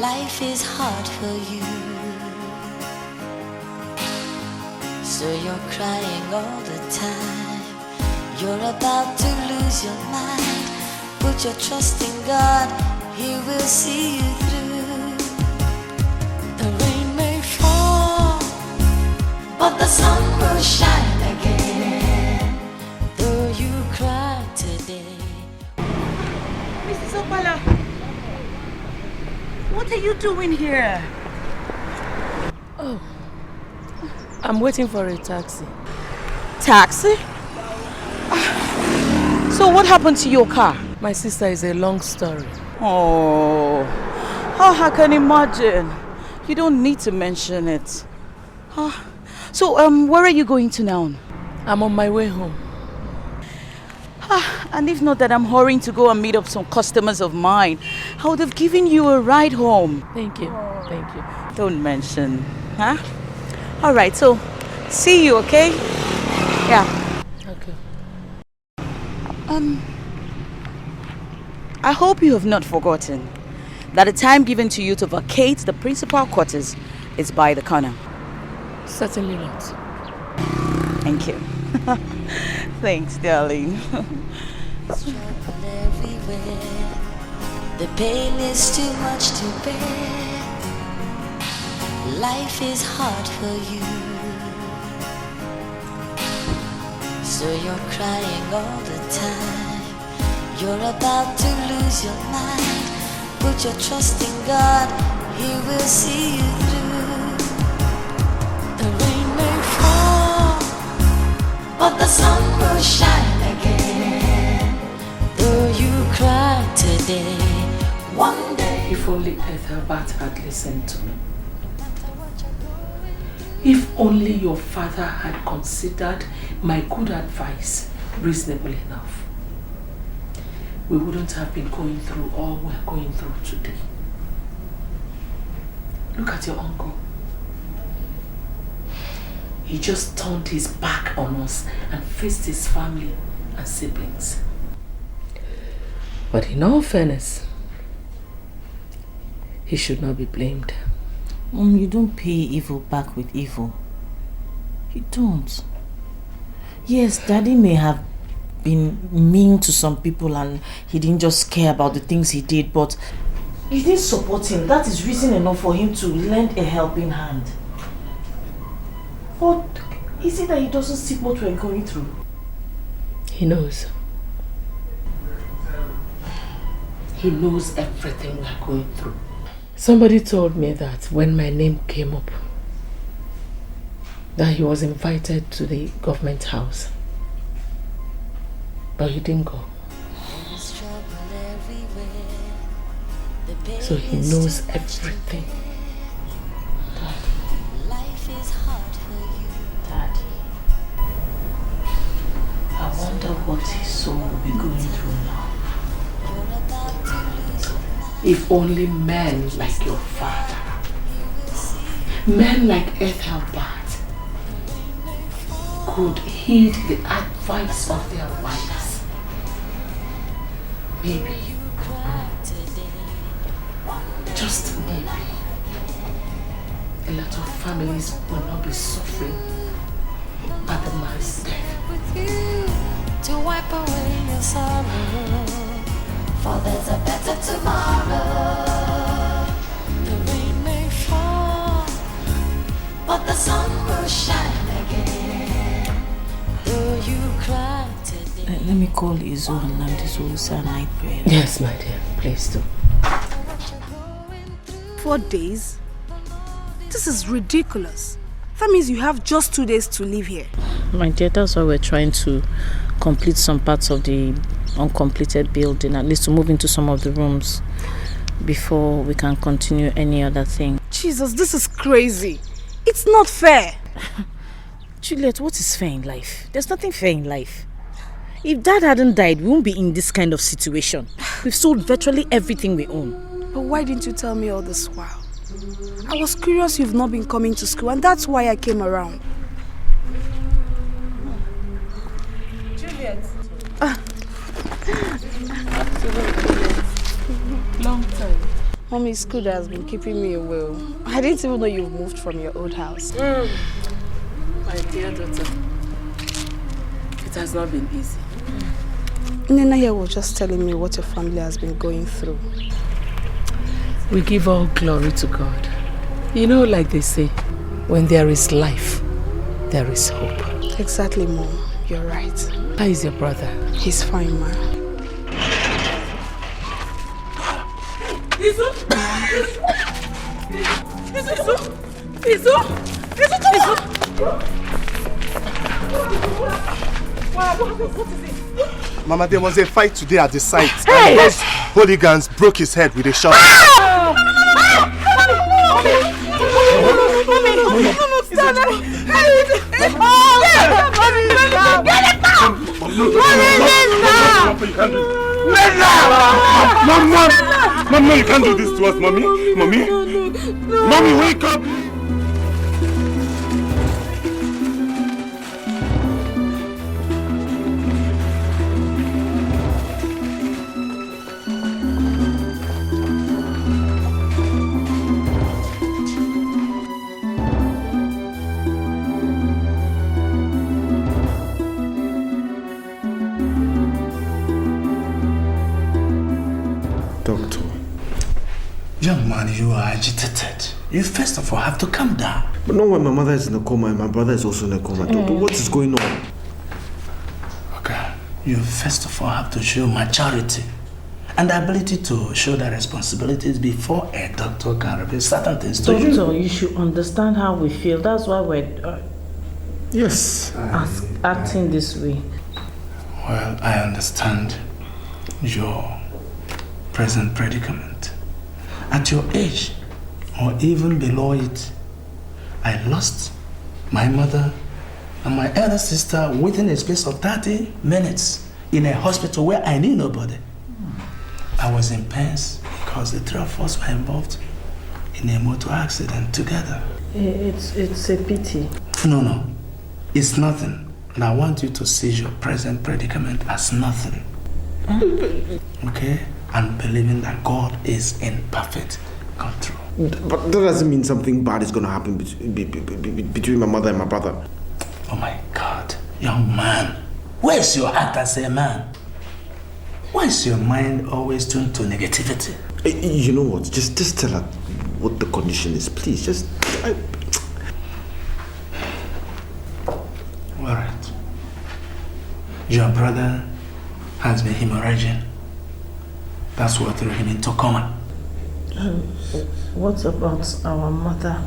Life is hard for you. So you're crying all the time. You're about to lose your mind. Put your trust in God, He will see you through. The rain may fall, but the sun will shine again. Though you cry today. Mrs. Opala, what are you doing here? Oh. I'm waiting for a taxi. Taxi? So what happened to your car? My sister, is a long story. Oh, I can imagine. You don't need to mention it. So, where are you going to now? I'm on my way home. And if not that I'm hurrying to go and meet up some customers of mine, I would have given you a ride home. Thank you. Thank you. Don't mention. Huh? All right, so see you, okay? Yeah. Okay. I hope you have not forgotten that the time given to you to vacate the principal quarters is by the corner. Certainly not. Thank you. Thanks, darling. Trouble everywhere. The pain is too much to bear. Life is hard for you. So you're crying all the time. You're about to lose your mind. Put your trust in God, He will see you through. The rain may fall, but the sun will shine again. Though you cry today, one day. If only Ethelbert had listened to me. If only your father had considered my good advice reasonable enough, we wouldn't have been going through all we're going through today. Look at your uncle. He just turned his back on us and faced his family and siblings. But in all fairness, he should not be blamed. You don't pay evil back with evil. You don't. Yes, Daddy may have been mean to some people and he didn't just care about the things he did, but you didn't support him. That is reason enough for him to lend a helping hand. But is it that he doesn't see what we're going through? He knows. He knows everything we're going through. Somebody told me that when my name came up, that he was invited to the government house. But he didn't go. So he knows everything. Daddy, I wonder what his soul will be going through now. If only men like your father, men like Ethelbert, could heed the advice of their wives. Maybe, just maybe, a lot of families will not be suffering at the man's death. With you to wipe away your sorrow, for there's a better tomorrow. The rain may fall, but the sun will shine again. Though you cry today. Let me call Izu and learn this whole night prayer. Yes, my dear, please do. 4 days? This is ridiculous. That means you have just 2 days to live here. My dear, that's why we're trying to complete some parts of the uncompleted building, at least to move into some of the rooms before we can continue any other thing. Jesus, this is crazy. It's not fair. Juliet, what is fair in life? There's nothing fair in life. If Dad hadn't died, we won't be in this kind of situation. We've sold virtually everything we own. But why didn't you tell me all this while? I was curious you've not been coming to school, and that's why I came around. Juliet. Long time. Mommy, school has been keeping me away. I didn't even know you've moved from your old house. My dear daughter, it has not been easy. Nina here was just telling me what your family has been going through. We give all glory to God. You know, like they say, when there is life, there is hope. Exactly, Mom. You're right. How is your brother? He's fine, Ma. Izu! What is it? Mama, there was a fight today at the site. Hey! And those hooligans broke his head with a shot. Mama, you can't do this to us, mommy. Mommy, wake up. Doctor. Young man, you are agitated. You first of all have to calm down. But not when my mother is in a coma and my brother is also in a coma. Doctor, what is going on? Okay. You first of all have to show maturity and the ability to show the responsibilities before a doctor can reveal certain things to you. Doctor, you should understand how we feel. That's why we're acting this way. Well, I understand your present predicament. At your age, or even below it, I lost my mother and my elder sister within a space of 30 minutes in a hospital where I knew nobody. I was in pains because the three of us were involved in a motor accident together. It's a pity. No, it's nothing. And I want you to see your present predicament as nothing. Okay? And believing that God is in perfect control. But that doesn't mean something bad is going to happen between my mother and my brother. Oh my God, young man. Where's your heart as a man? Why is your mind always tuned to negativity? You know what? Just tell her what the condition is, please. Just... Alright. Your brother has been hemorrhaging. That's what threw him into coma. What about our mother?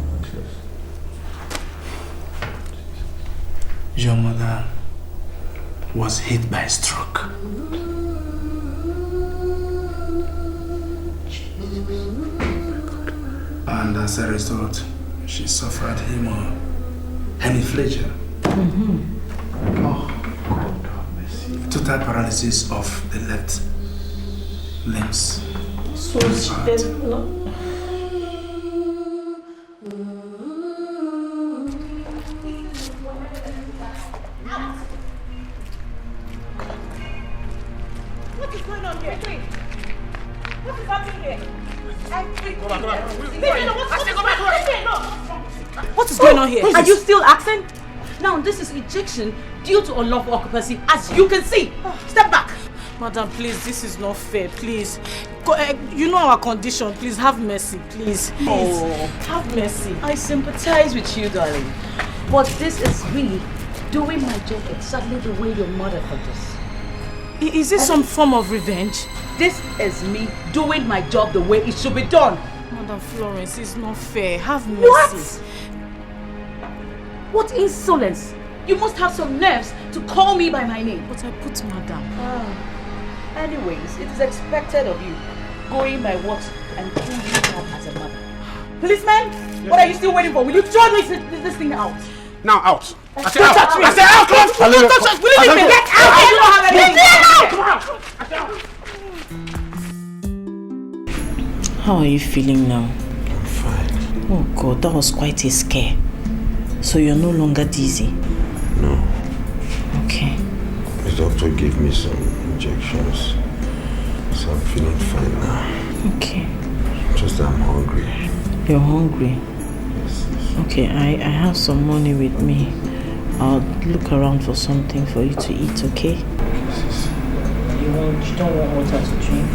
Your mother was hit by a stroke. And as a result, she suffered hemiplegia. Total paralysis of the left limbs. So there's no... What is going on here? What is happening here? What is going on here? Are you still asking? Now this is rejection due to unlawful occupancy, as you can see. Step back. Madam, please, this is not fair, please. You know our condition, please have mercy, please. Have mercy. I sympathize with you, darling. But this is me doing my job exactly the way your mother taught us. Is this some form of revenge? This is me doing my job the way it should be done. Madam Florence, it's not fair. Have mercy. What insolence! You must have some nerves to call me by my name. But I put madam. Anyways, it is expected of you, going my works and pulling me out as a mother. Policeman, what are you still waiting for? Will you throw this thing out? Now out! I say Don't out! touch me! I say out! Come on! Don't touch us! Will you leave me? Get out! I don't have anything! How are you feeling now? I'm fine. Oh God, that was quite a scare. So you're no longer dizzy? No. Okay. The doctor gave me some injections, so I'm feeling fine now. Okay. Just that I'm hungry. You're hungry? Yes. Okay, I have some money with me. I'll look around for something for you to eat, okay? You don't want water to drink?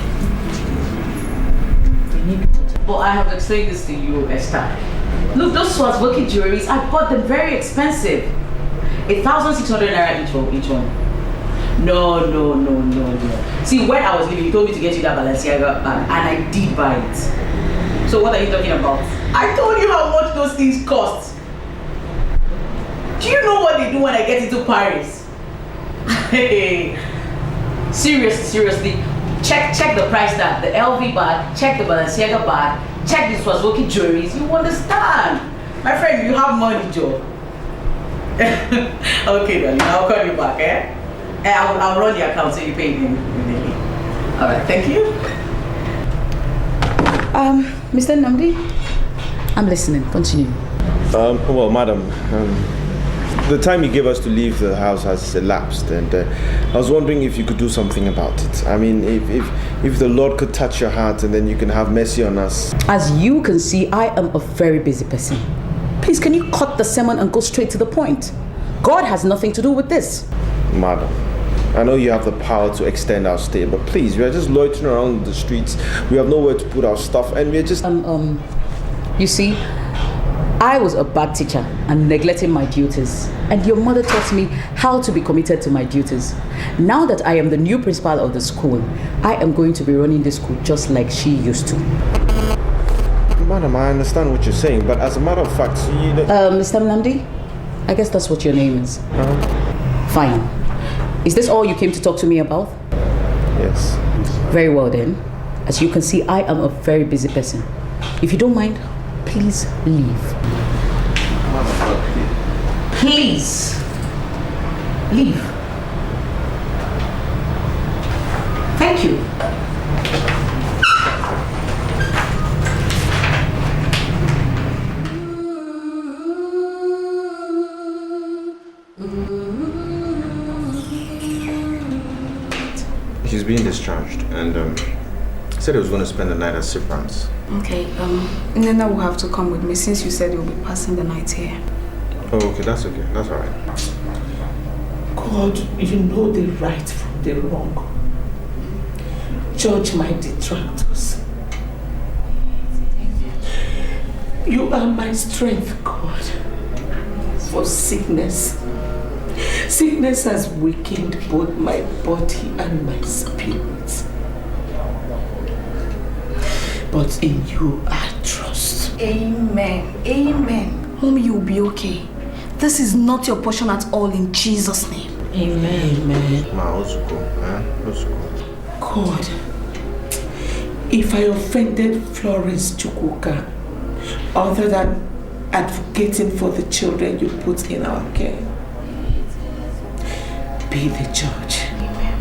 You need water. But I have explained this to you, Esther. Look, those Swarovski jewelries, I bought them very expensive. 1,600 naira each one. No. See, when I was leaving, you told me to get you that Balenciaga bag, and I did buy it. So what are you talking about? I told you how much those things cost. Do you know what they do when I get into Paris? Hey, seriously. Check the price tag, the LV bag, check the Balenciaga bag, check the Swarovski jewelries. You understand? My friend, you have money, Joe. Okay, darling, I'll call you back, eh? I'll run the account so you pay me immediately. Alright, thank you. Mr. Namdi? I'm listening. Continue. Well, madam, the time you gave us to leave the house has elapsed, and I was wondering if you could do something about it. I mean, if the Lord could touch your heart and then you can have mercy on us. As you can see, I am a very busy person. Please, can you cut the sermon and go straight to the point? God has nothing to do with this. Madam, I know you have the power to extend our stay, but please, we are just loitering around the streets. We have nowhere to put our stuff, and we're just... You see, I was a bad teacher and neglecting my duties. And your mother taught me how to be committed to my duties. Now that I am the new principal of the school, I am going to be running the school just like she used to. Madam, I understand what you're saying, but as a matter of fact, you know... Mr. Mlamdi, I guess that's what your name is. Fine. Is this all you came to talk to me about? Yes. Very well then. As you can see, I am a very busy person. If you don't mind, please leave. Please. Leave. Thank you. He's being discharged, and said he was going to spend the night at Cyprans. Okay, Nena will have to come with me since you said you'll be passing the night here. Oh, okay, that's okay. That's all right. God, you know the right from the wrong. Judge my detractors. You are my strength, God, for sickness. Sickness has weakened both my body and my spirit. But in you I trust. Amen. Amen. Mommy, you'll be okay. This is not your portion at all in Jesus' name. Amen. Amen. God, if I offended Florence Chukwuka, other than advocating for the children you put in our care, be the judge. Amen.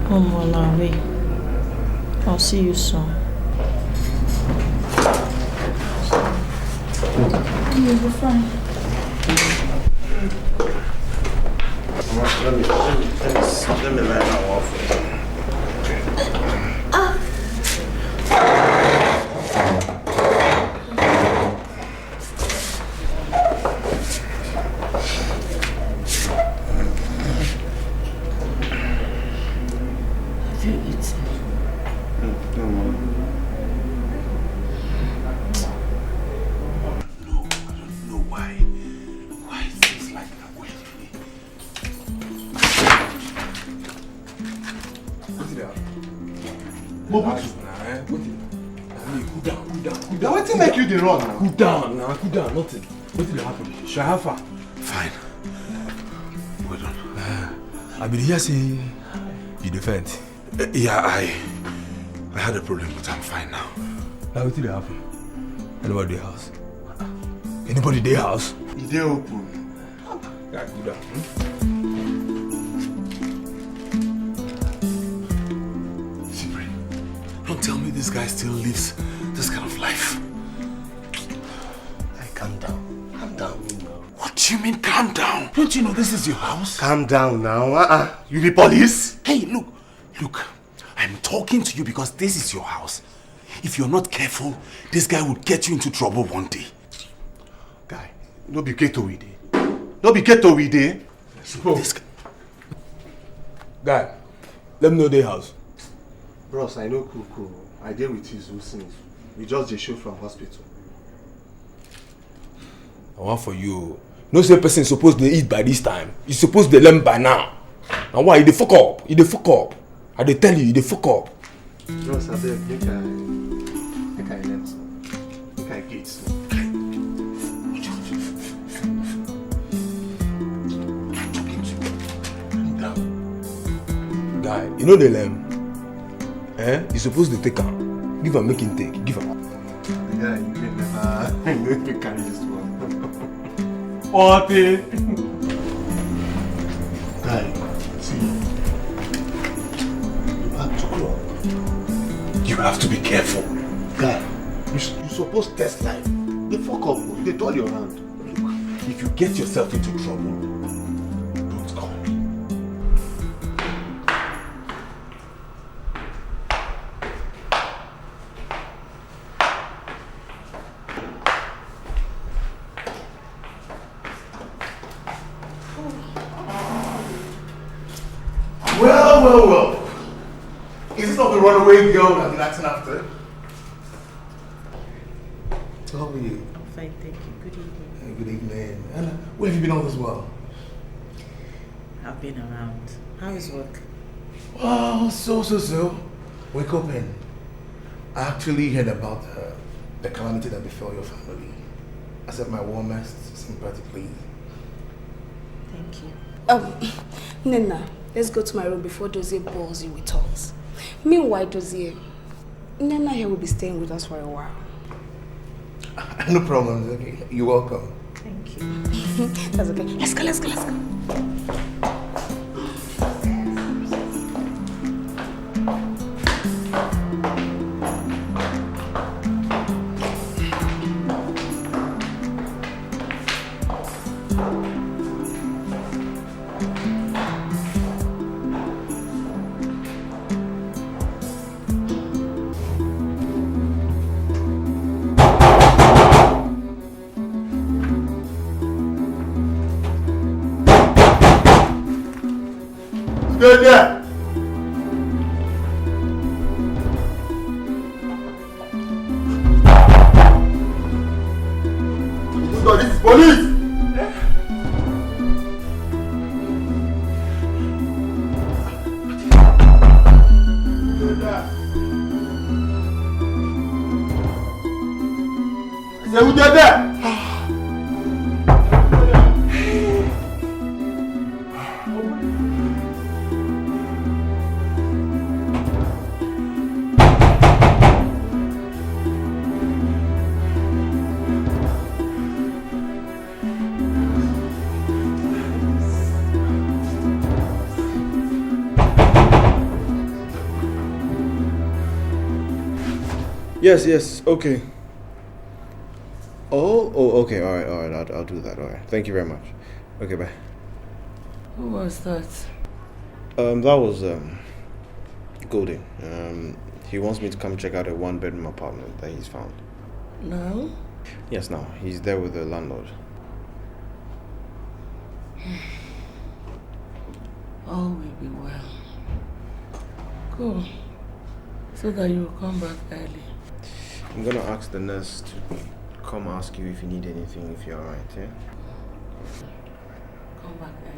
Come on, away. I'll see you soon. You'll be fine. Let me lie down off. Cool down, nothing. What did happen? Should I have her? Fine. Well done. I been here say you defend. Yeah, I had a problem, but I'm fine now. What did happen? Anybody in the house? Anybody in the house? They open. Yeah, good down. Sibri, don't tell me this guy still lives this kind of life. Calm down. What do you mean, calm down? Don't you know this is your house? Calm down now. You be police? Hey, look. I'm talking to you because this is your house. If you're not careful, this guy will get you into trouble one day. Guy, don't be ghetto with it. Don't be ghetto with it. Guy, let me know their house. Bros, I know cool. I deal with his since. We just show from hospital. I want for you. No say person supposed to eat by this time. You supposed to learn by now. And why? You dey fuck up. I dey tell you, you dey fuck up. Bros, I beg, make I... Guy, you know the lamb? Eh? You're supposed to take her. Give her, make him take. Give her. Yeah, you can never carry this one. What? Guy, see, you have to grow up. You have to be careful. Guy, you're supposed to test life. They fuck up, they turn your hand. Look, if you get yourself into trouble, don't call me. Well. Is this not the runaway girl that I've been acting after? How are you? I'm fine, thank you. Good evening. Good evening. And where have you been all this while? I've been around. How is work? Oh, so. Wake up and I actually heard about the calamity that befell your family. I sent my warmest sympathy, please. Thank you. Nena, let's go to my room before Dozie bores you with talks. Meanwhile, Dozie, Nena here will be staying with us for a while. No problem, okay. You're welcome. Thank you. That's okay. Let's go. Good there. No, this is police. Good there. Say who did that? Yes, okay. Oh, okay, all right, I'll do that, all right. Thank you very much. Okay, bye. Who was that? That was, Golden. He wants me to come check out a one-bedroom apartment that he's found. Now? Yes, now. He's there with the landlord. All will be well. Go. So that you will come back early. I'm gonna ask the nurse to come ask you if you need anything, if you're alright, yeah? Come back early.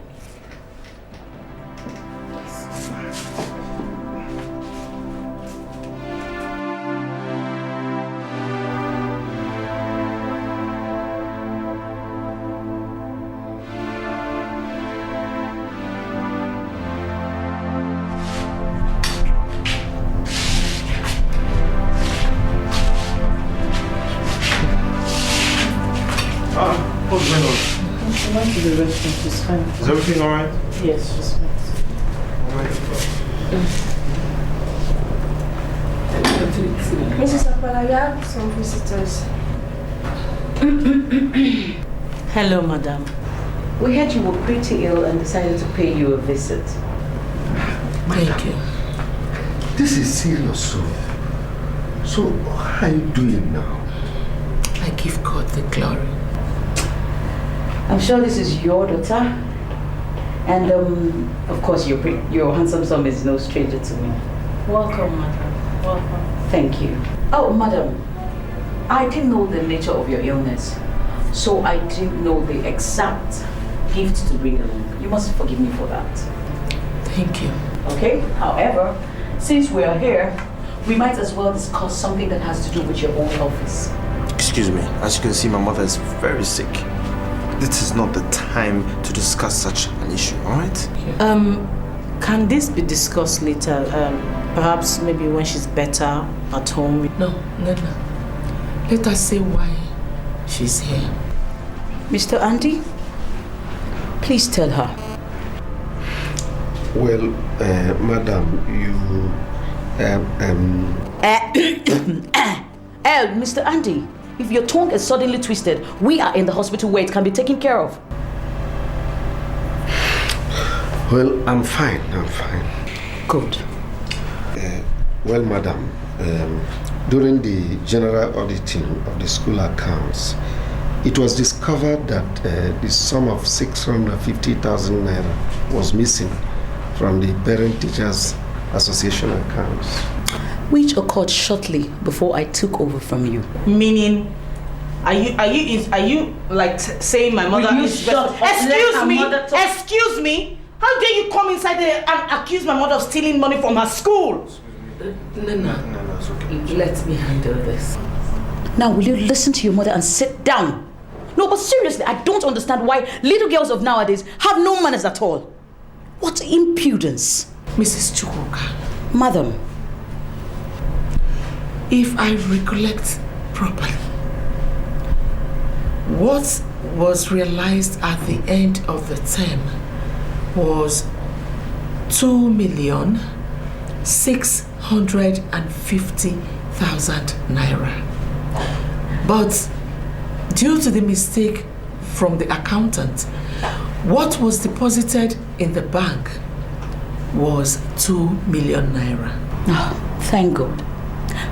What's going on? I went to the restroom, she's fine. Is everything alright? Yes, she's fine. Mrs. Apalaya, some visitors. Hello, madam. We heard you were pretty ill and decided to pay you a visit. Thank you. This is serious, so how are you doing now? I give God the glory. I'm sure this is your daughter. And of course, your handsome son is no stranger to me. Welcome, madam. Welcome. Thank you. Oh, madam, I didn't know the nature of your illness, so I didn't know the exact gift to bring along. You must forgive me for that. Thank you. Okay? However, since we are here, we might as well discuss something that has to do with your own office. Excuse me, as you can see, my mother is very sick. This is not the time to discuss such an issue, alright? Can this be discussed later? Perhaps maybe when she's better at home? No, Nana. Let us say why she's here. Mr. Andy, please tell her. Well, madam, you... Mr. Andy, if your tongue is suddenly twisted, we are in the hospital where it can be taken care of. Well, I'm fine. Good. Well, madam, during the general auditing of the school accounts, it was discovered that the sum of 650,000 naira was missing from the Parent Teachers Association accounts. Which occurred shortly before I took over from you. Meaning, are you like saying my mother is... Excuse me? How dare you come inside there and accuse my mother of stealing money from her school? Nana, it's okay. Let me handle this. Now, will you listen to your mother and sit down? No, but seriously, I don't understand why little girls of nowadays have no manners at all. What impudence. Mrs. Chukwuka. Madam. If I recollect properly, what was realized at the end of the term was 2,650,000 naira. But due to the mistake from the accountant, what was deposited in the bank was 2 million naira. Oh, thank God.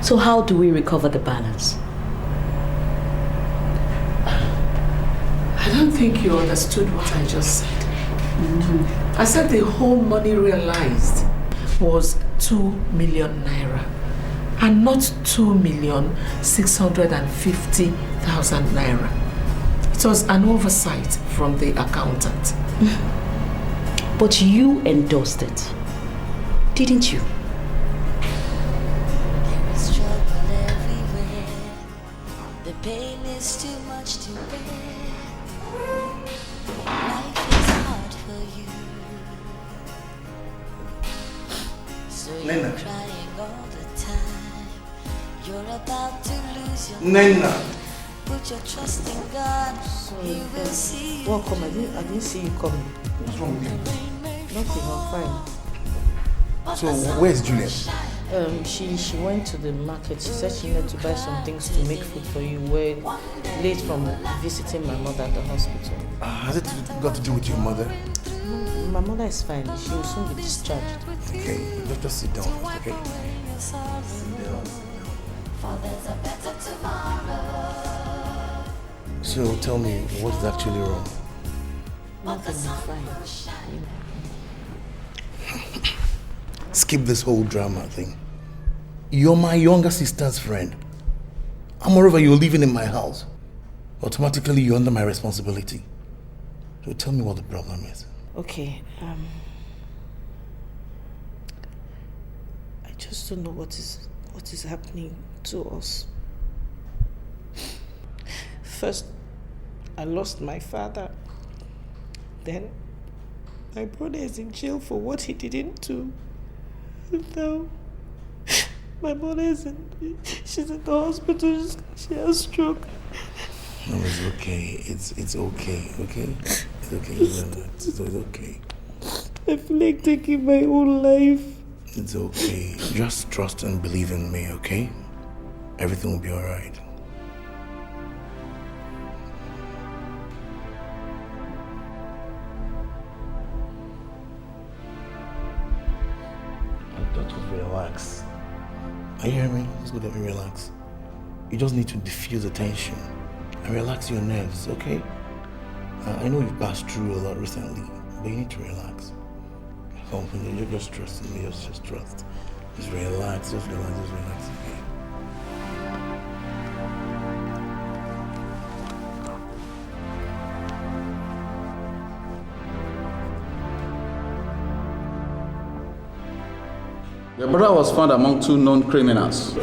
So how do we recover the balance? I don't think you understood what I just said. I said the whole money realized was 2 million naira and not 2,650,000 naira. It was an oversight from the accountant. But you endorsed it, didn't you? There is trouble everywhere. The pain is too much to bear. Life is hard for you. So you're crying all the time. You're about to lose your Nena. Put your trust in God. He will see you. Welcome. I didn't see you coming. What's wrong with you? Nothing, I'm fine. So, where's Juliet? She went to the market. She said she needed to buy some things to make food for you. We're late from visiting my mother at the hospital. Has it got to do with your mother? My mother is fine. She will soon be discharged. Okay, just sit down, okay? So tell me, what is actually wrong? Nothing, I'm fine. Skip this whole drama thing. You're my younger sister's friend. And moreover, you're living in my house. Automatically, you're under my responsibility. So tell me what the problem is. Okay, I just don't know what is happening to us. First, I lost my father. Then, my brother is in jail for what he didn't do. Now, my mother she's in the hospital. She has stroke. No, it's okay. It's okay, okay? It's okay. It's okay. I feel like taking my own life. It's okay. Just trust and believe in me, okay? Everything will be alright. Relax. Are you hearing me? It's good that we relax. You just need to diffuse the tension and relax your nerves, okay? I know you've passed through a lot recently, but you need to relax. You just trust in me, just trust. Just relax, okay? Your brother was found among 2 known criminals.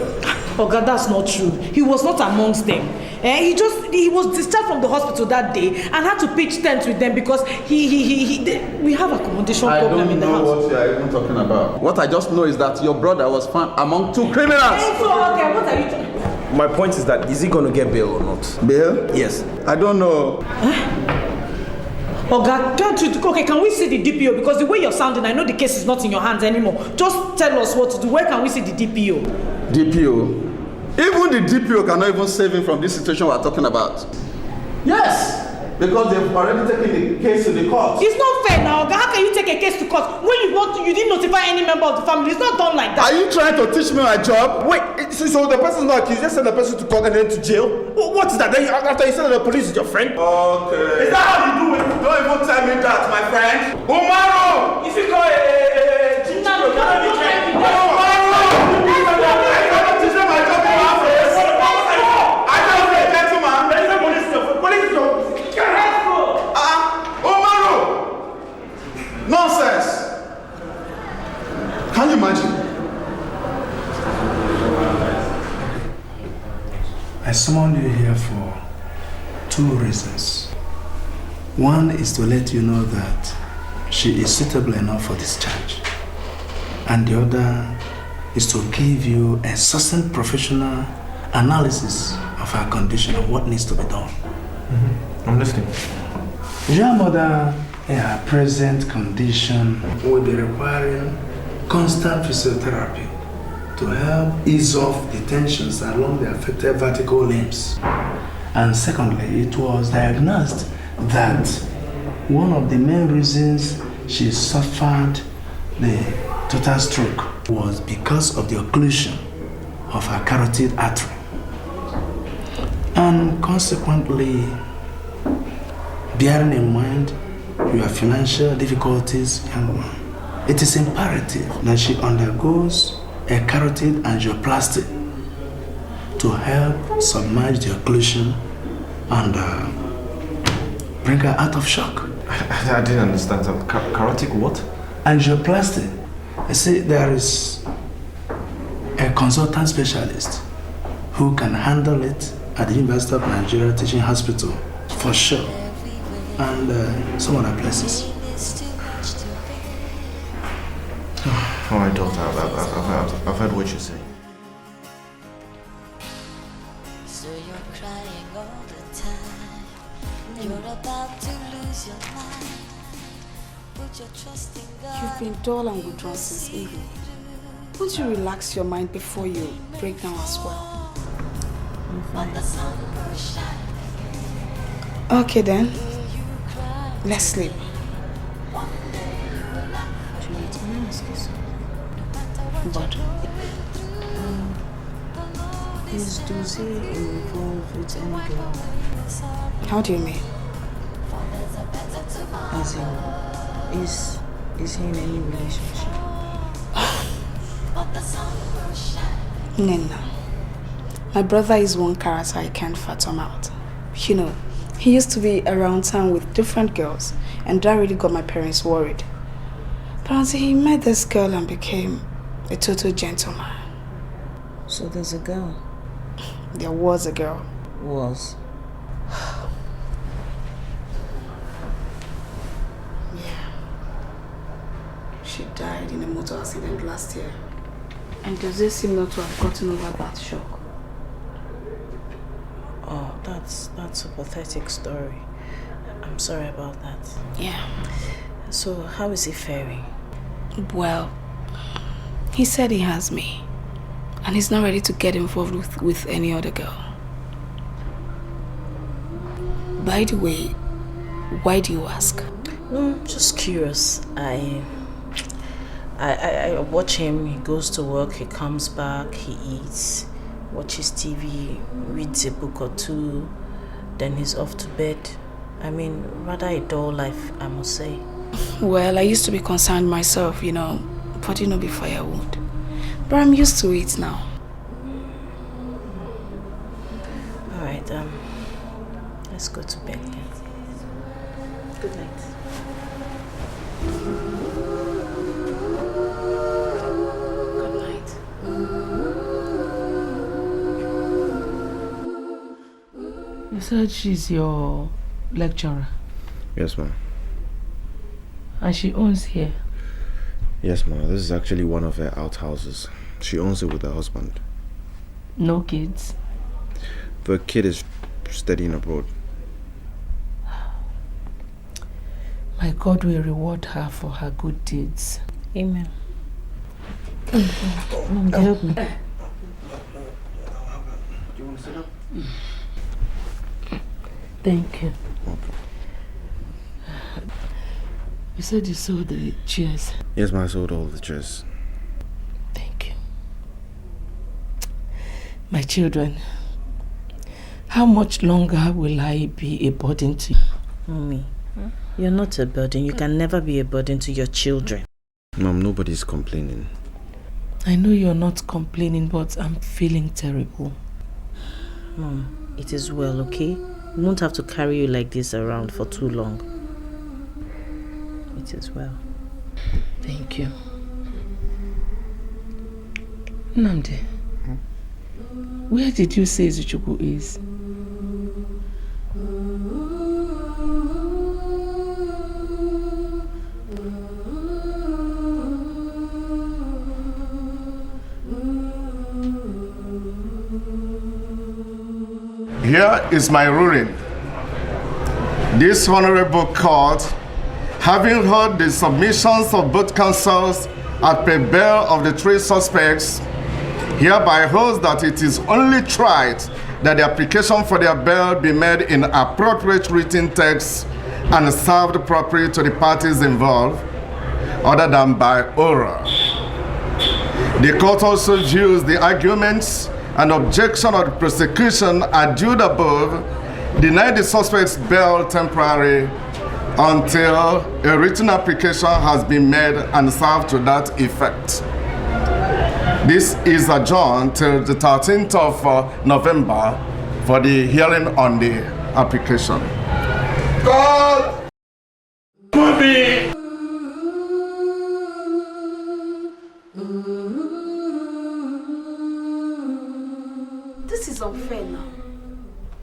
Oga, that's not true. He was not amongst them. He was discharged from the hospital that day and had to pitch tent with them because we have accommodation problem in the house. I don't know what you are even talking about. What I just know is that your brother was found among 2 criminals. Okay, what are you talking? My point is that, is he going to get bail or not? Bail? Yes. I don't know. Oga, okay, can we see the DPO? Because the way you're sounding, I know the case is not in your hands anymore. Just tell us what to do. Where can we see the DPO? DPO? Even the DPO cannot even save him from this situation we're talking about. Yes! Because they've already taken the case to the court. It's not fair now, Oga. How can you take a case to court when you didn't notify any member of the family? It's not done like that. Are you trying to teach me my job? Wait, so the person's not accused, you just send the person to court and then to jail? What is that? Then after you send the police, is your friend? Okay. Is that how you do it? Don't even tell me that, my friend. Umaru! If you call nonsense! Can you imagine? I summoned you here for 2 reasons. One is to let you know that she is suitable enough for discharge. And the other is to give you a succinct professional analysis of her condition and what needs to be done. I'm listening. Your mother, in her present condition, will be requiring constant physiotherapy to help ease off the tensions along the affected vertical limbs. And secondly, it was diagnosed that one of the main reasons she suffered the total stroke was because of the occlusion of her carotid artery. And consequently, bearing in mind your financial difficulties, young man, it is imperative that she undergoes a carotid angioplasty to help submerge the occlusion and bring her out of shock. I didn't understand that. Carotid what? Angioplasty. You see, there is a consultant specialist who can handle it at the University of Nigeria Teaching Hospital, for sure, and some other places. All right, doctor, I've heard what you're saying. So you're crying all the time. You're about to lose your mind. Put your trust in God. You've been dull and withdrawn since evening. Won't you relax your mind before you break down as well? I'm fine. Okay then. Let's sleep. But is Dozie involved with any girl? How do you mean? As in, is he in any relationship? Nena. My brother is one character I can't fathom out. You know, he used to be around town with different girls, and that really got my parents worried. But until he met this girl and became a total gentleman. So there's a girl? There was a girl. Was? Yeah. She died in a motor accident last year. And does it seem not to have gotten over that shock? Oh, that's a pathetic story. I'm sorry about that. Yeah. So how is he faring? Well, he said he has me. And he's not ready to get involved with any other girl. By the way, why do you ask? No, I'm just curious. I watch him, he goes to work, he comes back, he eats, watches TV, reads a book or two, then he's off to bed. I mean, rather a dull life, I must say. Well, I used to be concerned myself, you know, but you know, before I would. But I'm used to it now. Alright, let's go to bed then. Good night. Good night. said she's your lecturer. Yes, ma'am. And she owns here. Yes, ma'am. This is actually one of her outhouses. She owns it with her husband. No kids? The kid is studying abroad. My God will reward her for her good deeds. Amen. Mom, help me. Do you want to sit up? Thank you. You said you sold the chairs. Yes, ma'am. I sold all the chairs. Thank you. My children, how much longer will I be a burden to you? Mommy, you're not a burden. You can never be a burden to your children. Mom, nobody's complaining. I know you're not complaining, but I'm feeling terrible. Mom, it is well, okay? We won't have to carry you like this around for too long. It is well. Thank you. Nnamdi, where did you say Zuchukwu is? Here is my ruling. This honorable court, having heard the submissions of both counsels at the bail of the three suspects, hereby holds that it is only tried that the application for their bail be made in appropriate written text and served properly to the parties involved, other than by oral. The court also views the arguments and objection of the prosecution adduced above, deny the suspect's bail temporary until a written application has been made and served to that effect. This is adjourned till the 13th of November for the hearing on the application. God! Mommy! This is unfair now.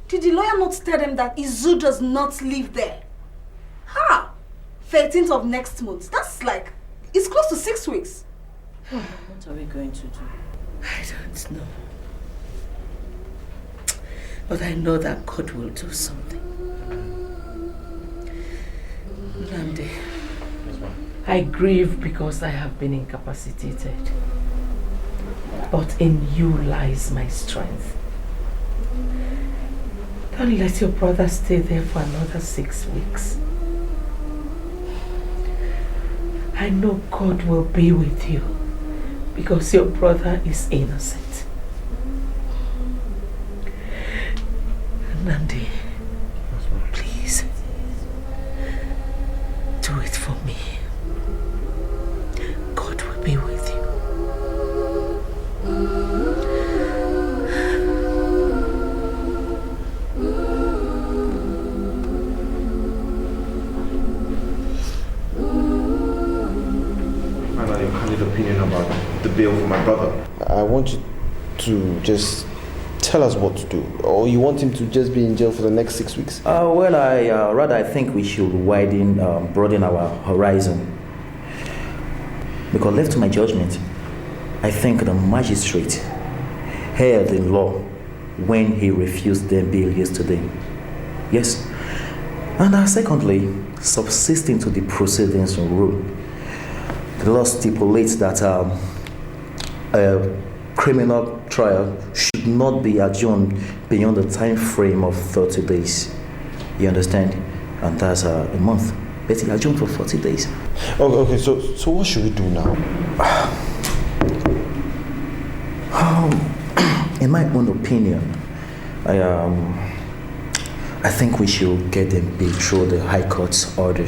Did the lawyer not tell them that Izu does not live there? Ha! 13th of next month. That's like, it's close to 6 weeks. What are we going to do? I don't know. But I know that God will do something. Nnamdi, I grieve because I have been incapacitated. But in you lies my strength. Don't let your brother stay there for another 6 weeks. I know God will be with you because your brother is innocent. Nnamdi, please, do it for me. God will be with you. Opinion about the bail for my brother. I want you to just tell us what to do, or you want him to just be in jail for the next 6 weeks? Well, I think we should broaden our horizon. Because left to my judgment, I think the magistrate held in law when he refused them bail yesterday. Yes. And secondly, subsisting to the proceedings rule. The law stipulates that a criminal trial should not be adjourned beyond the time frame of 30 days. You understand? And that's a month. But it adjourned for 40 days. Okay, so what should we do now? In my own opinion, I think we should get them paid through the High Court's order.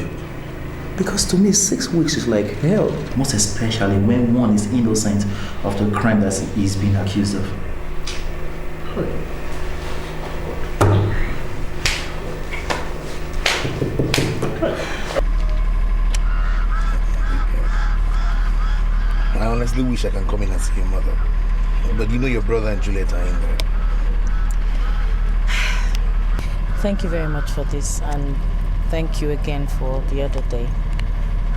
Because to me, 6 weeks is like hell. Most especially when one is innocent of the crime that he is being accused of. I honestly wish I can come in and see your mother. But you know your brother and Juliet are in there. Thank you very much for this, and thank you again for the other day.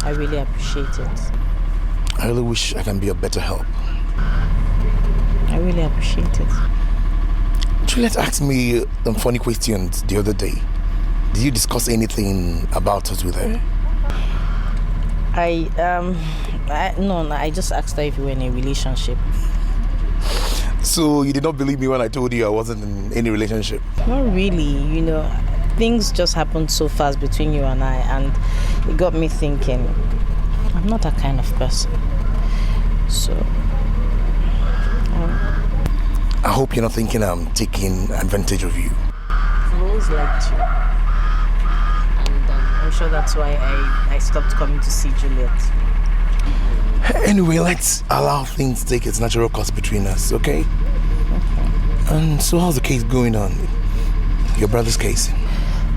I really appreciate it. I really wish I can be a better help. I really appreciate it. Juliet asked me funny questions the other day. Did you discuss anything about us with her? No, I just asked her if we were in a relationship. So you did not believe me when I told you I wasn't in any relationship? Not really, you know. Things just happened so fast between you and I, and it got me thinking, I'm not that kind of person. So, I hope you're not thinking I'm taking advantage of you. I've always liked you. And I'm sure that's why I stopped coming to see Juliet. Anyway, let's allow things to take its natural course between us, okay? And so how's the case going on? Your brother's case?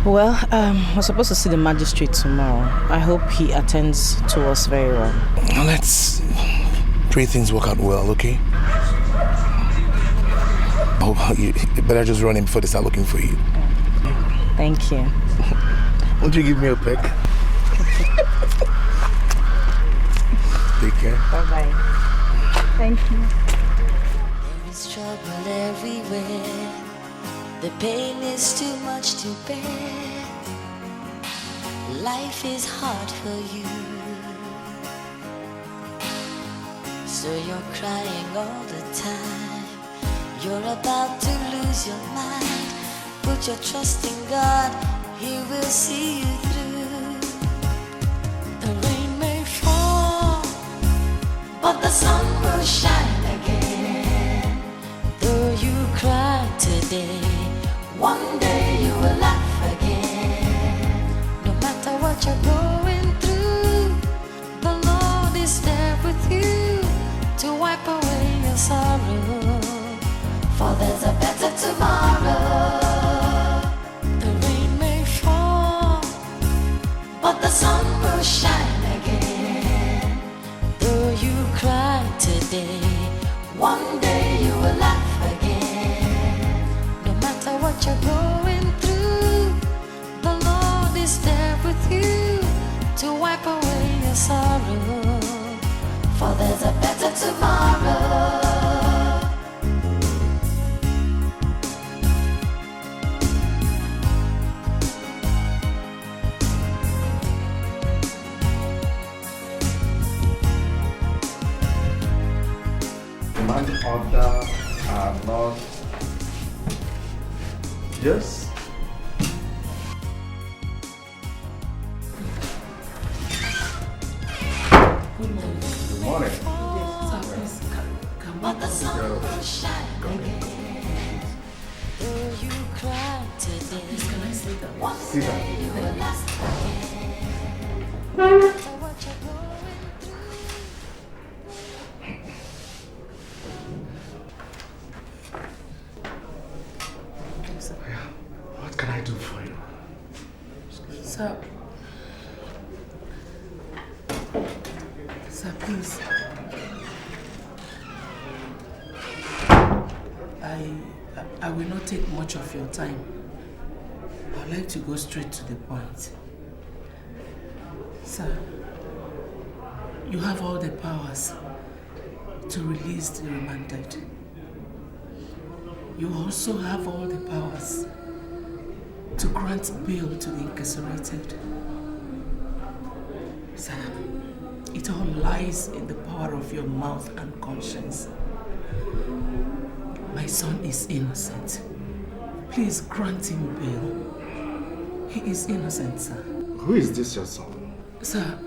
Well, we're supposed to see the magistrate tomorrow. I hope he attends to us very well. Let's pray things work out well, okay? Oh, you better just run in before they start looking for you. Thank you. Won't you give me a peck? Take care. Bye-bye. Thank you. There is trouble everywhere. The pain is too much to bear. Life is hard for you. So you're crying all the time. You're about to lose your mind. Put your trust in God, He will see you through. The rain may fall, but the sun will shine again. Though you cry today, one day you will laugh again. No matter what you're going through, the Lord is there with you to wipe away your sorrow. For there's a better tomorrow. The rain may fall, but the sun will shine again. Though you cry today, one day you will laugh again. No matter what you're going through, the Lord is there with you to wipe away your sorrow. For there's a better tomorrow. Command order are not. Yes? Good morning. But the sun will shine again. Though you cry today, one day you will last again. No matter what you're going through. What can I do for you? Sir. Sir, please. I will not take much of your time. I'd like to go straight to the point. Sir, you have all the powers to release the remanded. You also have all the powers to grant bail to the incarcerated. Sir, it all lies in the power of your mouth and conscience. My son is innocent. Please grant him bail. He is innocent, sir. Who is this, your son? Sir,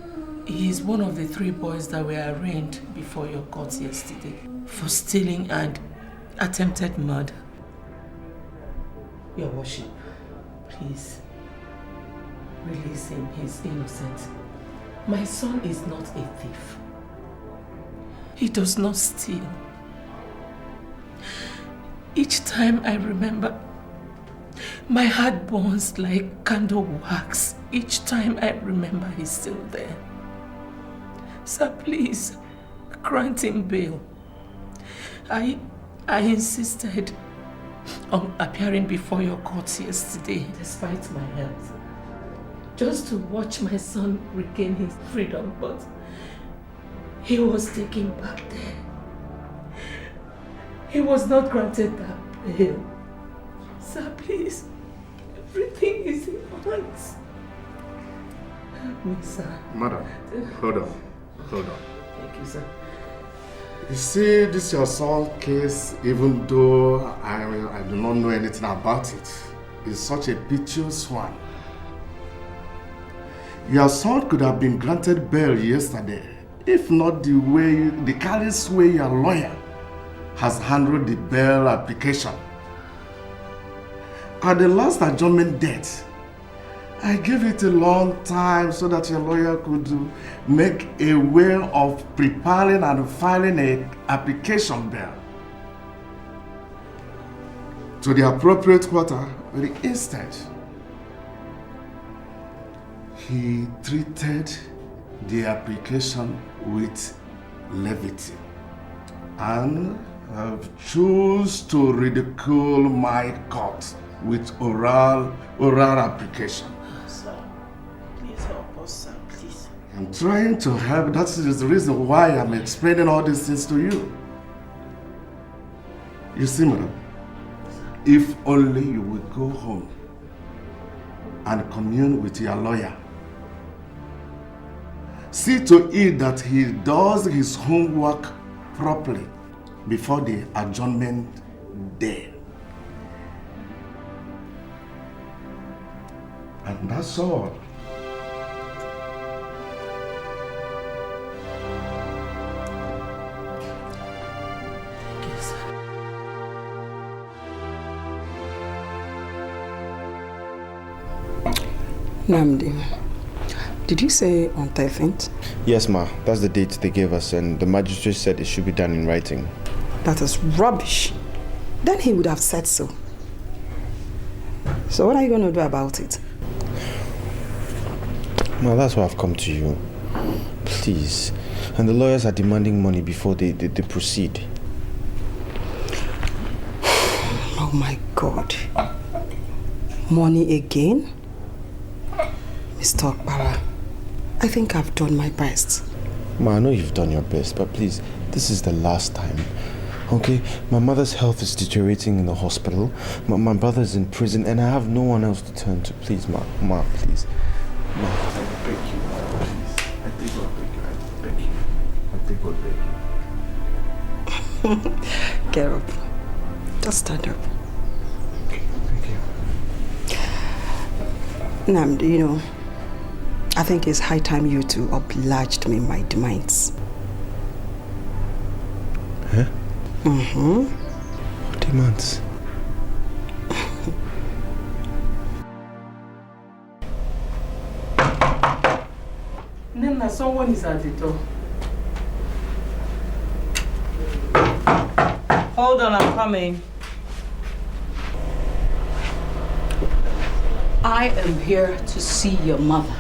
he is one of the 3 boys that were arraigned before your court yesterday for stealing and attempted murder. Your worship, please release him. He's innocent. My son is not a thief. He does not steal. Each time I remember, my heart burns like candle wax. Each time I remember he's still there. Sir, please grant him bail. I insisted on appearing before your courts yesterday, despite my health, just to watch my son regain his freedom, but he was taken back there. He was not granted that bail. Sir, please, everything is in your hands. Help me, sir. Madam, hold on. Hold on. Thank you, sir. You see, this your son's case, even though I do not know anything about it, is such a piteous one. Your son could have been granted bail yesterday, if not the careless way your lawyer has handled the bail application. At the last adjournment date, I gave it a long time so that your lawyer could make a way of preparing and filing an application bail to the appropriate quarter. But instead, he treated the application with levity and chose to ridicule my court with oral application. Sir, please help us, sir, please. I'm trying to help. That is the reason why I'm explaining all these things to you. You see, madam, if only you would go home and commune with your lawyer. See to it that he does his homework properly before the adjournment day. And that's all. Namdi, did you say on 13th? Yes, ma. That's the date they gave us, and the magistrate said it should be done in writing. That is rubbish. Then he would have said so. So what are you going to do about it? Ma, that's why I've come to you. Please. And the lawyers are demanding money before they proceed. Oh my God. Money again? Mr. Okpara, I think I've done my best. Ma, I know you've done your best, but please, this is the last time. Okay? My mother's health is deteriorating in the hospital. My brother's in prison, and I have no one else to turn to. Please, Ma, please. Ma, I beg you, please. I think I'll beg you. I think I'll beg you. Get up. Just stand up. Thank you. Namdi, you know, I think it's high time you two obliged me my demands. Huh? Mm-hmm. What demands? Nina, someone is at the door. Hold on, I'm coming. I am here to see your mother.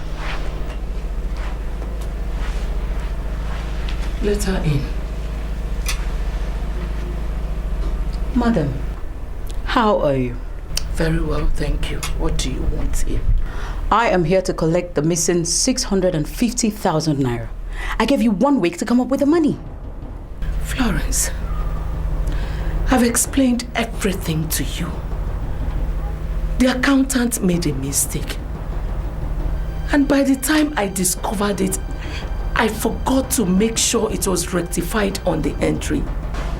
Let her in. Madam, how are you? Very well, thank you. What do you want here? I am here to collect the missing 650,000 naira. I gave you 1 week to come up with the money. Florence, I've explained everything to you. The accountant made a mistake. And by the time I discovered it, I forgot to make sure it was rectified on the entry.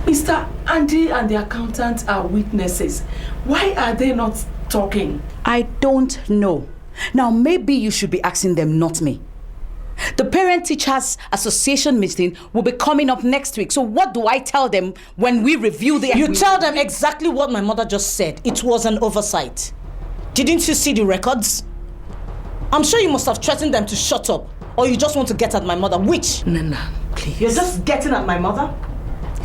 Mr. Andy and the accountant are witnesses. Why are they not talking? I don't know. Now maybe you should be asking them, not me. The Parent Teachers Association meeting will be coming up next week. So what do I tell them when we review the... You tell them exactly what my mother just said. It was an oversight. Didn't you see the records? I'm sure you must have threatened them to shut up. Or you just want to get at my mother. Which? Nana, please. You're just getting at my mother?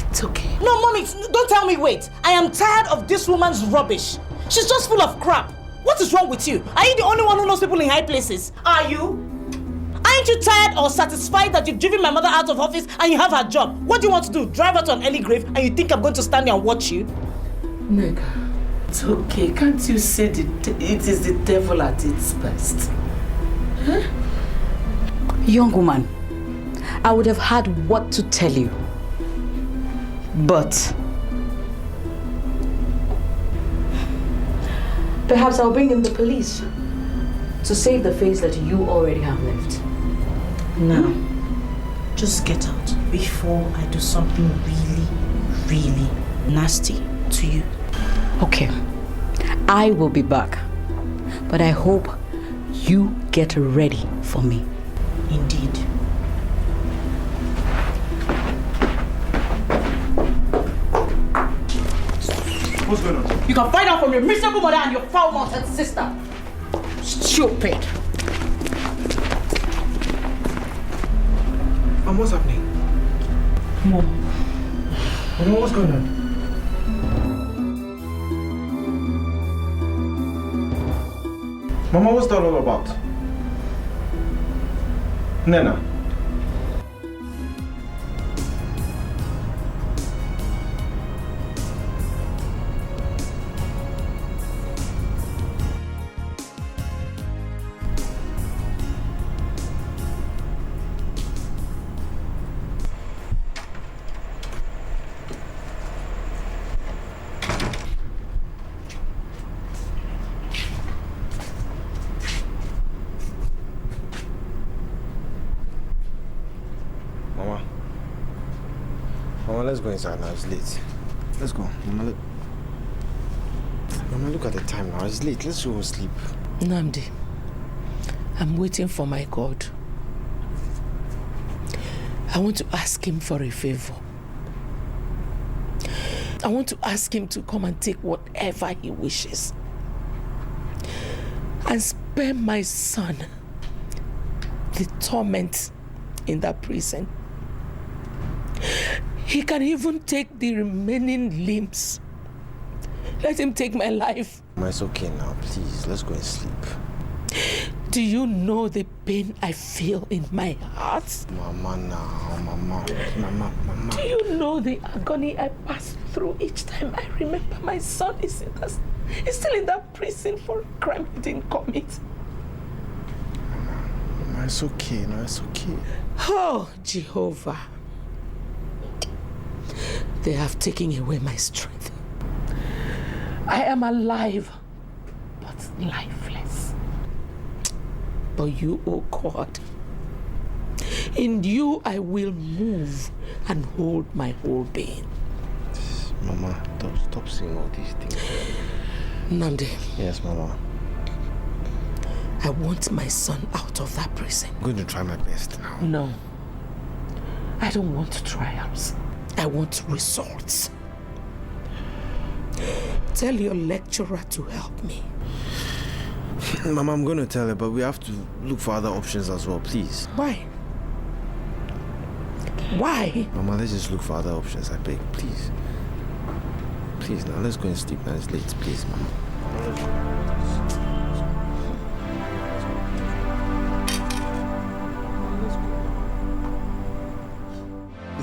It's okay. No, Mommy, don't tell me wait. I am tired of this woman's rubbish. She's just full of crap. What is wrong with you? Are you the only one who knows people in high places? Are you? Aren't you tired or satisfied that you've driven my mother out of office and you have her job? What do you want to do? Drive her to an early grave and you think I'm going to stand there and watch you? Nega, It's okay. Can't you see it is the devil at its best? Huh? Young woman, I would have had what to tell you. But perhaps I'll bring in the police to save the face that you already have left. Now, just get out before I do something really, really nasty to you. Okay, I will be back, but I hope you get ready for me. Indeed. What's going on? You can find out from your miserable mother and your foul-mouthed sister. Stupid. And what's happening? Mom. Mama, what's going on? Mama, what's that all about? Nena. Mama, let's go inside now. It's late. Let's go. Mama, look at the time now. It's late. Let's go sleep. Nnamdi, I'm waiting for my God. I want to ask him for a favor. I want to ask him to come and take whatever he wishes and spare my son the torment in that prison. He can even take the remaining limbs. Let him take my life. Mama, it's okay now. Please, let's go and sleep. Do you know the pain I feel in my heart? Mama, now. Mama. Do you know the agony I pass through each time I remember my son is still in that prison for a crime he didn't commit? Mama, it's okay. No, it's okay. Oh, Jehovah. They have taken away my strength. I am alive, but lifeless. But you, oh God, in you I will move and hold my whole being. Mama, stop saying all these things. Nnamdi. Yes, Mama. I want my son out of that prison. I'm going to try my best now. No. I don't want trials. I want results. Tell your lecturer to help me. Mama, I'm going to tell her, but we have to look for other options as well, please. Why? Why? Mama, let's just look for other options, I beg, please. Please, now, let's go and sleep now. It's late, please, Mama.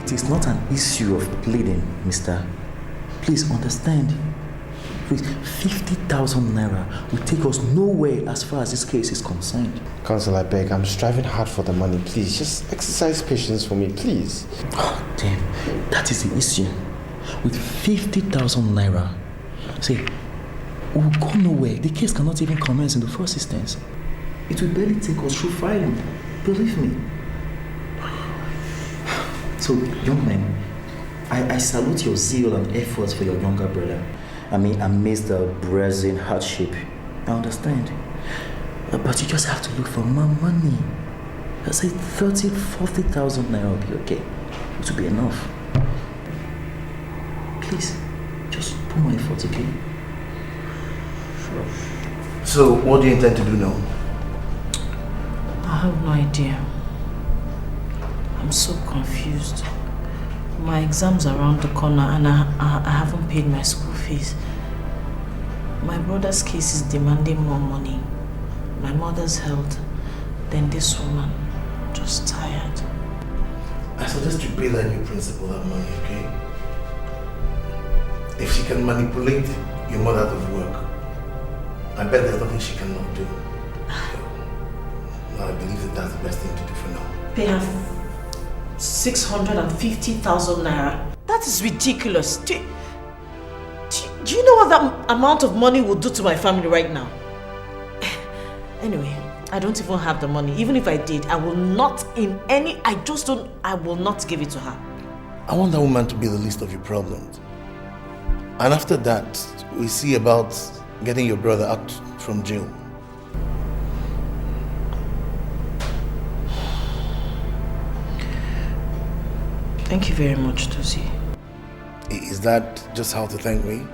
It is not an issue of pleading, mister. Please understand. Please, 50,000 naira will take us nowhere as far as this case is concerned. Counsel, I beg, I'm striving hard for the money. Please, just exercise patience for me, please. Oh, damn. That is the issue. With 50,000 naira, say, we'll go nowhere. The case cannot even commence in the first instance. It will barely take us through filing. Believe me. So, young man, I salute your zeal and efforts for your younger brother. I mean, amidst the brazen hardship. I understand. But you just have to look for more money. I say 30,000, 40,000 naira will be okay. It will be enough. Please, just put more effort, okay? Sure. So, what do you intend to do now? I have no idea. I'm so confused. My exams are around the corner and I haven't paid my school fees. My brother's case is demanding more money. My mother's health. Then this woman, just tired. I suggest you pay that new principal that money, okay? If she can manipulate your mother out of work. I bet there's nothing she cannot do. I believe that that's the best thing to do for now. They have 650,000 naira. That is ridiculous. Do you know what that amount of money will do to my family right now? Anyway, I don't even have the money. Even if I did, I will not I will not give it to her. I want that woman to be the least of your problems. And after that, we see about getting your brother out from jail. Thank you very much, Tosi. Is that just how to thank me?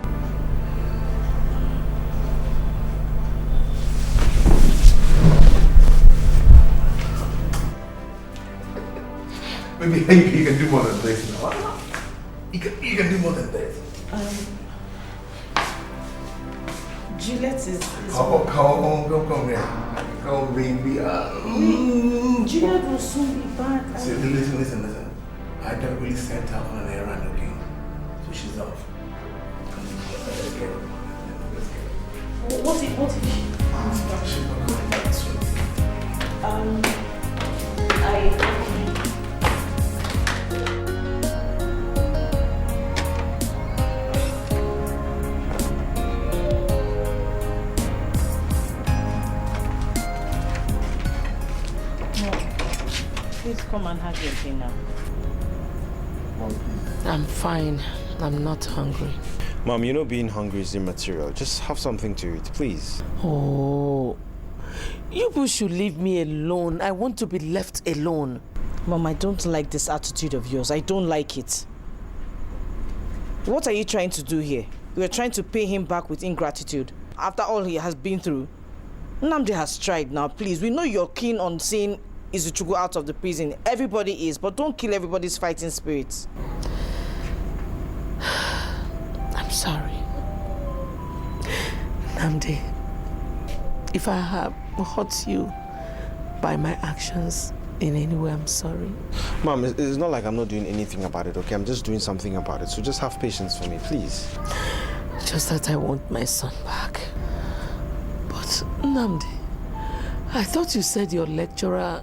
Maybe you can do more than this now. You can do more than this. Juliet is... Come here. Come, baby. Juliet will soon be back. Listen. I don't really sent her on an errand, okay? So she's off. Let's get her. What if she's not coming back soon. Please come and have your dinner. I'm fine. I'm not hungry. Mom, you know being hungry is immaterial. Just have something to eat, please. Oh, you people should leave me alone. I want to be left alone. Mom, I don't like this attitude of yours. I don't like it. What are you trying to do here? You are trying to pay him back with ingratitude after all he has been through. Nnamdi has tried now, please. We know you're keen on seeing Izuchukwu out of the prison. Everybody is, but don't kill everybody's fighting spirits. I'm sorry. Nnamdi, if I have hurt you by my actions in any way, I'm sorry. Mom, it's not like I'm not doing anything about it, okay? I'm just doing something about it. So just have patience for me, please. Just that I want my son back. But Nnamdi, I thought you said your lecturer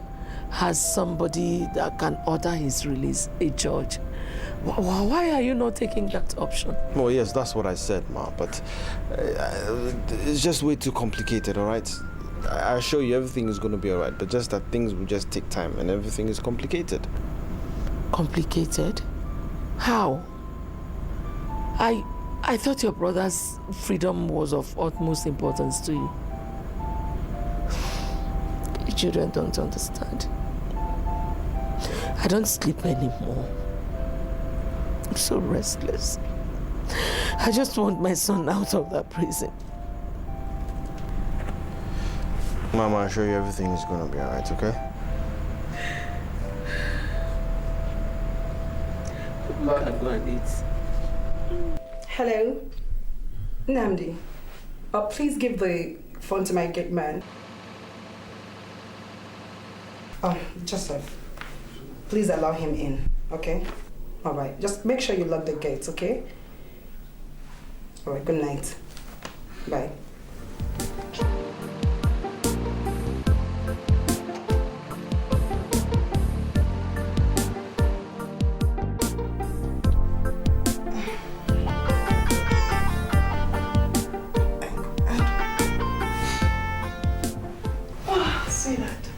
has somebody that can order his release, a judge. Why are you not taking that option? Well, yes, that's what I said, Ma, but it's just way too complicated, all right? I assure you everything is going to be all right, but just that things will just take time and everything is complicated. Complicated? How? I thought your brother's freedom was of utmost importance to you. You children don't understand. I don't sleep anymore. I'm so restless. I just want my son out of that prison. Mama, I assure you everything is going to be all right, okay? Look, I'm going to eat. Hello? Nnamdi, please give the phone to my gate man. Oh, Joseph, please allow him in, okay? All right, just make sure you lock the gates, okay? All right, good night. Bye. Oh, sweetheart.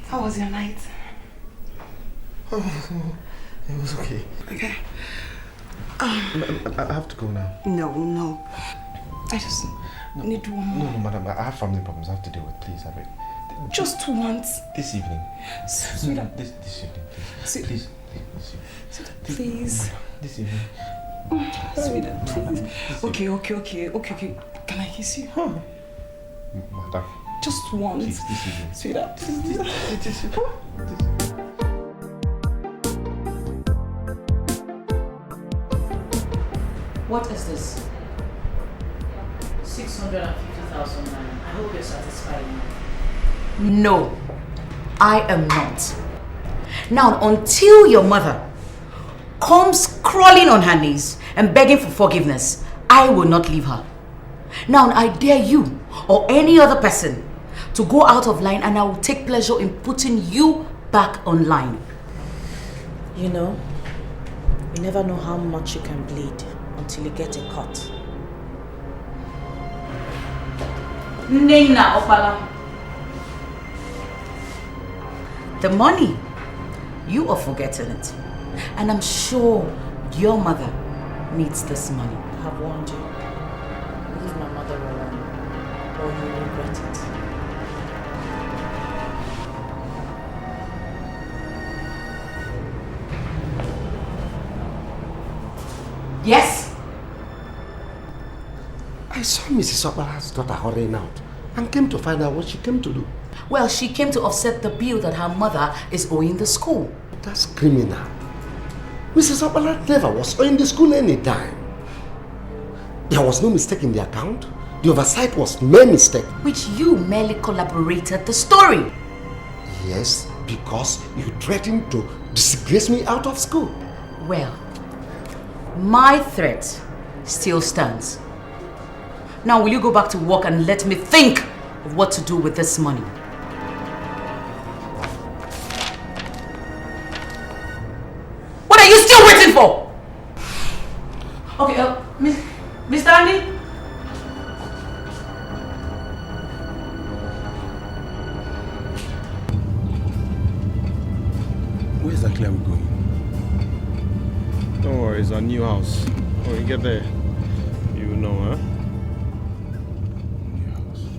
How was your night? Oh, it was okay. Okay. I have to go now. No. I just need one more. No, madam. I have family problems I have to deal with. Please, I beg. Just once. This evening. Sweetheart. This evening, please. Sweetheart, please. This evening. Sweetheart, please. Okay. Can I kiss you? Madam. Just once. Please, this evening. Sweetheart, please. What is this? 650,000 naira. I hope you're satisfied now. No, I am not. Now, until your mother comes crawling on her knees and begging for forgiveness, I will not leave her. Now I dare you or any other person to go out of line, and I will take pleasure in putting you back on line. You know, you never know how much you can bleed until you get a cut. Nena Opala. The money, you are forgetting it. And I'm sure your mother needs this money. I have warned you. Leave my mother alone, or you will regret it. Yes? I saw Mrs. Opala's daughter hurrying out and came to find out what she came to do. Well, she came to offset the bill that her mother is owing the school. That's criminal. Mrs. Opala never was owing the school any dime. There was no mistake in the account. The oversight was mere mistake. Which you merely collaborated the story. Yes, because you threatened to disgrace me out of school. Well, my threat still stands. Now will you go back to work and let me think of what to do with this money? What are you still waiting for? Okay, Mr. Andy? Where exactly are we going? Don't worry, it's our new house. When we get there, you will know, huh?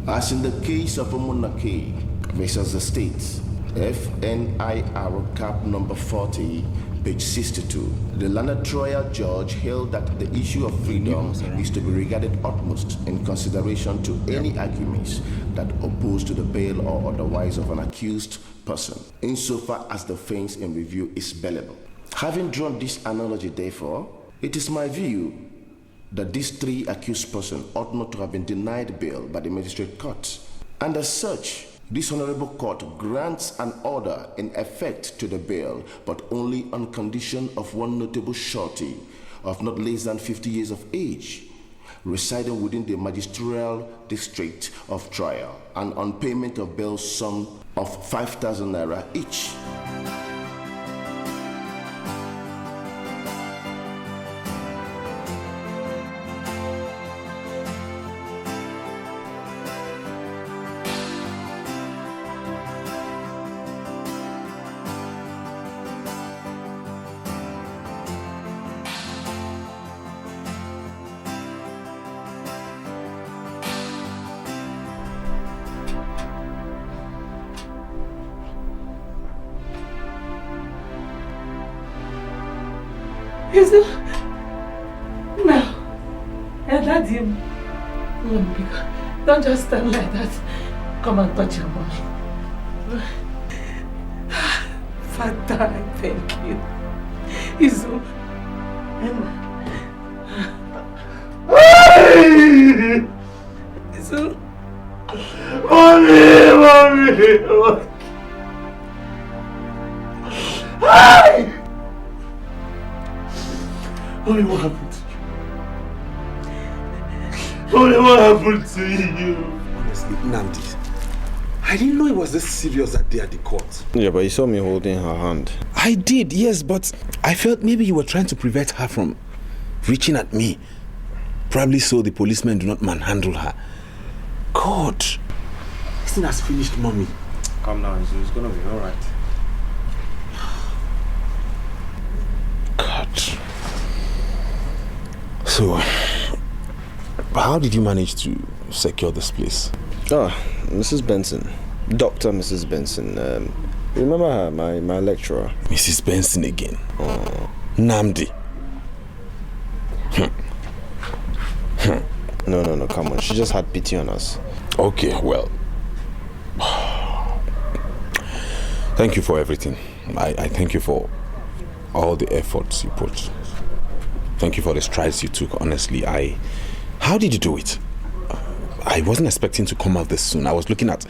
As in the case of Umunake versus the States, FNIR cap number 40, page 62, the learned trial judge held that the issue of freedom is to be regarded utmost in consideration to any arguments that oppose to the bail or otherwise of an accused person, insofar as the offense in review is bailable. Having drawn this analogy, therefore, it is my view that these three accused persons ought not to have been denied bail by the magistrate court. And as such, this honorable court grants an order in effect to the bail, but only on condition of one notable surety of not less than 50 years of age, residing within the magisterial district of trial, and on payment of bail sum of 5,000 naira each. Is it? No. That's him. Don't just stand like that. Come and touch your mommy. Father, I thank you. Izu. Izu. Mommy! Hi! Mommy, what happened to you? Mommy, what happened to you? Honestly, Nandi, I didn't know it was this serious that day at the court. Yeah, but you saw me holding her hand. I did, yes, but I felt maybe you were trying to prevent her from reaching at me. Probably so the policemen do not manhandle her. God, this thing has finished, Mommy. Calm down, it's gonna be alright. God. So, how did you manage to secure this place? Oh, Mrs. Benson. Dr. Mrs. Benson. Remember her, my lecturer? Mrs. Benson again. Oh. Namdi. No, come on. She just had pity on us. Okay, well. Thank you for everything. I thank you for all the efforts you put. Thank you for the strides you took, honestly. How did you do it? I wasn't expecting to come out this soon. I was looking at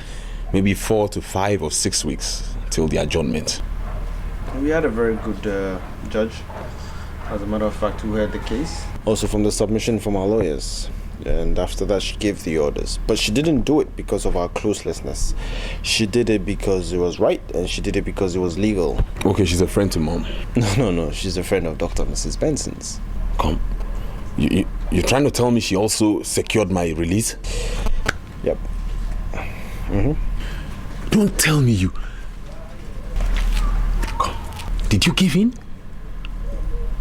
maybe 4 to 5 or 6 weeks till the adjournment. We had a very good judge. As a matter of fact, who heard the case? Also from the submission from our lawyers. And after that, she gave the orders. But she didn't do it because of our closelessness. She did it because it was right, and she did it because it was legal. Okay, she's a friend to Mom. No. She's a friend of Dr. and Mrs. Benson's. Come. You're trying to tell me she also secured my release? Yep. Don't tell me you... Come. Did you give in?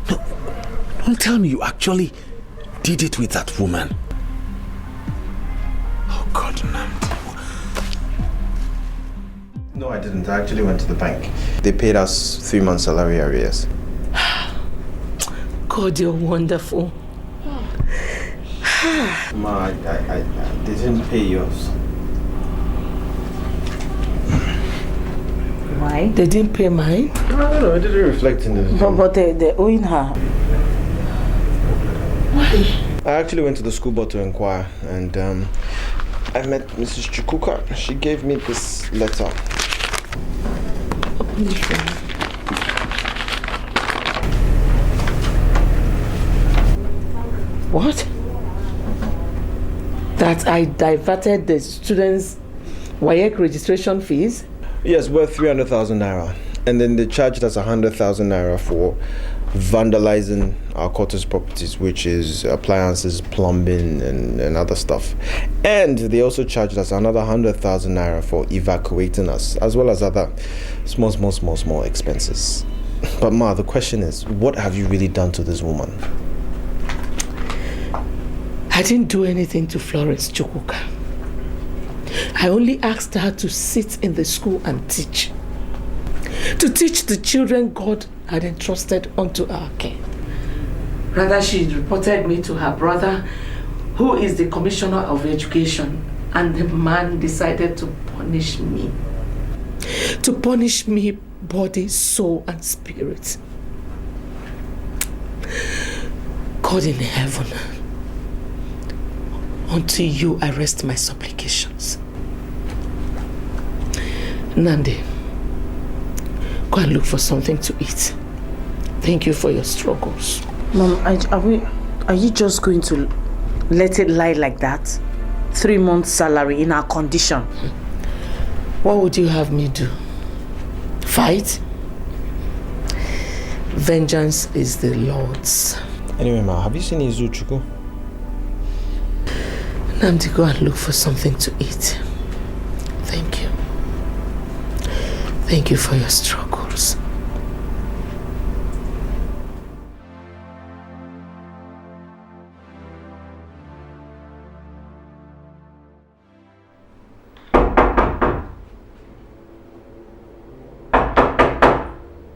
No. Don't tell me you actually did it with that woman. Oh God, Namdi. No, I didn't. I actually went to the bank. They paid us 3 months salary arrears. God, you're wonderful. Ma, they didn't pay yours. Why? They didn't pay mine? No, it didn't reflect in the... But they're owing her. Why? I actually went to the school board to inquire, and I met Mrs. Chukwuka. She gave me this letter. What? That I diverted the students' WAEC registration fees? Yes, worth 300,000 naira. And then they charged us 100,000 naira for vandalizing our quarters properties, which is appliances, plumbing, and other stuff. And they also charged us another 100,000 naira for evacuating us, as well as other small expenses. But Ma, the question is, what have you really done to this woman? I didn't do anything to Florence Chukwuka. I only asked her to sit in the school and teach. To teach the children God had entrusted unto our care. Rather, she reported me to her brother, who is the Commissioner of Education, and the man decided to punish me. To punish me body, soul, and spirit. God in heaven, unto you I rest my supplications. Nandi, go and look for something to eat. Thank you for your struggles. Mom, are you just going to let it lie like that? 3 months salary in our condition. What would you have me do? Fight? Vengeance is the Lord's. Anyway, Ma, have you seen Izu Chukwu? Namdi, go and look for something to eat. Thank you. Thank you for your struggles.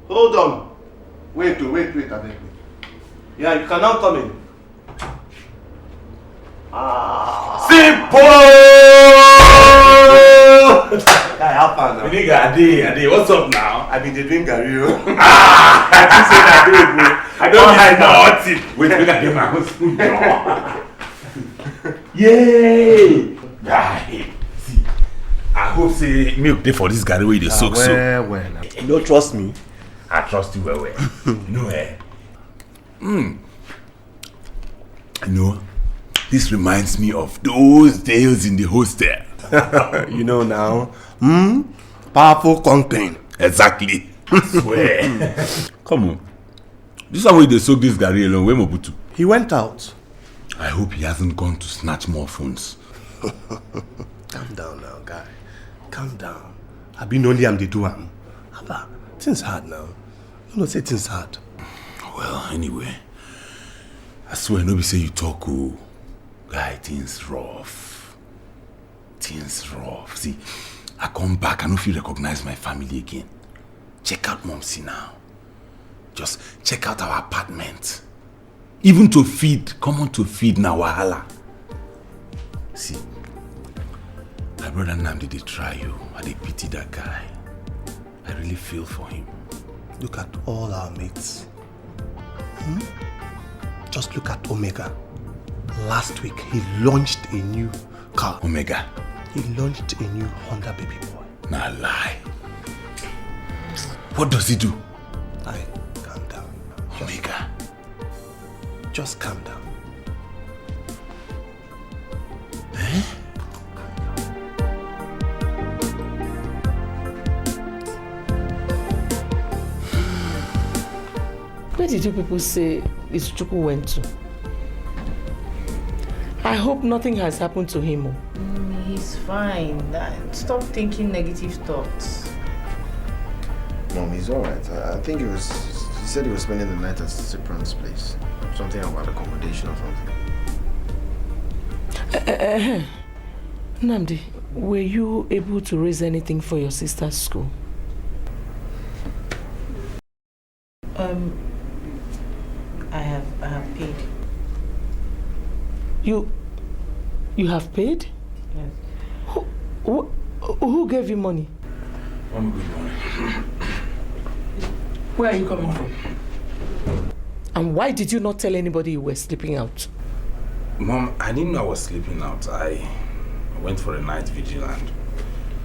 Hold on. Wait, I beg. Yeah, you can now come in. Simple! Nigga, Ade, what's up now? I been drinking Gary. I don't hide now. Wait, look at him. Yay! Guy, see, I hope say milk day for this Gary where they soak so. Well. You don't trust me? I trust you well. You know, You know, this reminds me of those days in the hostel. You know now. Powerful content. Exactly. I swear. Come on. This is how they soak this Gary alone. Where Mobutu? He went out. I hope he hasn't gone to snatch more phones. Calm down now, guy. Calm down. I been only am the doer. Abba, things hard now. You know, say things hard. Well, anyway. I swear, nobody say you talk, oh. Guy, things rough. Things rough. See, I come back, I don't feel recognize my family again. Check out Momsi now. Just check out our apartment. Even to feed, come on to feed now, wahala. See, my brother Namdi, they try you. I pity that guy. I really feel for him. Look at all our mates. Just look at Omega. Last week, he launched a new car. Omega? He launched a new Honda baby boy. Nah, lie. What does he do? Calm down. Omega. Just calm down. Where did you people say Chukwu went to? I hope nothing has happened to him. He's fine. Stop thinking negative thoughts. Mom, he's alright. I think he said he was spending the night at Cyprian's place. Something about accommodation or something. Nnamdi, were you able to raise anything for your sister's school? I have paid. You have paid? Yes. Who gave you money? One good morning. Where are you coming from? And why did you not tell anybody you were sleeping out? Mom, I didn't know I was sleeping out. I went for a night vigil and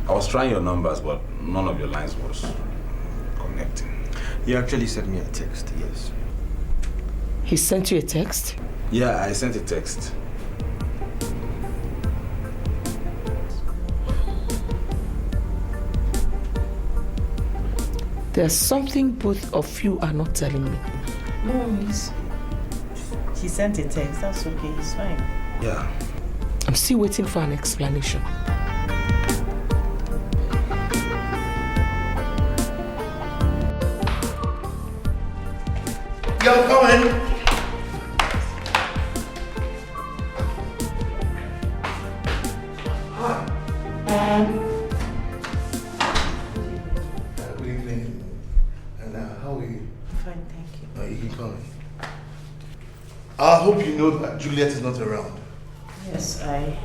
I was trying your numbers, but none of your lines was connecting. He actually sent me a text, yes. He sent you a text? Yeah, I sent a text. There's something both of you are not telling me. No, he sent a text. That's okay. He's fine. Yeah. I'm still waiting for an explanation. Yo, coming. Good evening. And how are you? Fine, thank you. You can come in. I hope you know that Juliet is not around. Yes, I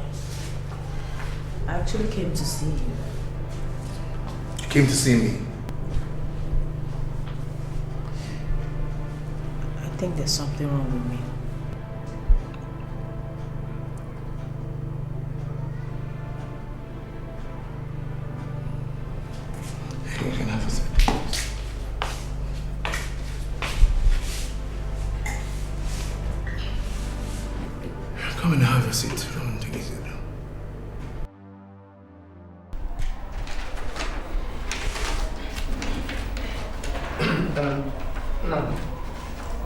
actually came to see you. You came to see me. I think there's something wrong with me. You can have a seat. Come and have a seat. Come and take a seat. No.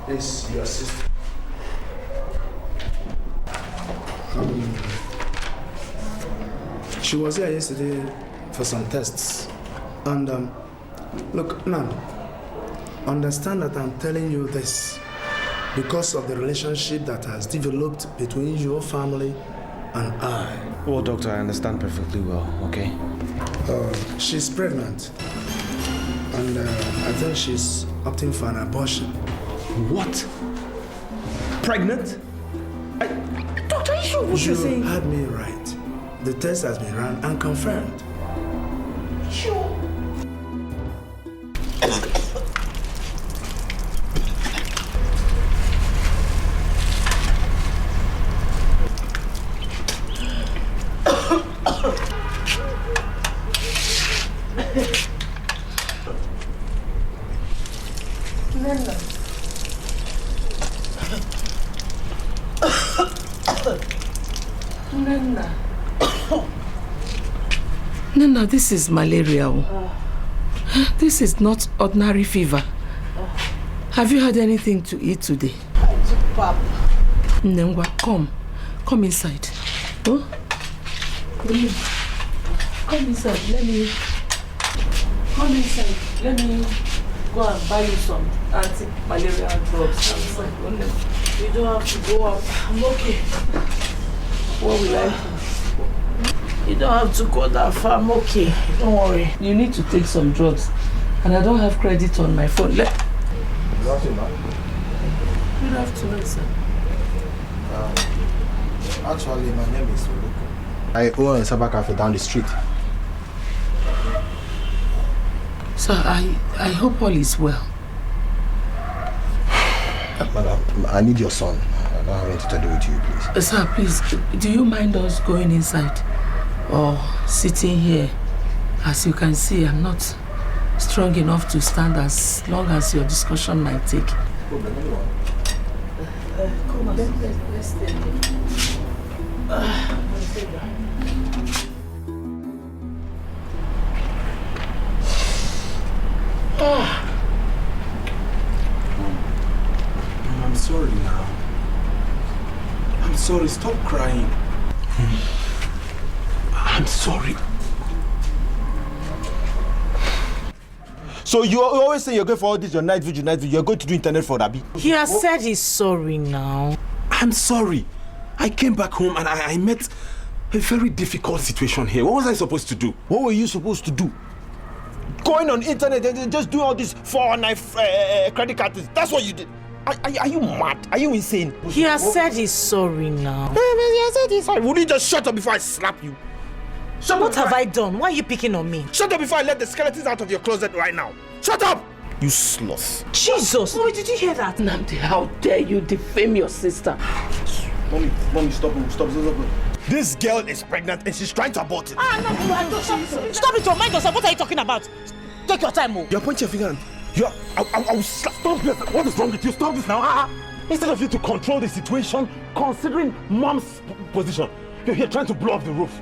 This is your sister. She was here yesterday for some tests. And look, now, understand that I'm telling you this because of the relationship that has developed between your family and I. Well, doctor, I understand perfectly well, okay? She's pregnant. And I think she's opting for an abortion. What? Pregnant? Doctor, are you sure what you're saying? You had me right. The test has been run and confirmed. Sure. Nana, this is malaria. This is not ordinary fever. Have you had anything to eat today? Nengwa, come inside. Oh? Come inside. Come inside. Let me go and buy you some anti-malaria drugs. You don't have to go up. I'm okay. What will I do? You don't have to go that far. I'm okay. Don't worry. You need to take some drugs. And I don't have credit on my phone. Good afternoon. Good afternoon, sir. Actually, my name is Oluko. I own a Saba cafe down the street. Sir, I hope all is well. Madam, I need your son. I don't have anything to do with you, please. Sir, please, do you mind us going inside? Or sitting here? As you can see, I'm not strong enough to stand as long as your discussion might take. Come Let's stay I'm sorry now. I'm sorry, stop crying. I'm sorry. So you always say you're going for all this, your night vigil, you're going to do internet for Abi? He has said he's sorry now. I'm sorry. I came back home and I met a very difficult situation here. What was I supposed to do? What were you supposed to do? Going on internet and just doing all this 419 credit card things. That's what you did. Are you mad? Are you insane? He has said he's sorry now. He has said he's sorry. Would you just shut up before I slap you? What have I done? Why are you picking on me? Shut up before I let the skeletons out of your closet right now. Shut up! You sloth. Jesus! Mommy, did you hear that? Namdi, how dare you defame your sister? Mommy, stop. This girl is pregnant and she's trying to abort it. Stop it, your mind yourself. What are you talking about? Take your time, Mo. You're pointing your finger. I'll slap. Stop this. What is wrong with you? Stop this now. Instead of you to control the situation, considering mom's position, you're here trying to blow up the roof.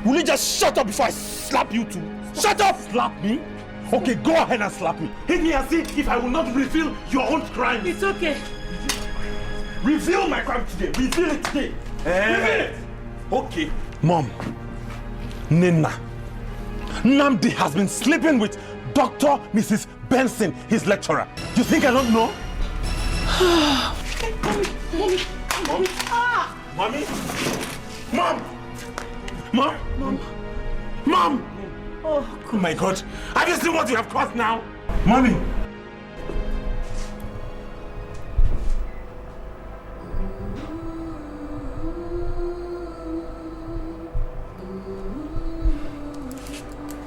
Will you just shut up before I slap you too? Shut up! Slap me? Okay, go ahead and slap me. Hit me and see if I will not reveal your own crime. It's okay. Reveal my crime today. Reveal it today. Reveal it. Okay. Mom, Nina, Namdi has been sleeping with Dr. Mrs. Benson, his lecturer. You think I don't know? Mommy. Mom! Oh my God! Have you seen what you have caused now? Mommy!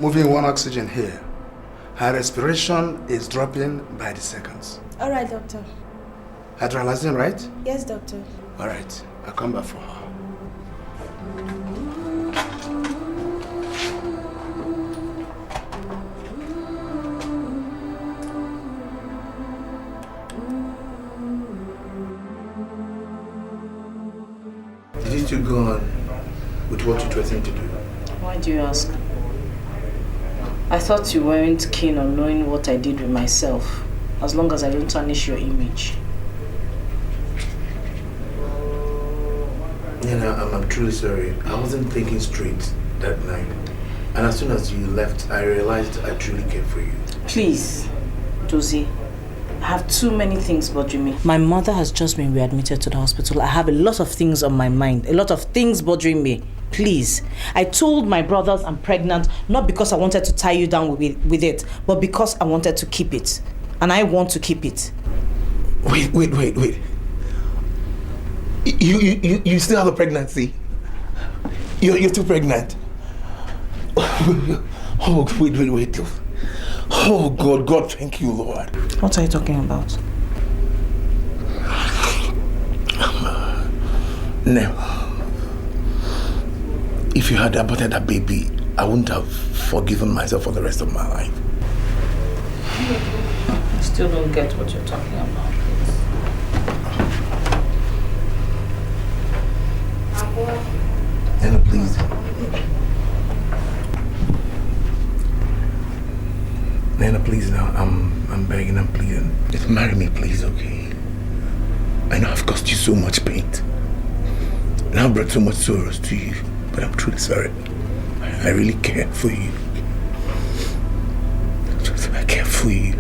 Moving one oxygen here. Her respiration is dropping by the seconds. All right, doctor. Adrenaline, right? Yes, doctor. All right. I'll come back for her. Did you go on with what you threatened to do? Why do you ask? I thought you weren't keen on knowing what I did with myself, as long as I don't tarnish your image. I'm truly sorry. I wasn't thinking straight that night. And as soon as you left, I realized I truly cared for you. Please, Josie. I have too many things bothering me. My mother has just been readmitted to the hospital. I have a lot of things on my mind, a lot of things bothering me. Please. I told my brothers I'm pregnant, not because I wanted to tie you down with it, but because I wanted to keep it. And I want to keep it. Wait. You still have a pregnancy? You're still pregnant? Oh, wait. Oh, God, thank you, Lord. What are you talking about? No. If you had aborted that baby, I wouldn't have forgiven myself for the rest of my life. I still don't get what you're talking about. Nana, please. Nana, please now. I'm begging, I'm pleading. Just marry me, please, okay? I know I've caused you so much pain. And I've brought so much sorrows to you. But I'm truly sorry. I really care for you. I care for you.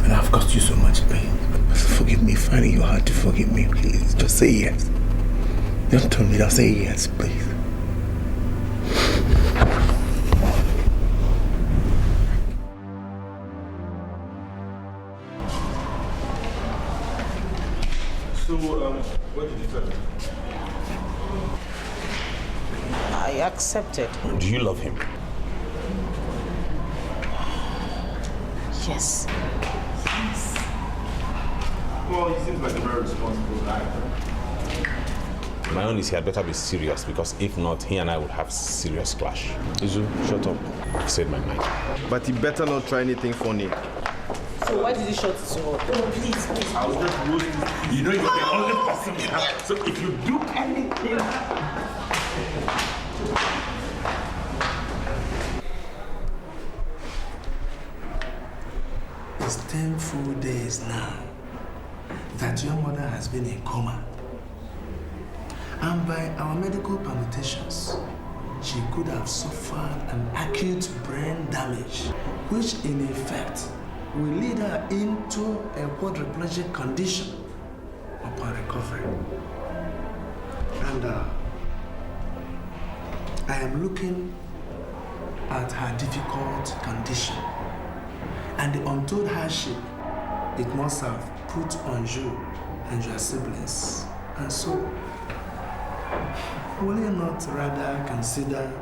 And I've caused you so much pain. Forgive me, finding you hard to forgive me, please. Just say yes. Don't tell me, say yes, please. So, what did you tell him? I accepted. Do you love him? Yes. Well, he seems like a very responsible guy. My own is he had better be serious, because if not, he and I would have serious clash. Izu, shut up. I said my mind. But he better not try anything funny. So why did you shut it so hard? Oh, please. I was just roasting. You know you're the only person we have. So if you do anything... It's 10 full days now that your mother has been in coma. And by our medical permutations, she could have suffered an acute brain damage, which in effect will lead her into a quadriplegic condition upon recovery. And I am looking at her difficult condition and the untold hardship it must have put on you and your siblings. And so, will you not rather consider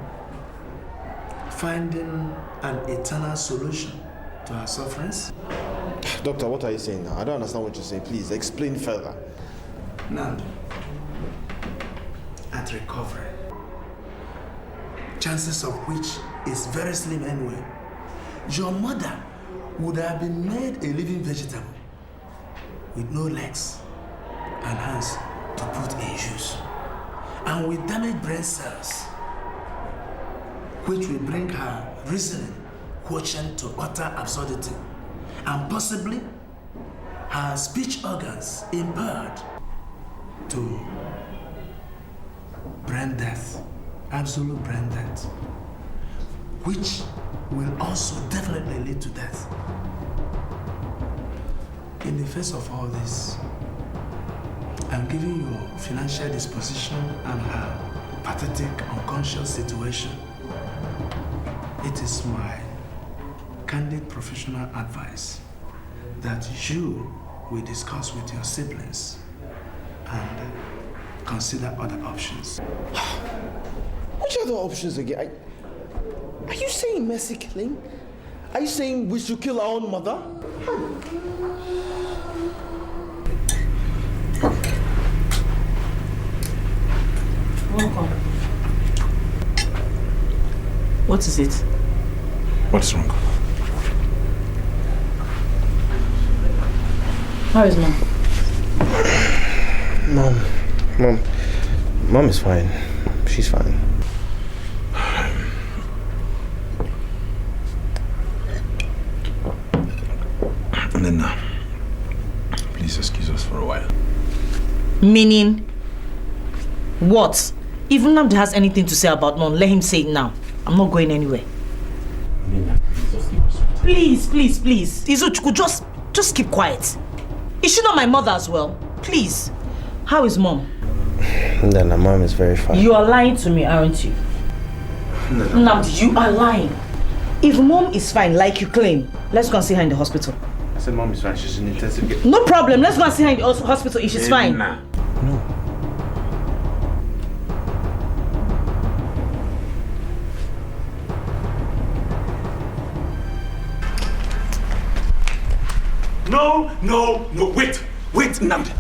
finding an eternal solution to her sufferings? Doctor, what are you saying now? I don't understand what you're saying. Please explain further. Nando, at recovery, chances of which is very slim anyway, your mother would have been made a living vegetable with no legs and hands to put in use, and with damaged brain cells, which will bring her reasoning quotient to utter absurdity, and possibly her speech organs impaired to brain death, absolute brain death, which will also definitely lead to death. In the face of all this, I'm giving you financial disposition and her pathetic, unconscious situation. It is my candid professional advice that you will discuss with your siblings and consider other options. Which other options again? Are you saying mercy killing? Are you saying we should kill our own mother? Welcome. What is it? What's wrong? How is Mom? Mom is fine. She's fine. Nina, please excuse us for a while. Meaning? What? If Nnamdi has anything to say about Mom, let him say it now. I'm not going anywhere. Nina, please. Please. Izuchukwu, just keep quiet. Is she not my mother as well? Please. How is Mom? Nana, Mom is very fine. You are lying to me, aren't you? Nnamdi, you are lying. If Mom is fine, like you claim, let's go and see her in the hospital. I said Mom is fine. She's in intensive care. No problem. Let's go and see her in the hospital if she's fine. Nah. No. Wait, Nnamdi.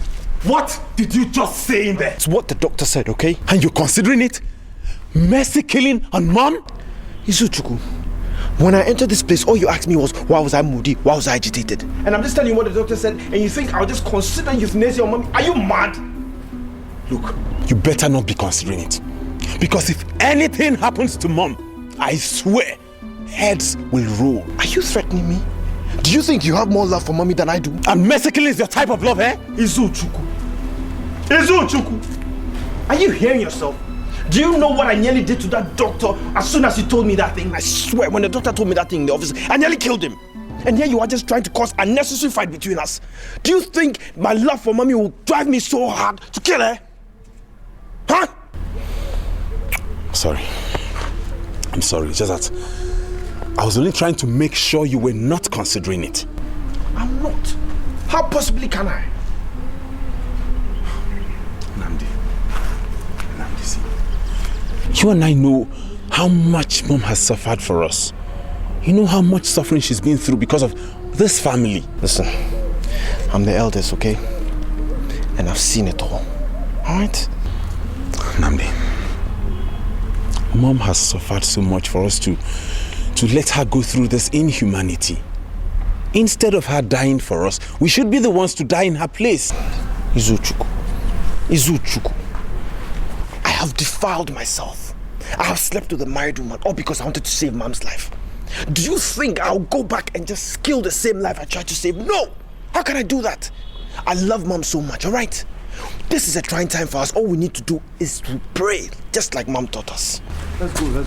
What did you just say in there? It's what the doctor said, okay? And you're considering it? Mercy killing on Mom? Izuchukwu, when I entered this place, all you asked me was, why was I moody? Why was I agitated? And I'm just telling you what the doctor said, and you think I'll just consider euthanasia on Mommy? Are you mad? Look, you better not be considering it. Because if anything happens to Mom, I swear, heads will roll. Are you threatening me? Do you think you have more love for Mommy than I do? And mercy killing is your type of love, eh? Izuchukwu. Are you hearing yourself? Do you know what I nearly did to that doctor as soon as he told me that thing? I swear, when the doctor told me that thing in the office, I nearly killed him. And here you are just trying to cause a unnecessary fight between us. Do you think my love for Mommy will drive me so hard to kill her? Huh? Sorry. I'm sorry. It's just that I was only trying to make sure you were not considering it. I'm not. How possibly can I? Nnamdi, see. You and I know how much Mom has suffered for us. You know how much suffering she's been through because of this family. Listen, I'm the eldest, okay? And I've seen it all. Alright? Nnamdi, Mom has suffered so much for us to let her go through this inhumanity. Instead of her dying for us, we should be the ones to die in her place. Izuchuku. I have defiled myself. I have slept with a married woman, all because I wanted to save Mom's life. Do you think I'll go back and just kill the same life I tried to save? No! How can I do that? I love Mom so much, alright? This is a trying time for us. All we need to do is to pray, just like Mom taught us. Let's go.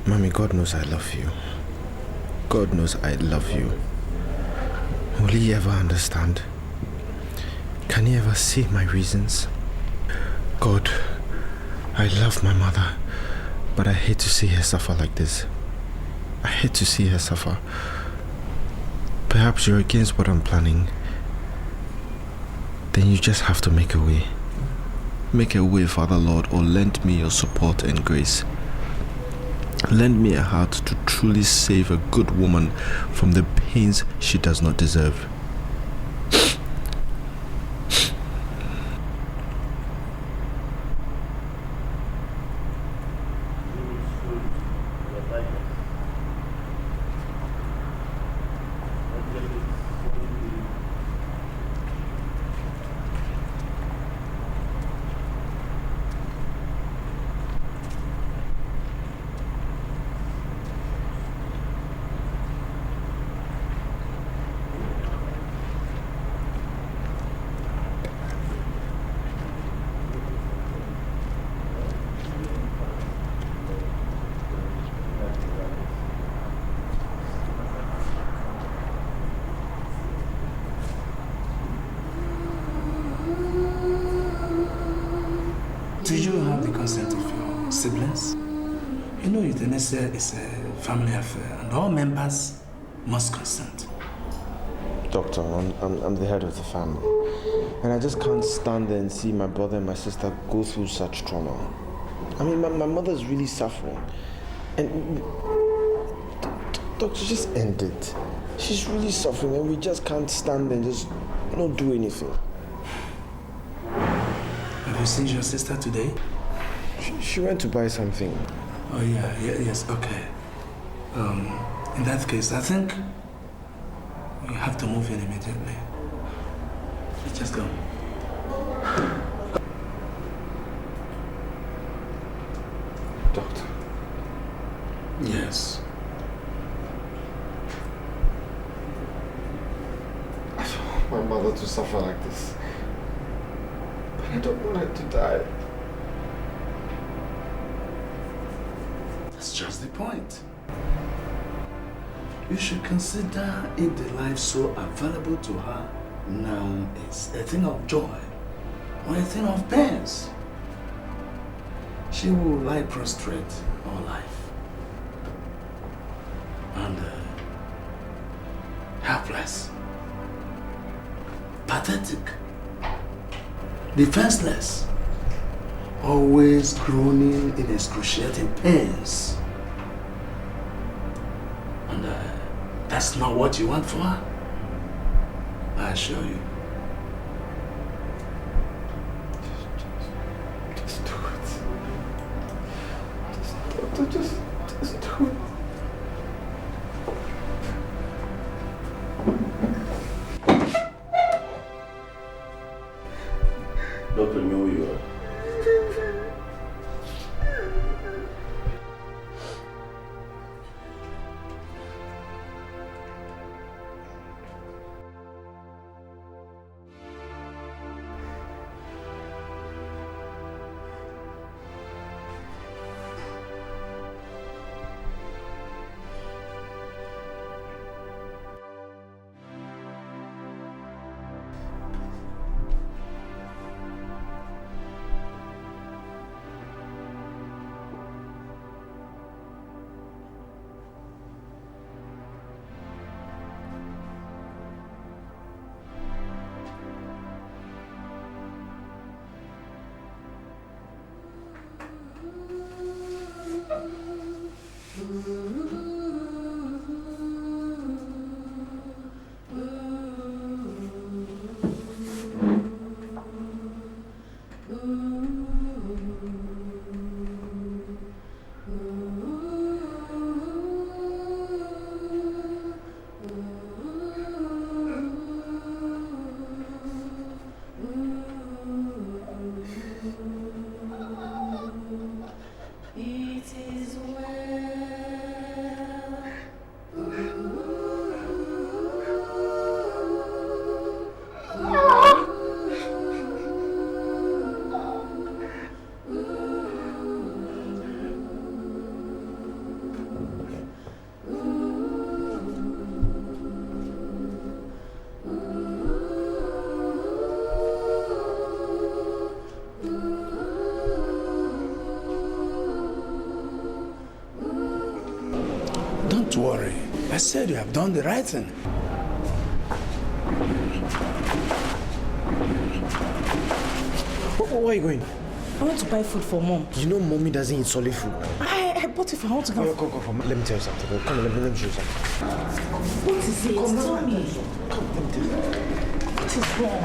Mommy, God knows I love you. God knows I love you. Will He ever understand? Can He ever see my reasons? God, I love my mother, but I hate to see her suffer like this. I hate to see her suffer. Perhaps you're against what I'm planning. Then you just have to make a way. Make a way, Father Lord, or lend me your support and grace. Lend me a heart to truly save a good woman from the pains she does not deserve. Do you have the consent of your siblings? You know, euthanasia is a family affair and all members must consent. Doctor, I'm the head of the family. And I just can't stand there and see my brother and my sister go through such trauma. I mean, my mother's really suffering. And doctor, just end it. She's really suffering and we just can't stand there and just not do anything. Have you seen your sister today? She went to buy something. Oh yes, okay. In that case, I think we have to move in immediately. Let's just go. Doctor. Yes. I don't want my mother to suffer like this. But I don't want her to die. That's just the point. You should consider if the life so available to her now is a thing of joy or a thing of pains. She will lie prostrate all life and helpless, pathetic, defenseless, always groaning in excruciating pains. And that's not what you want for her, I assure you. Just do it. Just do it. Doctor, you know who you are. worry. I said you have done the right thing. Where are you going? I want to buy food for mom. You know mommy doesn't eat solid food. I bought it for her. I want to go. Come. Let me tell you something. Come on, let me show you something. What is it? Tell me. Come, let me tell you. What is wrong?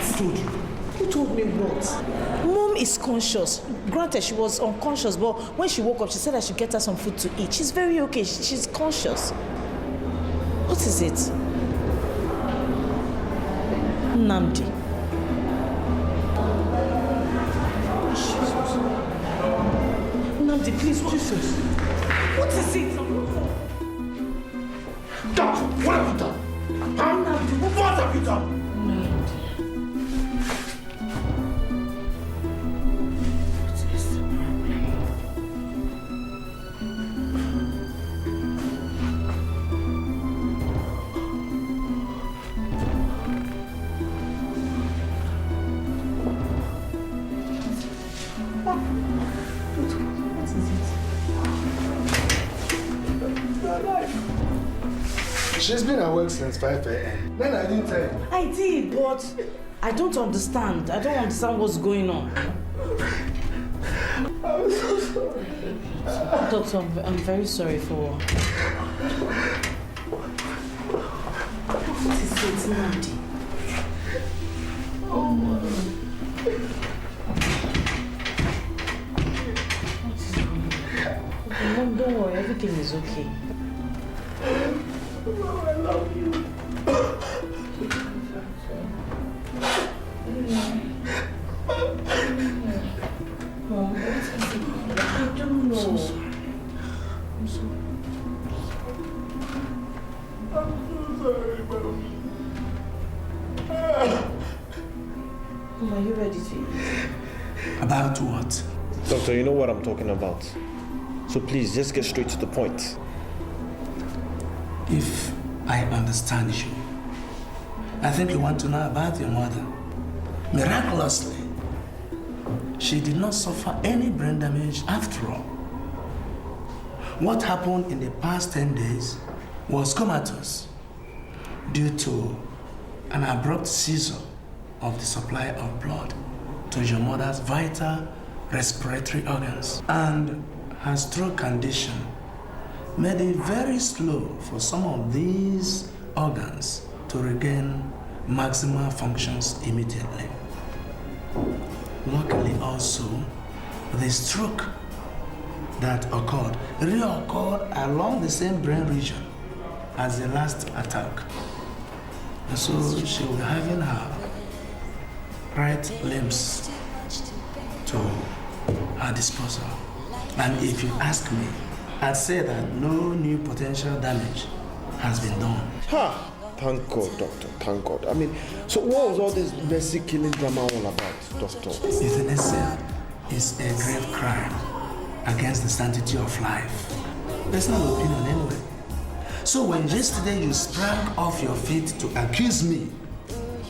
Who told you? Who told me what? Mom is conscious. Granted, she was unconscious, but when she woke up, she said I should get her some food to eat. She's very okay. She's conscious. What is it? Nnamdi. Nnamdi, please, what is this? What is it? Doctor, what have you done? Nnamdi, what have you done? She's been at work since 5 a.m. Then I didn't tell you. I did, but I don't understand. I don't understand what's going on. I'm so sorry. Doctor, I'm very sorry for... What is it, Nnamdi? Oh my. What is going on? Okay, Mom, don't worry. Everything is okay. Mom, I love you. Mom, what is it? I don't know. I'm so sorry. I'm sorry. I'm so sorry, Mom. Mom, are you ready to eat? About what? Doctor, you know what I'm talking about. So please, just get straight to the point. If I understand you, I think you want to know about your mother. Miraculously, she did not suffer any brain damage after all. What happened in the past 10 days was comatose due to an abrupt seizure of the supply of blood to your mother's vital respiratory organs, and her stroke condition made it very slow for some of these organs to regain maximal functions immediately. Luckily also, the stroke that occurred reoccurred along the same brain region as the last attack. And so she will be having her right limbs to her disposal. And if you ask me, I'd say that no new potential damage has been done. Ha! Thank God, doctor. Thank God. I mean, so what was all this mercy killing drama all about, doctor? Euthanasia is a grave crime against the sanctity of life. Personal opinion anyway. So when yesterday you sprang off your feet to accuse me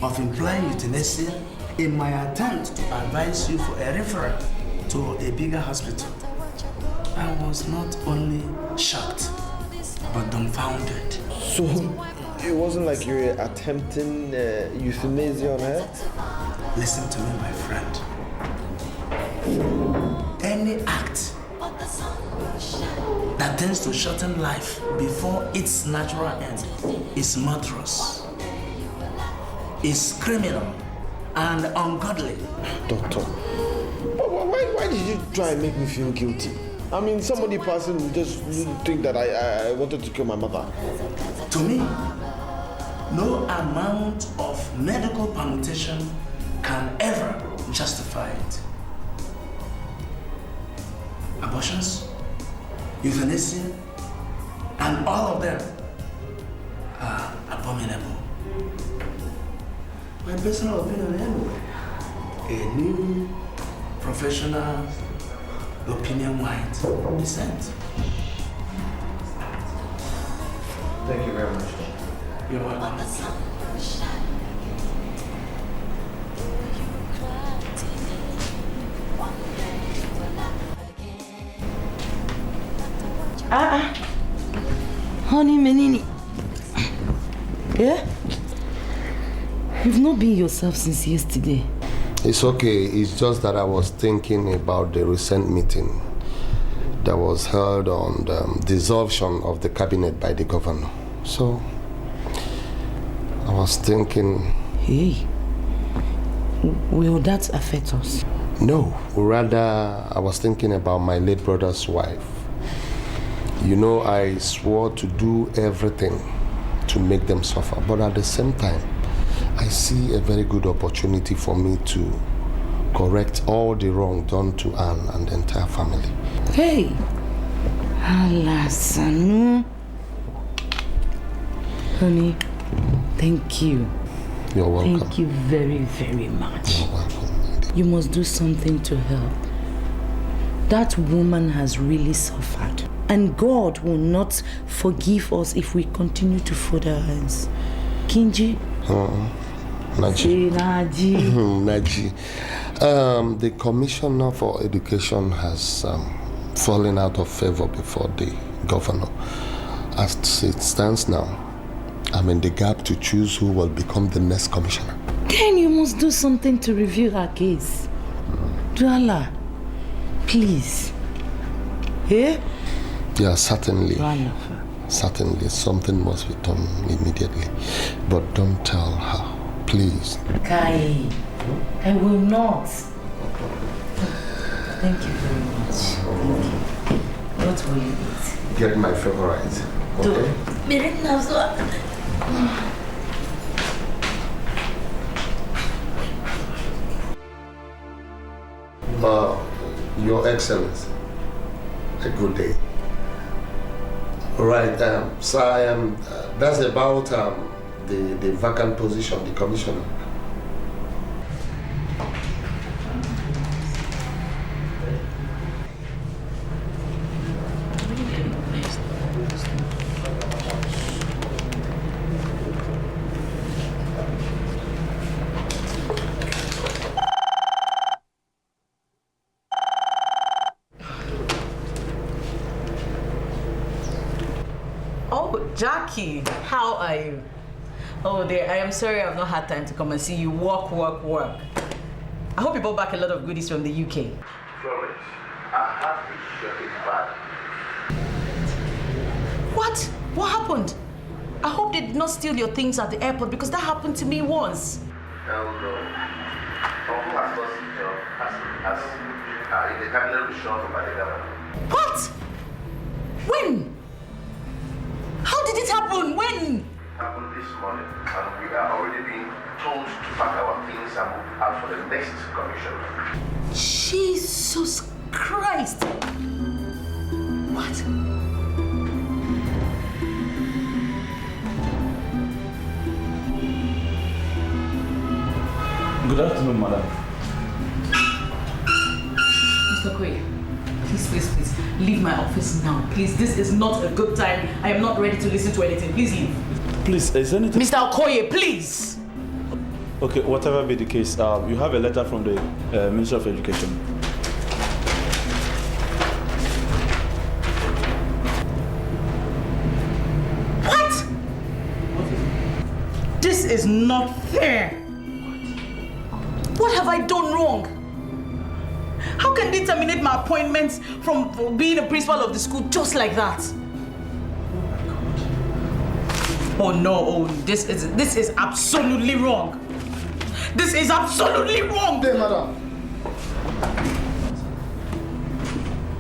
of implying euthanasia in my attempt to advise you for a referral to a bigger hospital, I was not only shocked, but dumbfounded. So, it wasn't like you were attempting euthanasia on her? Listen to me, my friend. Any act that tends to shorten life before its natural end is murderous, is criminal, and ungodly. Doctor, why did you try and make me feel guilty? I mean, somebody passing would just think that I wanted to kill my mother. To me, no amount of medical permutation can ever justify it. Abortions, euthanasia, and all of them are abominable. My personal opinion anyway. A new professional opinion might dissent. Thank you very much. You're welcome. Honey, Menini. Yeah? You've not been yourself since yesterday. It's okay. It's just that I was thinking about the recent meeting that was held on the dissolution of the cabinet by the governor. So, I was thinking... Hey, will that affect us? No, rather I was thinking about my late brother's wife. You know, I swore to do everything to make them suffer, but at the same time, I see a very good opportunity for me to correct all the wrong done to Anne and the entire family. Hey, Alasanu. Honey, thank you. You're welcome. Thank you very, very much. You're welcome. You must do something to help. That woman has really suffered. And God will not forgive us if we continue to fold our hands. Kinji? Naji. Naji. Naji. The Commissioner for Education has fallen out of favor before the governor. As it stands now, I'm in the gap to choose who will become the next commissioner. Then you must do something to review our case. Duala, please. Yeah? Yeah, certainly. Wonderful. Certainly, something must be done immediately. But don't tell her, please. Kai, I will not. Thank you very much. Thank you. What will you eat? Get my favorite, okay? Your Excellency, a good day. Right, so that's about the vacant position, the commissioner. Jackie, how are you? Oh dear, I am sorry I've not had time to come and see you. Work. I hope you brought back a lot of goodies from the UK. Florence, I have to share it back. What? What happened? I hope they did not steal your things at the airport because that happened to me once. Hell no. Uncle has lost his job in the cabinet reshuffle by the governor. What? When? How did it happen? When? It happened this morning, and we are already being told to pack our things and move out for the next commission. Jesus Christ! What? Good afternoon, madam. Mr. Koye, please, leave my office now. Please, this is not a good time. I am not ready to listen to anything. Please leave. Please, is anything... Mr. Okoye, please! Okay, whatever be the case, you have a letter from the Minister of Education. What? This is not fair. What have I done wrong? How can they terminate my appointments from being a principal of the school just like that? Oh no, this is absolutely wrong. This is absolutely wrong. Hey, madam.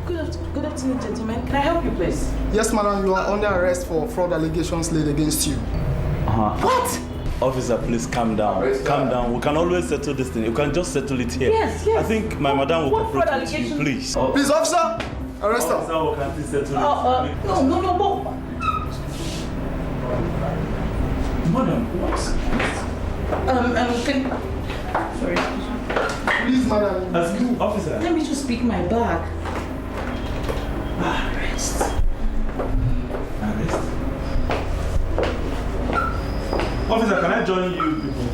Good afternoon, gentlemen. Can I help you, please? Yes, madam, you are under arrest for fraud allegations laid against you. What? Officer, please calm down. Calm down. We can always settle this thing. You can just settle it here. Yes. I think my madam will cooperate with you, please. Please, officer, arrest her. Officer, we can please settle it. No, Madam, what? Sorry. Please, madam. Officer. Let me just pick my bag. Arrest. Officer, can I join you people?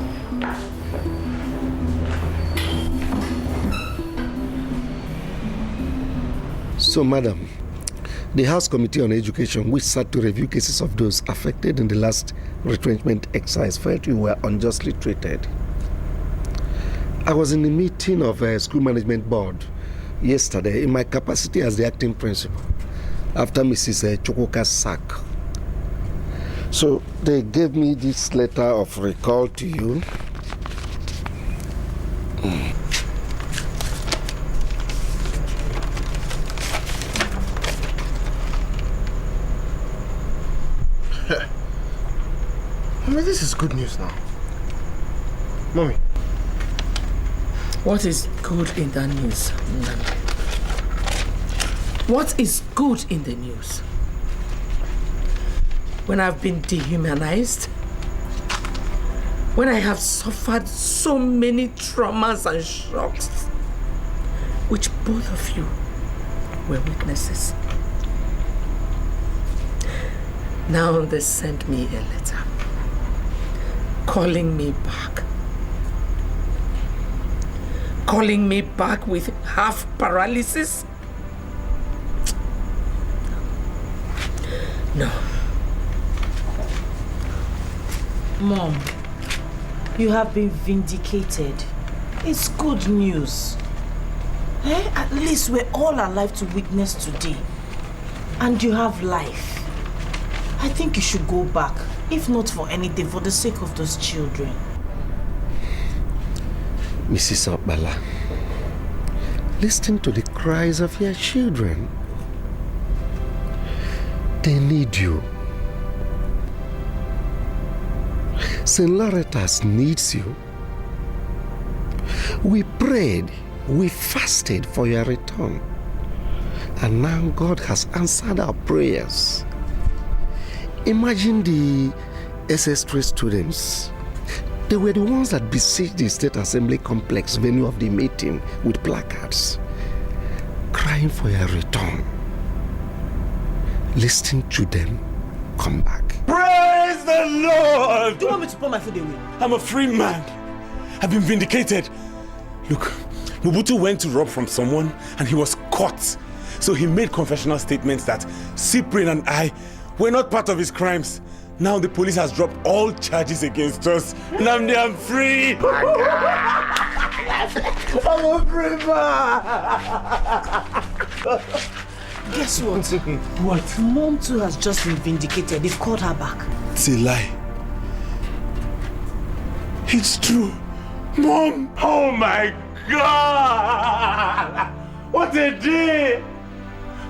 So, madam, The House Committee on Education, which sat to review cases of those affected in the last retrenchment exercise, felt we were unjustly treated. I was in the meeting of a school management board yesterday in my capacity as the acting principal after Mrs. Chukwuka's sack. So they gave me this letter of recall to you. Mommy, this is good news now. Mommy. What is good in that news, Nana? What is good in the news? When I've been dehumanized, when I have suffered so many traumas and shocks, which both of you were witnesses. Now they sent me a letter calling me back with half paralysis. No. Mom, you have been vindicated. It's good news. At least we're all alive to witness today. And you have life. I think you should go back. If not for anything, for the sake of those children. Mrs. Okbala, listen to the cries of your children. They need you. St. Loretta's needs you. We prayed, we fasted for your return. And now God has answered our prayers. Imagine the SS3 students. They were the ones that besieged the State Assembly complex venue of the meeting with placards, crying for your return. Listen to them come back. Praise the Lord! Do you want me to pour my food away? I'm a free man. I've been vindicated. Look, Mobutu went to rob from someone and he was caught. So he made confessional statements that Cyprian and I were not part of his crimes. Now the police has dropped all charges against us. Namdi, I'm free! I'm a free man! Guess what? What? Mom too has just been vindicated. They've called her back. It's a lie. It's true. Mom! Oh my God! What a day!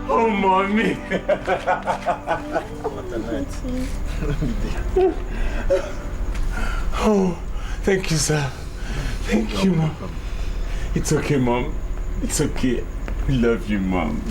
Oh, mommy! What a night. Oh, thank you, sir. Thank you, Mom. It's okay, Mom. It's okay. We love you, Mom.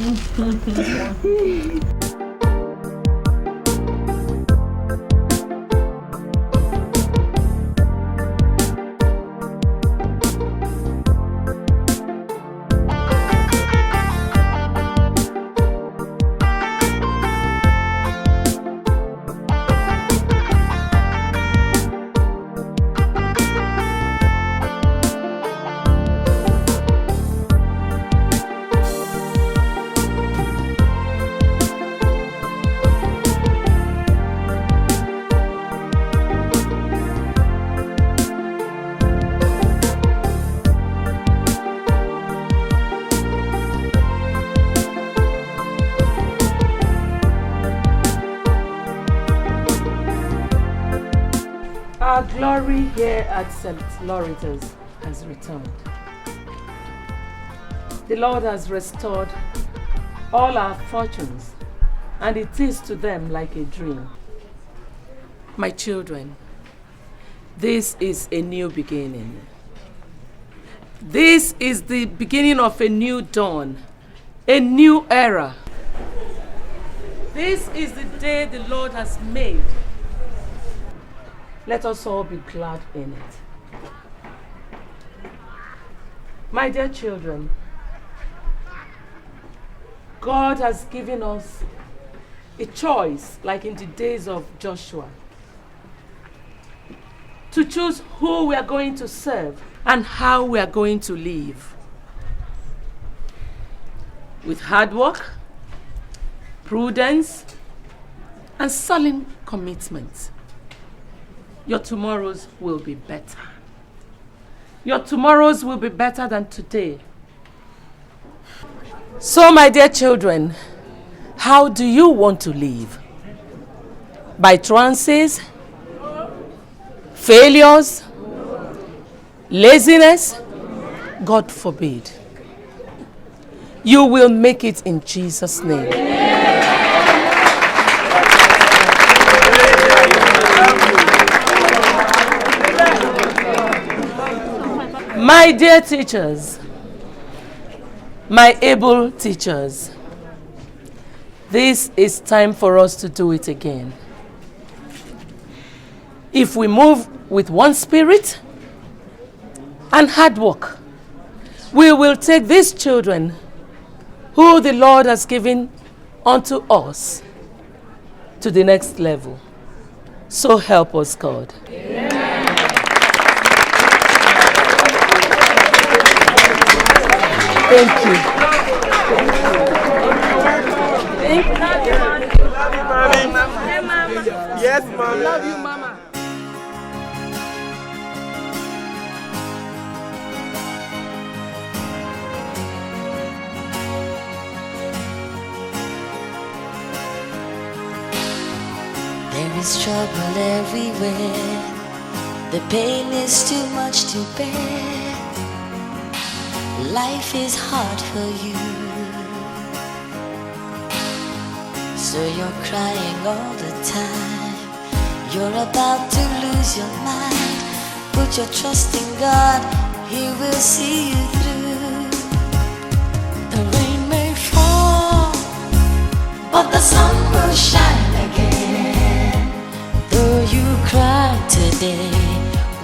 Our glory here at St. Loretta's has returned. The Lord has restored all our fortunes, and it is to them like a dream. My children, this is a new beginning. This is the beginning of a new dawn, a new era. This is the day the Lord has made. Let us all be glad in it. My dear children, God has given us a choice, like in the days of Joshua, to choose who we are going to serve and how we are going to live. With hard work, prudence, and solemn commitment, your tomorrows will be better. Your tomorrows will be better than today. So, my dear children, how do you want to live? By trances, failures, laziness? God forbid. You will make it in Jesus' name. My dear teachers, my able teachers, this is time for us to do it again. If we move with one spirit and hard work, we will take these children who the Lord has given unto us to the next level. So help us, God. Amen. Thank you. Thank you. Love you, Mommy. Hey, Mama. Yes, Mama. Love you, Mama. There is trouble everywhere. The pain is too much to bear. Life is hard for you. So you're crying all the time. You're about to lose your mind. Put your trust in God, He will see you through. The rain may fall, but the sun will shine again. Though you cry today,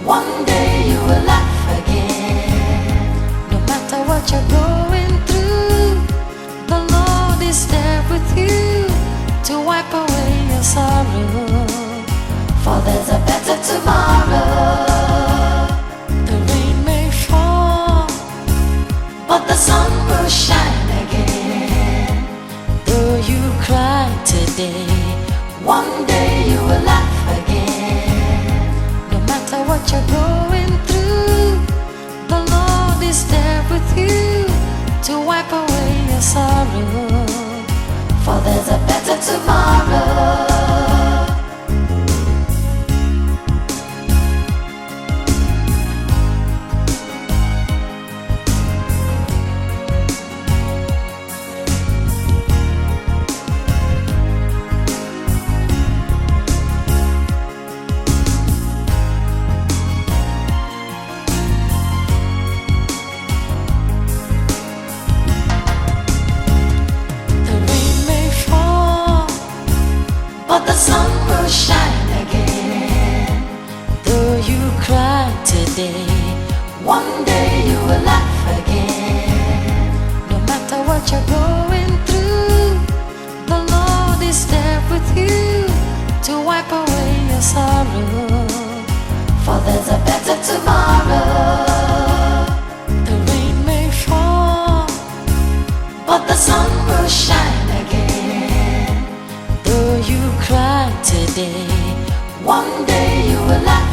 one day you will laugh again. No matter what you're going through, the Lord is there with you to wipe away your sorrow. For there's a better tomorrow. The rain may fall, but the sun will shine again. Though you cry today, one day you will laugh again. No matter what you're going through, the Lord is there with you to wipe away your sorrow. For there's a better tomorrow. But the sun will shine again. Though you cry today, one day you will laugh again. No matter what you're going through, the Lord is there with you to wipe away your sorrow. For there's a better tomorrow. The rain may fall, but the sun will shine again. Though you cry today, one day you will laugh